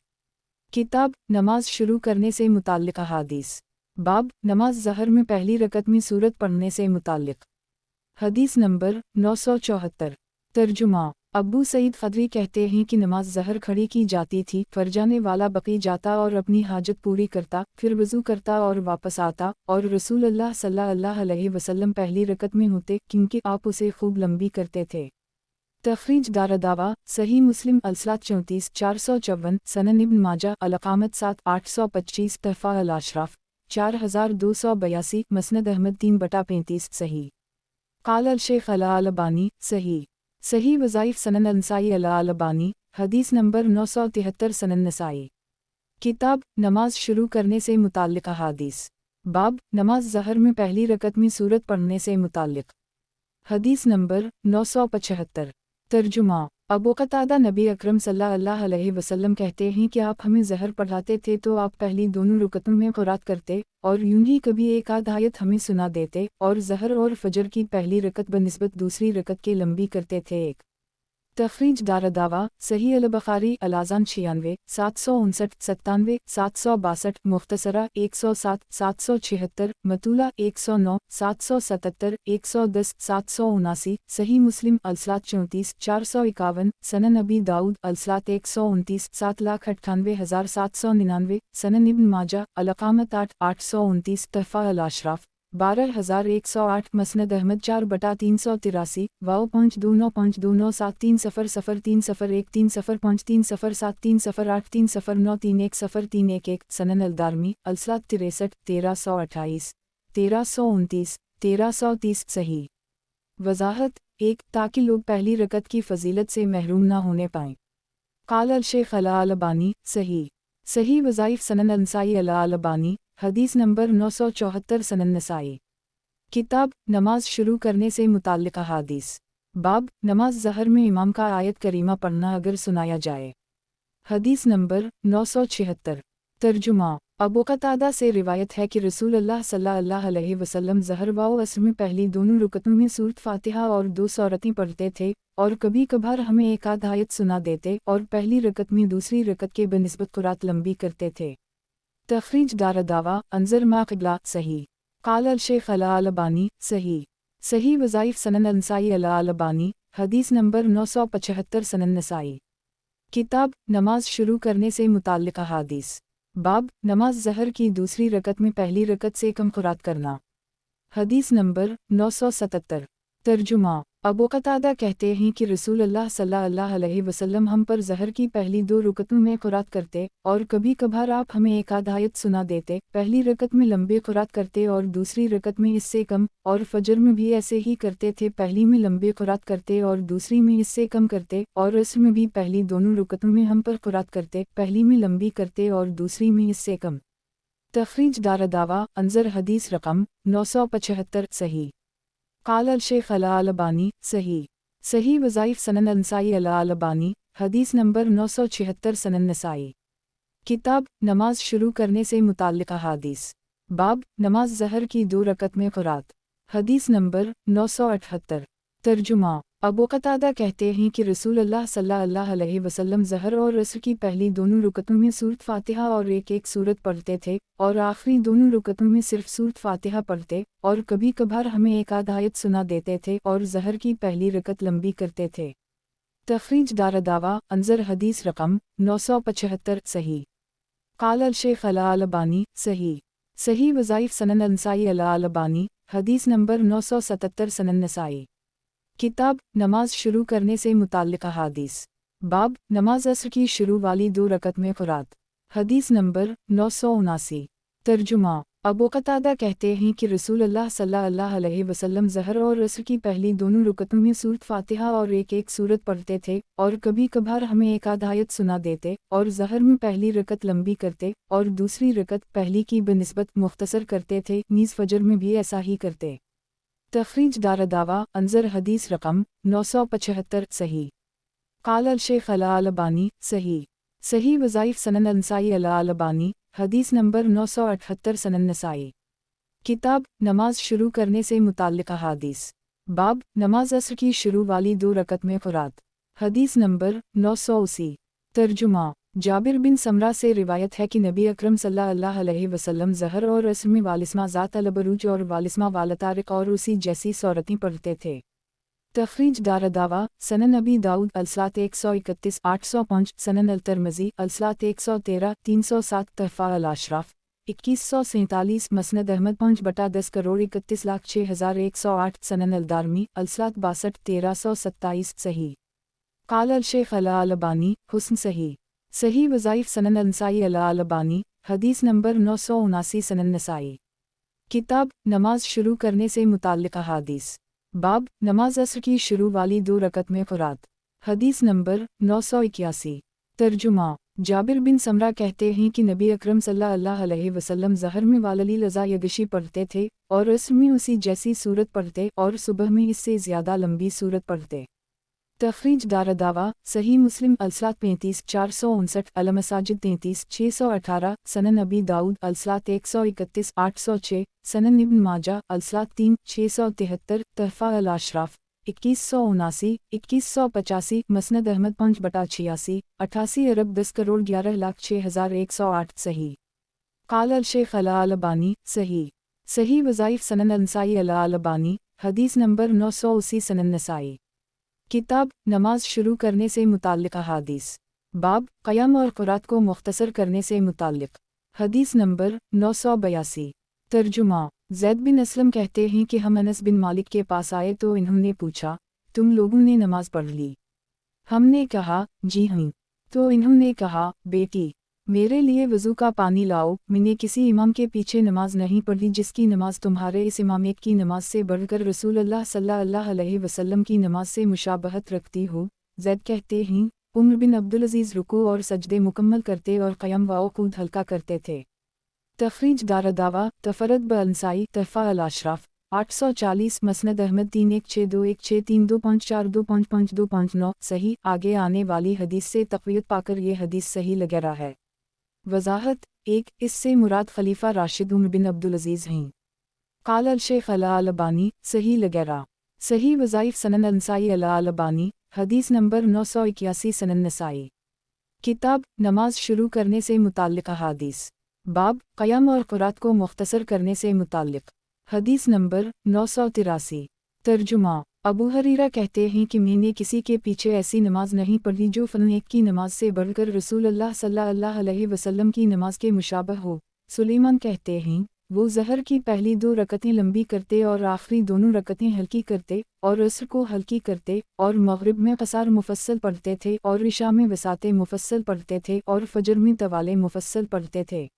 کتاب نماز شروع کرنے سے متعلق احادیث باب نماز ظہر میں پہلی رکعت میں سورت پڑھنے سے متعلق حدیث نمبر 974 ترجمہ ابو سعید خدری کہتے ہیں کہ نماز ظہر کھڑی کی جاتی تھی فرجانے والا بقی جاتا اور اپنی حاجت پوری کرتا پھر وضو کرتا اور واپس آتا اور رسول اللہ صلی اللہ علیہ وسلم پہلی رکعت میں ہوتے کیونکہ آپ اسے خوب لمبی کرتے تھے تخریج دار دعویٰ صحیح مسلم الصلاۃ 34 454 سنن ابن ماجہ الاقامت 7 825 تحفہ الاشراف 4282 مسند احمد 3/35 صحیح قال الشیخ الالبانی صحیح صحیح وظائف سنن النسائی الالبانی حدیث نمبر 973 سنن نسائی کتاب نماز شروع کرنے سے متعلق احادیث باب نماز ظہر میں پہلی رکعت میں سورت پڑھنے سے متعلق حدیث نمبر 975 ترجمہ ابو قتادہ نبی اکرم صلی اللہ علیہ وسلم کہتے ہیں کہ آپ ہمیں ظہر پڑھاتے تھے تو آپ پہلی دونوں رکعتوں میں قرات کرتے اور یوں ہی کبھی ایک آدھ آیت ہمیں سنا دیتے اور ظہر اور فجر کی پہلی رکعت بنسبت دوسری رکعت کے لمبی کرتے تھے ایک तखरीज दारदावा सही अल-बुखारी अल-आज़ान 96 759 97 762 मुख्तसरा 107 776 मतूला 109 777 110 779 सही मुस्लिम अलसलात 34 451 सनन अबी दाऊद अलसलात 129 7,98,799 सनन इब्न माजा अल-अक़ामत 8 829 तहफ़ा अल-अशराफ 12,108 मसनद अहमद 4/383 वाव.29730303130373737373083031 सनन अलदारमी अलसलात 63 1328 1329 1330 सही वज़ाहत 1 ताकि लोग पहली रकत की फ़जीलत से महरूम न होने पाएँ। क़ाल अल-शेख अल-अलबानी सही वज़ाइफ़ सनन अल-नसाई अल-अलबानी हदीस नंबर 974 सनन नसाई। किताब नमाज शुरू करने से मुताल्लिक़ अहादीस। बाब नमाज ज़हर में इमाम का आयत करीमा पढ़ना अगर सुनाया जाए। हदीस नंबर 976। तर्जुमा अबू क़तादा से रिवायत है कि रसूलुल्लाह सल्लल्लाहु अलैहि वसल्लम ज़हर व असर में पहली दोनों रुकतों में सूरत फ़ातिहा और 2 सूरतें पढ़ते थे और कभी कभार हमें एक आध आयत सुना देते और पहली रकत में दूसरी रकत के बनिस्बत क़ुरात लंबी करते थे। तखरीज दारदावा अंजर मा क़िबला सही। क़ाल अल-शेख अल-अलबानी सही वज़ाइफ़ सनन अल-नसाई अल-अलबानी हदीस नंबर 975 सनन नसाई। किताब नमाज शुरू करने से मुताल्लिक़ अहादीस। बाब नमाज ज़हर की दूसरी रकत में पहली रकत से कम क़ुरात करना। हदीस नंबर 977। तर्जुमा अबू क़तादा कहते हैं कि रसूलुल्लाह सल्लल्लाहु अलैहि वसल्लम हम पर ज़हर की पहली 2 रुकतों में क़ुरात करते और कभी कभार आप हमें एक आध आयत सुना देते, पहली रकत में लंबे क़ुरात करते और दूसरी रकत में इससे कम, और फजर में भी ऐसे ही करते थे, पहली में लंबे क़ुरात करते और दूसरी में इससे कम करते, और असर में भी पहली दोनों रुकतों में हम पर क़ुरात करते, पहली में लंबी करते और दूसरी में इससे कम। तखरीज दारदावा अंजर हदीस रकम 975 सही। क़ाल अल-शेख अल-अलबानी सही वज़ाइफ़ सनन अल-नसाई अल-अलबानी हदीस नंबर 976 सनन नसाई। किताब नमाज शुरू करने से मुताल्लिक़ अहादीस। बाब नमाज ज़हर की 2 रकत में क़ुरात। हदीस नंबर 978। तर्जुमा अबू क़तादा कहते हैं कि रसूलुल्लाह सल्लल्लाहु अलैहि वसल्लम ज़हर और असर की पहली दोनों रुकतों में सूरत फ़ातिहा और एक सूरत पढ़ते थे और आखिरी दोनों रुकतों में सिर्फ सूरत फ़ातिहा पढ़ते और कभी कभार हमें एक आध आयत सुना देते थे और ज़हर की पहली रकत लंबी करते थे। तखरीज दारदावा अंजर हदीस रकम 975 सही। क़ाल अल-शेख अल-अलबानी सही वज़ाइफ़ सनन अल-नसाई अल-अलबानी हदीस नंबर 977 सनन नसाई। किताब नमाज शुरू करने से मुताल्लिक़ अहादीस। बाब नमाज असर की शुरू वाली 2 रकत में क़ुरात। हदीस नंबर 979। तर्जुमा अबू क़तादा कहते हैं कि रसूलुल्लाह सल्लल्लाहु अलैहि वसल्लम ज़हर और असर की पहली दोनों रुकतों में सूरत फ़ातिहा और एक सूरत पढ़ते थे और कभी कभार हमें एक आध आयत सुना देते और ज़हर में पहली रकत लंबी करते और दूसरी रकत पहली की बनिस्बत मुख्तसर करते थे, नीज़ फजर में भी ऐसा ही करते। तखरीज दारदावा अंजर हदीस रकम 975 सही। क़ाल अल-शेख अल-अलबानी सही वज़ाइफ़ सनन अल-नसाई अल-अलबानी हदीस नंबर 978 सनन नसाई। किताब नमाज शुरू करने से मुताल्लिक़ अहादीस। बाब नमाज असर की शुरू वाली 2 रकत में क़ुरात। हदीस नंबर 980। तर्जुमा जाबिर बिन समरा से रिवायत है कि नबी अकरम सल्लल्लाहु अलैहि वसल्लम ज़हर और असर में वालिस्मा ज़ात अल-बरूज और वालिस्मा वालतारिक और उसी जैसी सूरतें पढ़ते थे। तखरीज दारदावा सनन अबी दाऊद अलसलात 131 805 सनन अल-तिरमिज़ी अलसलात 113 307 तहफ़ा अल-अशराफ 2147 मसनद अहमद 5/10 करोड़ 31,06,108 सनन अल-दारमी अलसलात 62 1327 सही। क़ाल अल-शेख अल-अलबानी हुस्न सही वज़ाइफ़ सनन अल-नसाई अल-अलबानी हदीस नंबर 979 सनन नसाई। किताब नमाज शुरू करने से मुताल्लिक़ अहादीस। बाब नमाज असर की शुरू वाली 2 रकत में क़ुरात। हदीस नंबर 981। तर्जुमा जाबिर बिन समरा कहते हैं कि नबी अकरम सल्लल्लाहु अलैहि वसल्लम ज़हर में वालली लज़ा यगशी पढ़ते थे और असर में उसी जैसी सूरत पढ़ते और सुबह में इससे ज़्यादा लंबी सूरत पढ़ते। तखरीज दारदावा सही मुस्लिम अलसलात 35 459 अल-मसाजिद 33 618 सनन अबी दाऊद अलसलात 131 806 सनन इब्न माजा अलसलात 3 673 तहफ़ा अल-अशराफ 2179, 2185, मसनद अहमद 5/86, 88 अरब 10 करोड़ 11 लाख 6108 सही। काल अल शेख अला अल अलबानी सही। सही वज़ाइफ सनन नसाई अला अल अलबानी, हदीस नंबर 980 सनन नसाई। किताब नमाज शुरू करने से मुताल्लिक़ अहादीस। बाब क़याम और क़ुरात को मुख्तसर करने से मुताल्लिक़। हदीस नंबर 982। तर्जुमा। ज़ैद बिन असलम कहते हैं कि हम अनस बिन मालिक के पास आए तो इन्होंने पूछा, तुम लोगों ने नमाज पढ़ ली? हमने कहा, जी हाँ। तो इन्होंने कहा, बेटी, मेरे लिए वज़ू का पानी लाओ। मैंने किसी इमाम के पीछे नमाज नहीं पढ़ी जिसकी नमाज तुम्हारे इस इमाम एक की नमाज से बढ़कर रसूलुल्लाह सल्लल्लाहु अलैहि वसल्लम की नमाज से मुशाबहत रखती हो। ज़ैद कहते हैं, उमर बिन अब्दुल अज़ीज़ रुकू और सजदे मुकम्मल करते और क़याम व उक़ूद हल्का करते थे। तख़रीज दारदावा तफ़रद ब अंसाई तहफ़ा अल अशराफ 840 मसनद अहमद 31621635452529 सही। आगे आने वाली हदीस से तक़वियत पाकर ये हदीस सही लग है। वज़ाहत 1 इससे मुराद खलीफा राशिद उमर बिन अब्दुल अज़ीज़ हैं। काल अल शेख अला अल अलबानी सही लगेरा। सही वज़ाइफ सनन नसाई अला अल अलबानी, हदीस नंबर 981 सनन नसाई। किताब नमाज शुरू करने से मुताल्लिक़ अहादीस। बाब क़याम और क़ुरात को मुख्तसर करने से मुताल्लिक़। हदीस नंबर 983। तर्जुमा। अबू हरीरा कहते हैं कि मैंने किसी के पीछे ऐसी नमाज नहीं पढ़ी जो फ़लन एक की नमाज से बढ़कर रसूलुल्लाह सल्लल्लाहु अलैहि वसल्लम की नमाज के मुशाबह हो। सुलेमान कहते हैं, वो ज़हर की पहली 2 रकतें लंबी करते और आखिरी दोनों रकतें हल्की करते, और असर को हल्की करते, और मग़रिब में क़सार मुफस्सल पढ़ते थे, और इशा में वसाते मुफस्सल पढ़ते थे, और फ़जर में तवाले मुफस्सल पढ़ते थे।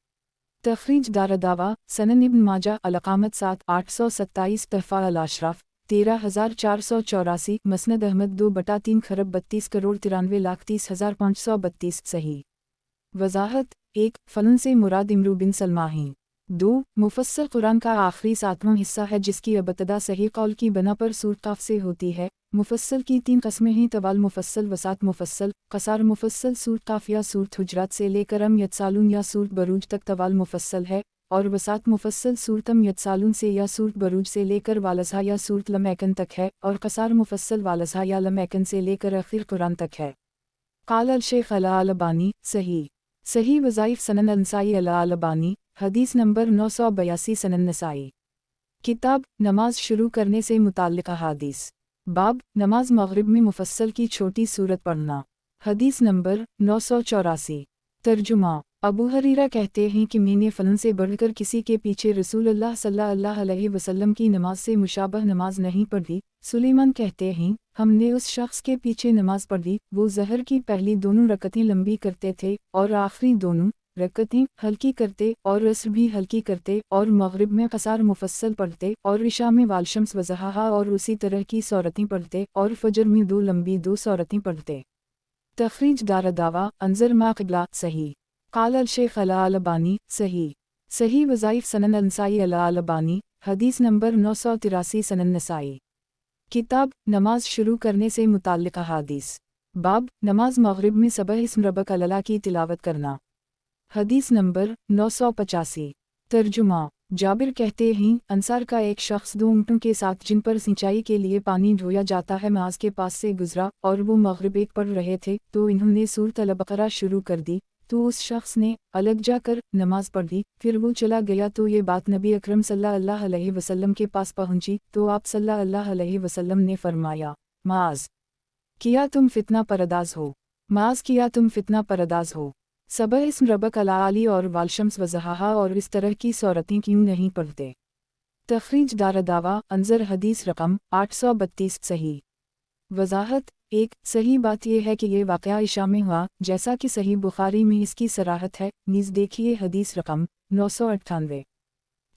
तख़रीज दारदावा सनन इब्न माजा अल-अक़ामत 7 827 तहफ़ा अल अशराफ 13484 मसनद अहमद 2/3 खरब 32 करोड़ 93 लाख 30,532 सही। वज़ाहत 1 फ़लन से मुराद इमरू बिन सलमा हैं। 2 मुफस्सल कुरान का आखिरी 7वां हिस्सा है जिसकी इब्तिदा सही कौल की बना पर सूरत काफ से होती है। मुफस्सल की 3 कस्में हैं, तवाल मुफस्सल, वसात मुफस्सल, क़सार मुफस्सल। सूरत काफ या सूरत हुजरात से लेकर यतसालून या सूरत बरूज तक तवाल मुफस्सल है, और वसात मुफस्सल सूरत यतसालून से या सूरत बरूज से लेकर वालज़हा या सूरत लमैकन तक है, और क़सार मुफस्सल वालज़हा या लमैकन से लेकर आखिर कुरान तक है। काल अल शेख अला अल अलबानी सही। सही वज़ाइफ सनन नसाई अला अल अलबानी, हदीस नंबर 982 सनन नसाई। किताब नमाज शुरू करने से मुताल्लिक़ अहादीस। बाब नमाज मग़रिब में मुफस्सल की छोटी सूरत पढ़ना। हदीस नंबर 984। तर्जुमा। अबू हरीरा कहते हैं कि मैंने फ़लन से बढ़कर किसी के पीछे रसूलुल्लाह सल्लल्लाहु अलैहि वसल्लम की नमाज से मुशाबह नमाज नहीं पढ़ी। सुलेमान कहते हैं, हमने उस शख्स के पीछे नमाज पढ़ी, वो ज़हर की पहली 2 रकतें लंबी करते थे, और आखिरी 2 रकतें हल्की करते, और असर भी हल्की करते, और मग़रिब में क़सार मुफस्सल पढ़ते, और इशा में वालशम्स वज़हा और उसी तरह की सूरतें पढ़ते, और फ़जर में 2 लंबी 2 सूरतें पढ़ते। तख़रीज दारदावा अंज़र मा क़िबला सही। काल अल शेख अला अल अलबानी सही। सही वज़ाइफ सनन नसाई अला अल अलबानी, हदीस नंबर 983 सनन नसाई। किताब नमाज शुरू करने से मुताल्लिक़ अहादीस। बाब नमाज मग़रिब में सबह इस्म रब्बक अल-अला की तिलावत करना। हदीस नंबर 985। तर्जुमा। जाबिर कहते हैं, अंसार का एक शख्स 2 ऊँटों के साथ जिन पर सिंचाई के लिए पानी ढोया जाता है माज के पास से गुजरा, और वो मग़रिब एक पढ़ रहे थे, तो इन्होंने सूरत अल-बक़रा शुरू कर दी, तो उस शख्स ने अलग जाकर नमाज पढ़ी। फिर वो चला गया तो ये बात नबी अकरम सल्लल्लाहु अलैहि वसल्लम के पास पहुंची, तो आप सल्लल्लाहु अलैहि वसल्लम ने फरमाया, माज़ किया तुम फितना परदाज हो, माज़ किया तुम फितना परदाज हो। सबह इस्म रब्बक अल-आली और वालशम्स वज़हा और इस तरह की सूरतें क्यों नहीं पढ़ते। तख़रीज दारदावा अंज़र हदीस रकम 832 सही। वज़ाहत 1 सही बात यह है कि ये वाक़या इशा में हुआ, जैसा कि सही बुखारी में इसकी सराहत है। नीज़ देखिए हदीस रकम 998।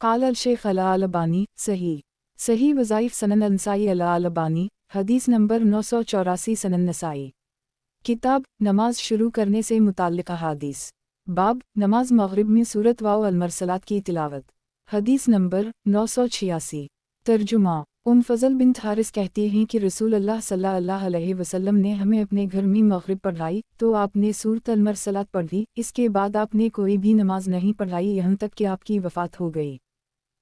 काल अल शेख अला अल अलबानी सही। सही वज़ाइफ सनन नसाई अला अल अलबानी, हदीस नंबर 984 सनन नसाई। किताब नमाज शुरू करने से मुताल्लिक़ अहादीस। बाब नमाज मग़रिब में सूरत वाओ अल-मरसलात की तिलावत। हदीस नंबर 986। तर्जुमा। फ़ज़ल बिन्त हारिस कहती हैं कि रसूलुल्लाह सल्लल्लाहु अलैहि वसल्लम ने हमें अपने घर में मग़रिब पढ़ाई, तो आपने सूरत अल-मरसलात पढ़ी, इसके बाद आपने कोई भी नमाज नहीं पढ़ाई यहाँ तक कि आपकी वफ़ात हो गई।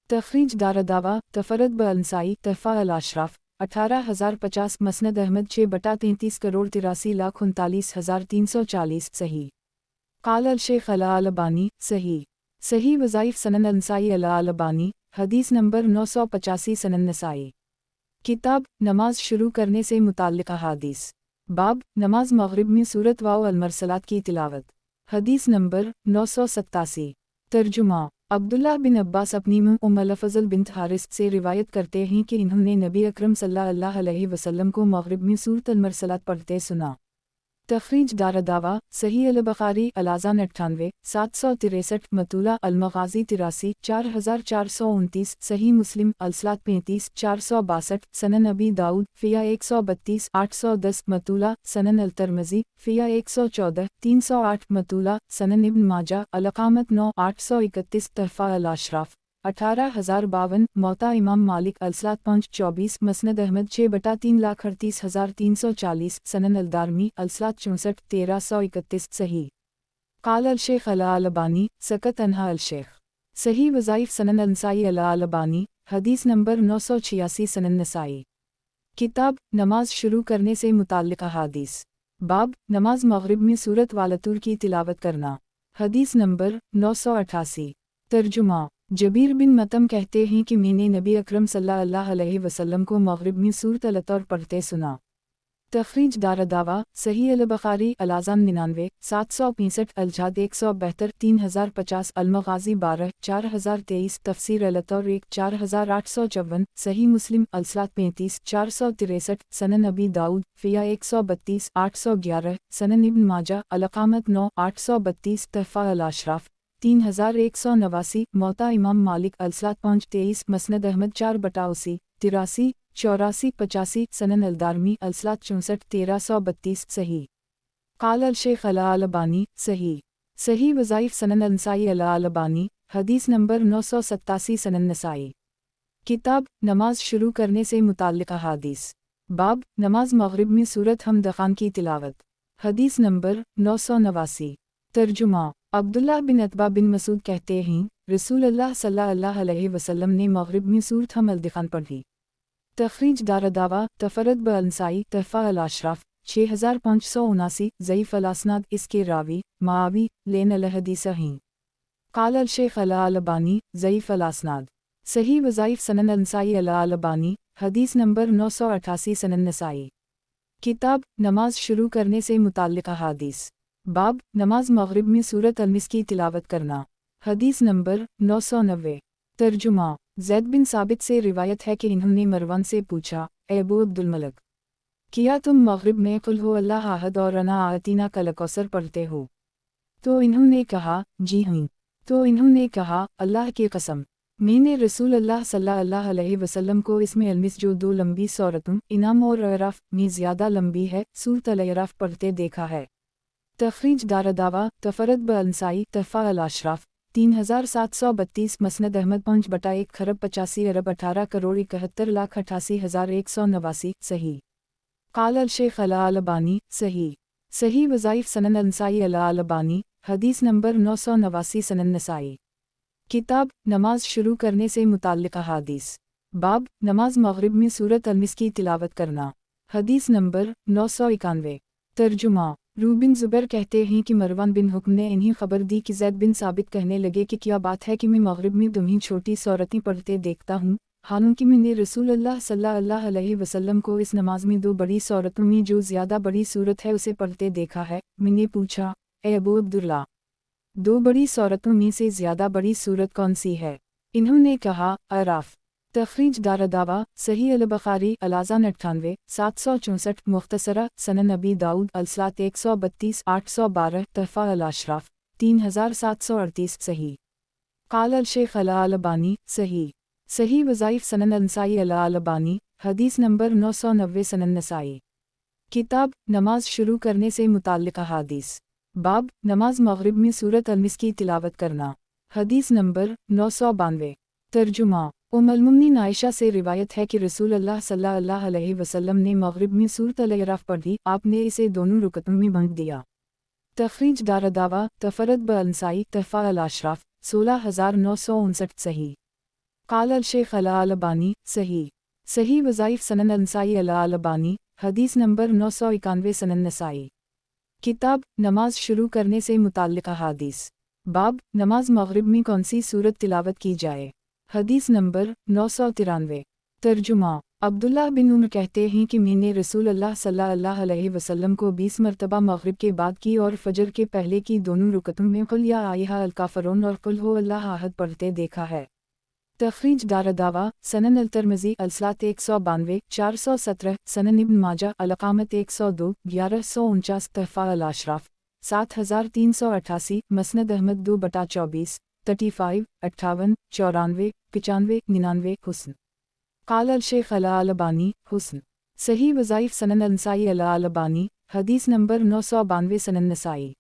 तख़रीज दारदावा तफ़रद ब अंसाई तहफ़ा अल अशराफ 18,050 مسند احمد 6/33 کروڑ 83,39,340 صحیح قال الشیخ علی البانی صحیح صحیح وظائف سنن النسائی علی البانی حدیث نمبر 985 سنن نسائی کتاب نماز شروع کرنے سے متعلق احادیث باب نماز مغرب میں سورۃ واو المرسلات کی تلاوت حدیث نمبر 987 ترجمہ عبداللہ بن عباس اپنی ام الفضل بنت حارث سے روایت کرتے ہیں کہ انہوں نے نبی اکرم صلی اللہ علیہ وسلم کو مغرب میں سورۃ المرسلات پڑھتے سنا۔ تخریج دارالدعوہ صحیح البخاری الاذان 98 763 مطولہ المغازی 83 4429 صحیح مسلم الصلاۃ 35 462 سنن ابی داؤد فیا 132 810 مطولہ سنن الترمذی فیا 114 308 مطولہ سنن ابن ماجہ الاقامت 9 831 تحفہ الاشراف 18,052 موطا امام مالک الصلاۃ 524 مسند احمد 6/3,38,340 سنن الدارمی الصلاۃ 64 1331 صحیح قال الشیخ علی البانی سکت عنہا الشیخ صحیح وظائف سنن النسائی علی البانی حدیث نمبر 986 سنن نسائی کتاب نماز شروع کرنے سے متعلق احادیث باب نماز مغرب میں سورۃ والطور کی تلاوت کرنا حدیث نمبر 988 ترجمہ جبیر بن مطعم کہتے ہیں کہ میں نے نبی اکرم صلی اللہ علیہ وسلم کو مغرب میں سورۃ الطور پڑھتے سنا۔ تخریج دارالدعوہ صحیح البخاری الاذان 99 765 الجھاد 172 3050 المغازی 12 4023 تفسیر الطور 1 4854 صحیح مسلم الصلاۃ 35 463 سنن ابی داؤد فیا 132 811 سنن ابن ماجہ الاقامت 9 832 تحفہ الاشراف 3189 موطا امام مالک الصلاۃ 523 مسند احمد 4/80 83 84 85 سنن الدارمی الصلاۃ 64 1332 صحیح قال الشیخ علی البانی صحیح صحیح وظائف سنن النسائی علی البانی حدیث نمبر 987 سنن نسائی کتاب نماز شروع کرنے سے متعلق احادیث باب نماز مغرب میں سورۃ حمد خان کی تلاوت حدیث نمبر 989 ترجمہ عبداللہ بن عتبہ بن مسعود کہتے ہیں رسول اللہ صلی اللہ علیہ وسلم نے مغرب میں سورۃ حمد خان پڑھی۔ تخریج دارالدعوہ تفرد بالنسائی تحفہ الاشراف 6579 ضعیف الاسناد اس کے راوی معاوی لین الحدیث ہیں قال الشیخ علی البانی ضعیف الاسناد صحیح وظائف سنن النسائی علی البانی حدیث نمبر 988 سنن نسائی کتاب نماز شروع کرنے سے متعلق احادیث باب نماز مغرب میں سورۃ المس کی تلاوت کرنا حدیث نمبر 990 ترجمہ زید بن ثابت سے روایت ہے کہ انہوں نے مروان سے پوچھا اے ابو عبد الملک کیا تم مغرب میں قل ہو اللہ احد اور انا اعطینا کل کوثر پڑھتے ہو؟ تو انہوں نے کہا جی ہاں۔ تو انہوں نے کہا اللہ کی قسم میں نے رسول اللہ صلی اللہ علیہ وسلم کو اس میں المس جو 2 لمبی سورتوں انعام اور اعراف میں زیادہ لمبی ہے سورۃ الاعراف پڑھتے دیکھا ہے۔ تخریج دارالدعوہ تفرد بالنسائی تحفہ الاشراف 3732 مسند احمد 5/1 خرب 85 ارب 18 کروڑ 71,88,189 صحیح قال الشیخ علی البانی صحیح صحیح وظائف سنن النسائی علی البانی حدیث نمبر 989 سنن نسائی کتاب نماز شروع کرنے سے متعلق احادیث باب نماز مغرب میں سورۃ المس کی تلاوت کرنا حدیث نمبر 991 ترجمہ روح بن زبیر کہتے ہیں کہ مروان بن حکم نے انہیں خبر دی کہ زید بن ثابت کہنے لگے کہ کیا بات ہے کہ میں مغرب میں تمہیں چھوٹی سورتیں پڑھتے دیکھتا ہوں حالانکہ میں نے رسول اللہ صلی اللہ علیہ وسلم کو اس نماز میں 2 بڑی سورتوں میں جو زیادہ بڑی سورت ہے اسے پڑھتے دیکھا ہے۔ میں نے پوچھا اے ابو عبداللہ 2 بڑی سورتوں میں سے زیادہ بڑی سورت کون سی ہے؟ انہوں نے کہا اعراف۔ تخریج دارالدعوہ صحیح البخاری الاذان 98 764 مختصرہ سنن ابی داؤد الصلاۃ 132 812 تحفہ الاشراف 3738 صحیح قال الشیخ علی البانی صحیح صحیح وظائف سنن النسائی علی البانی حدیث نمبر 990 سنن نسائی کتاب نماز شروع کرنے سے متعلق احادیث باب نماز مغرب میں سورۃ المس کی تلاوت کرنا حدیث نمبر 992 ترجمہ ام المؤمنین عائشہ سے روایت ہے کہ رسول اللہ صلی اللہ علیہ وسلم نے مغرب میں سورۃ الاعراف پڑھی، آپ نے اسے دونوں رکعتوں میں بانٹ دیا۔ تخریج دارالدعوہ تفرد بالنسائی تحفہ الاشراف 16959 صحیح قال الشیخ علی البانی صحیح صحیح وظائف سنن نسائی البانی، حدیث نمبر 991 سنن نسائی۔ کتاب نماز شروع کرنے سے متعلق احادیث۔ باب نماز مغرب میں کون سی سورت تلاوت کی جائے؟ حدیث نمبر 993۔ ترجمہ۔ عبداللہ بن عمر کہتے ہیں کہ میں نے رسول اللہ صلی اللہ علیہ وسلم کو 20 مرتبہ مغرب کے بعد کی اور فجر کے پہلے کی دونوں رکعتوں میں قل یا ایھا الکافرون اور قل ھو اللہ احد پڑھتے دیکھا ہے۔ تخریج دارالدعوہ، سنن الترمذی الصلاۃ 192 417، سنن ابن ماجہ الاقامت 102 1149، تحفہ الاشراف 7388، مسند احمد 2/24 35 58 94 95 99۔ حسن قال الشیخ الالبانی، حسن صحیح وظائف سنن نسائی الالبانی، حدیث نمبر 992 سنن نسائی۔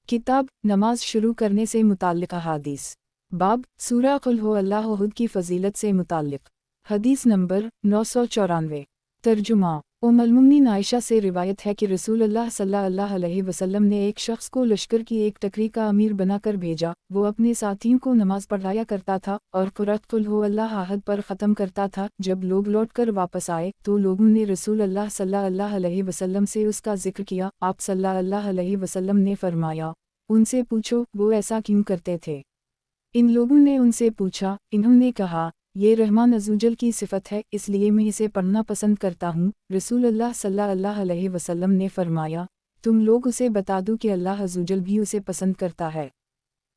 کتاب نماز شروع کرنے سے متعلق احادیث۔ باب سورہ قل ھو اللہ احد کی فضیلت سے متعلق، حدیث نمبر 994۔ ترجمہ۔ ام المؤمنین عائشہ سے روایت ہے کہ رسول اللہ صلی اللہ علیہ وسلم نے ایک شخص کو لشکر کی ایک ٹکری کا امیر بنا کر بھیجا، وہ اپنے ساتھیوں کو نماز پڑھایا کرتا تھا اور قرأت قل ھو اللہ احد پر ختم کرتا تھا۔ جب لوگ لوٹ کر واپس آئے تو لوگوں نے رسول اللہ صلی اللہ علیہ وسلم سے اس کا ذکر کیا۔ آپ صلی اللہ علیہ وسلم نے فرمایا، ان سے پوچھو وہ ایسا کیوں کرتے تھے؟ ان لوگوں نے ان سے پوچھا، انہوں نے کہا، یہ رحمان عزوجل کی صفت ہے اس لیے میں اسے پڑھنا پسند کرتا ہوں۔ رسول اللہ صلی اللہ علیہ وسلم نے فرمایا، تم لوگ اسے بتا دو کہ اللہ عزوجل بھی اسے پسند کرتا ہے۔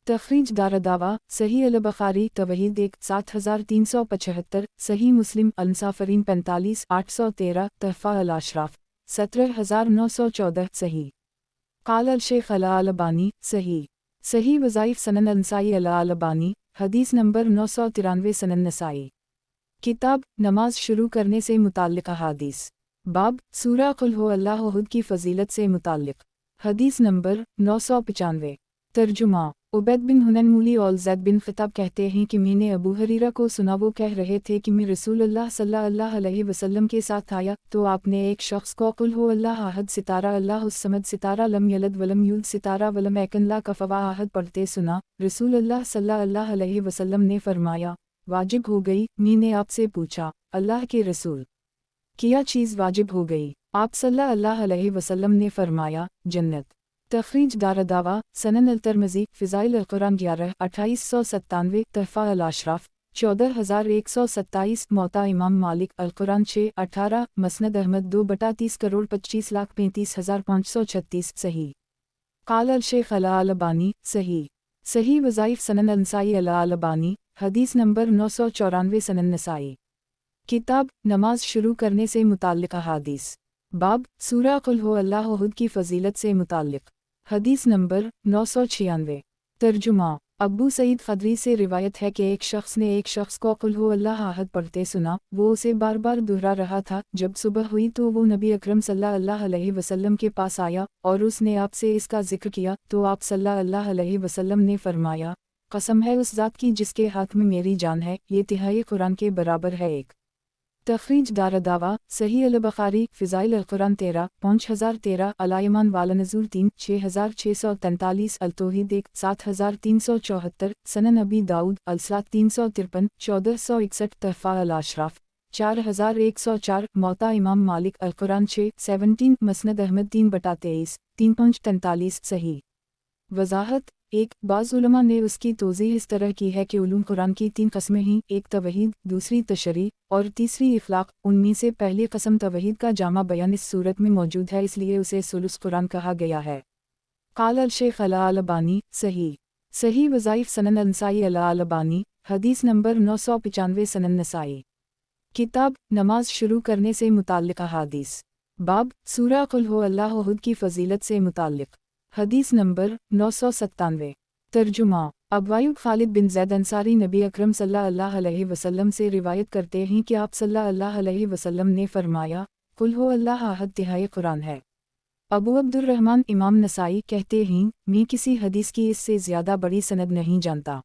تخریج دارالدعوہ، صحیح البخاری توحید 7375، صحیح مسلم المسافرین 45 813، تحفہ الاشراف 17914۔ صحیح قال الشیخ الالبانی، صحیح وظائف سنن نسائی الالبانی، حدیث نمبر 993 سنن نسائی۔ کتاب نماز شروع کرنے سے متعلق احادیث۔ باب سورہ قل ھو اللہ احد کی فضیلت سے متعلق، حدیث نمبر 995۔ ترجمہ۔ عبید بن حنین مولی اور زید بن خطاب کہتے ہیں کہ میں نے ابو ہریرہ کو سنا وہ کہہ رہے تھے کہ میں رسول اللہ صلی اللہ علیہ وسلم کے ساتھ آیا تو آپ نے ایک شخص کو قل ھو اللہ احد ستارہ اللہ الصمد ستارہ لم یلد ولم یولد ستارہ ولم یکن لا کفوا احد پڑھتے سنا۔ رسول اللہ صلی اللہ علیہ وسلم نے فرمایا، واجب ہو گئی۔ میں نے آپ سے پوچھا، اللہ کے رسول، کیا چیز واجب ہو گئی؟ آپ صلی اللہ علیہ وسلم نے فرمایا، جنت۔ تخریج دارالدعوہ، سنن الترمذی فضائل القرآن 11 2897، تحفہ الاشراف 14127، موطا امام مالک القرآن 6 18، مسند احمد 2/30 کروڑ 25,35,536۔ صحیح قال الشیخ الالبانی، صحیح وظائف سنن نسائی الالبانی، حدیث نمبر 994 سنن نسائی۔ کتاب نماز شروع کرنے سے متعلق احادیث۔ باب سورہ قل ھو اللہ احد کی فضیلت سے متعلق، حدیث نمبر 996۔ ترجمہ۔ ابو سعید خدری سے روایت ہے کہ ایک شخص نے ایک شخص کو قل ھو اللہ احد پڑھتے سنا، وہ اسے بار بار دہرا رہا تھا۔ جب صبح ہوئی تو وہ نبی اکرم صلی اللہ علیہ وسلم کے پاس آیا اور اس نے آپ سے اس کا ذکر کیا تو آپ صلی اللہ علیہ وسلم نے فرمایا، قسم ہے اس ذات کی جس کے ہاتھ میں میری جان ہے، یہ تہائی قرآن کے برابر ہے ایک۔ تخریج دارالدعوہ، صحیح البخاری فضائل القرآن 13 5013، الایمان والنزول 3 6643، التوحید 1 7374، سنن ابی داؤد الصلاۃ 353 1461، تحفہ الاشراف 4104، موطا امام مالک القرآن 6 17، مسند احمد 3/23 3.43۔ صحیح وضاحت۔ ایک، بعض علماء نے اس کی توضیح اس طرح کی ہے کہ علوم قرآن کی 3 قسمیں ہیں، ایک توحید، دوسری تشریع اور تیسری اخلاق۔ ان میں سے پہلی قسم توحید کا جامع بیان اس صورت میں موجود ہے، اس لیے اسے ثلث قرآن کہا گیا ہے۔ قال الشیخ الالبانی، صحیح وظائف سنن نسائی الالبانی، حدیث نمبر 995 سنن نسائی۔ کتاب نماز شروع کرنے سے متعلق احادیث۔ باب سورہ قل ھو اللہ احد کی فضیلت سے متعلق، حدیث نمبر 997۔ ترجمہ۔ ابوایوب خالد بن زید انصاری نبی اکرم صلی اللہ علیہ وسلم سے روایت کرتے ہیں کہ آپ صلی اللہ علیہ وسلم نے فرمایا، قل ھو اللہ احد تہائی قرآن ہے۔ ابو عبد الرحمن امام نسائی کہتے ہیں، میں کسی حدیث کی اس سے زیادہ بڑی سند نہیں جانتا۔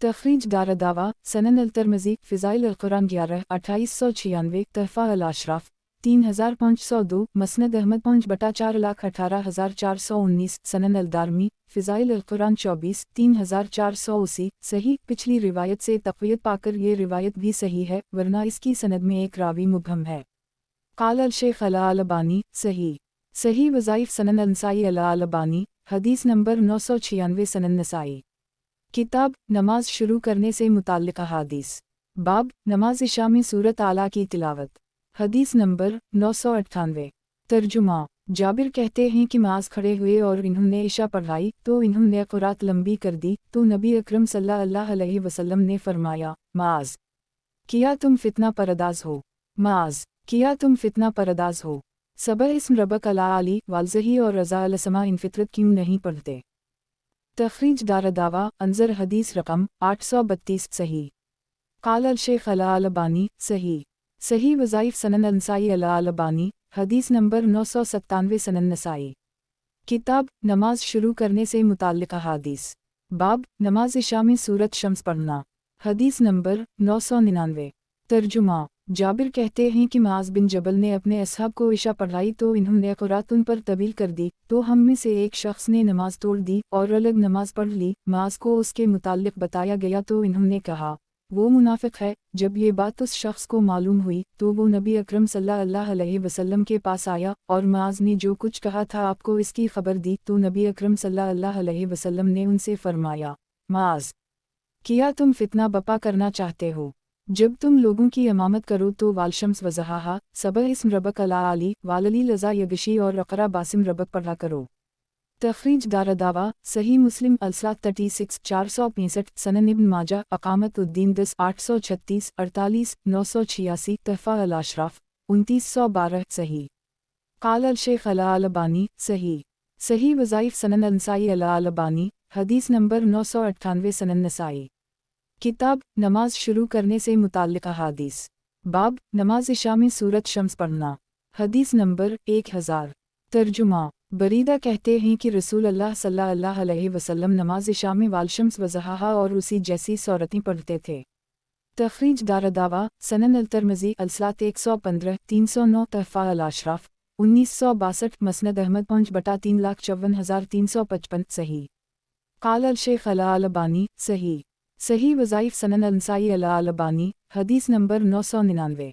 تخریج دارالدعوہ، سنن الترمذی فضائل القرآن 11 2896، تحفہ الاشراف 3502, मसनद अहमद 5/4,18,419, सनन अलदारमी, फ़िज़ाइल अल-कुरान 24, 3480, सही। पिछली रिवायत से तक़वियत पाकर ये रिवायत भी सही है, वरना इसकी सनद में एक रावी मुबहम है। क़ाल अल-शेख अल-अलबानी, सही। सही वज़ाइफ़ सनन अल-नसाई अल-अलबानी, हदीस नंबर 996 सनन नसाई। किताब नमाज शुरू करने से मुताल्लिक़ अहादीस। बाब नमाज इशा में सूरत आला की तिलावत। हदीस नंबर 998। तर्जुमा जाबिर कहते हैं कि माज खड़े हुए और इन्होंने इशा पढ़ाई तो इन्होंने क़ुरात लंबी कर दी तो नबी अकरम सल्लल्लाहु अलैहि वसल्लम ने फरमाया, माज किया तुम फितना परदाज हो, माज किया तुम फितना परदाज हो। सबह इस्म रबक अला अली वालज़ही और रज़ा अलसमा इन फितरत क्यों नहीं पढ़ते। तखरीज दारदावा अंजर हदीस रकम 832 सही। क़ाल अल-शेख अल-अलबानी, सही। सही वज़ाइफ़ सनन अल-नसाई अल-अलबानी, हदीस नंबर 997 सनन नसाई। किताब नमाज शुरू करने से मुताल्लिक़ अहादीस। बाब नमाज इशा में सूरत शम्स पढ़ना। हदीस नंबर 999। तर्जुमा जाबिर कहते हैं कि माज़ बिन जबल ने अपने असहाब को इशा पढ़ाई तो इन्होंने क़ुरात उन पर तवील कर दी तो हम में से एक शख्स ने नमाज तोड़ दी और अलग नमाज पढ़ ली। माज़ को उसके मुताल्लिक़ बताया गया तो इन्होंने कहा, वो मुनाफिक है। जब ये बात उस शख्स को मालूम हुई तो वो नबी अकरम सल्लल्लाहु अलैहि वसल्लम के पास आया और माज़ ने जो कुछ कहा था आपको इसकी खबर दी तो नबी अकरम सल्लल्लाहु अलैहि वसल्लम ने उनसे फरमाया, माज़ किया तुम फितना बपा करना चाहते हो। जब तुम लोगों की इमामत करो तो वालशम्स वज़हाहा, सबह इस्म रबक अला अली, वालली लज़ा यगशी और रक़रा बासिम रबक पढ़ा करो। तखरीज दारदावा सही मुस्लिम अलसात 36 465 सनन इब्न माजा अकामत उद्दीन 10 836 48 986 तहफ़ा अल-अशराफ 2912 सही। क़ाल अल-शेख अल-अलबानी, सही। सही वज़ाइफ़ सनन अल-नसाई अल-अलबानी, हदीस नंबर 998 सनन नसाई। किताब नमाज शुरू करने से मुताल्लिक़ अहादीस। बाब नमाज इशा में सूरत शम्स पढ़ना। हदीस नंबर 1000। तर्जुमा बरीदा कहते हैं कि रसूल अल्लाह सल्लल्लाहु अलैहि वसल्लम नमाज इशा में वालशम्स वज़हाहा और उसी जैसी सूरतें पढ़ते थे। तखरीज दारदावा सनन अल-तिरमिज़ी अलसात 115 309 तहफ़ा अल-अशराफ 1962 मसनद अहमद 5/354,355 सही। क़ाल अल-शेख अल-अलबानी, सही। सही वज़ाइफ़ सनन अल-नसाई अल-अलबानी, हदीस नंबर 999।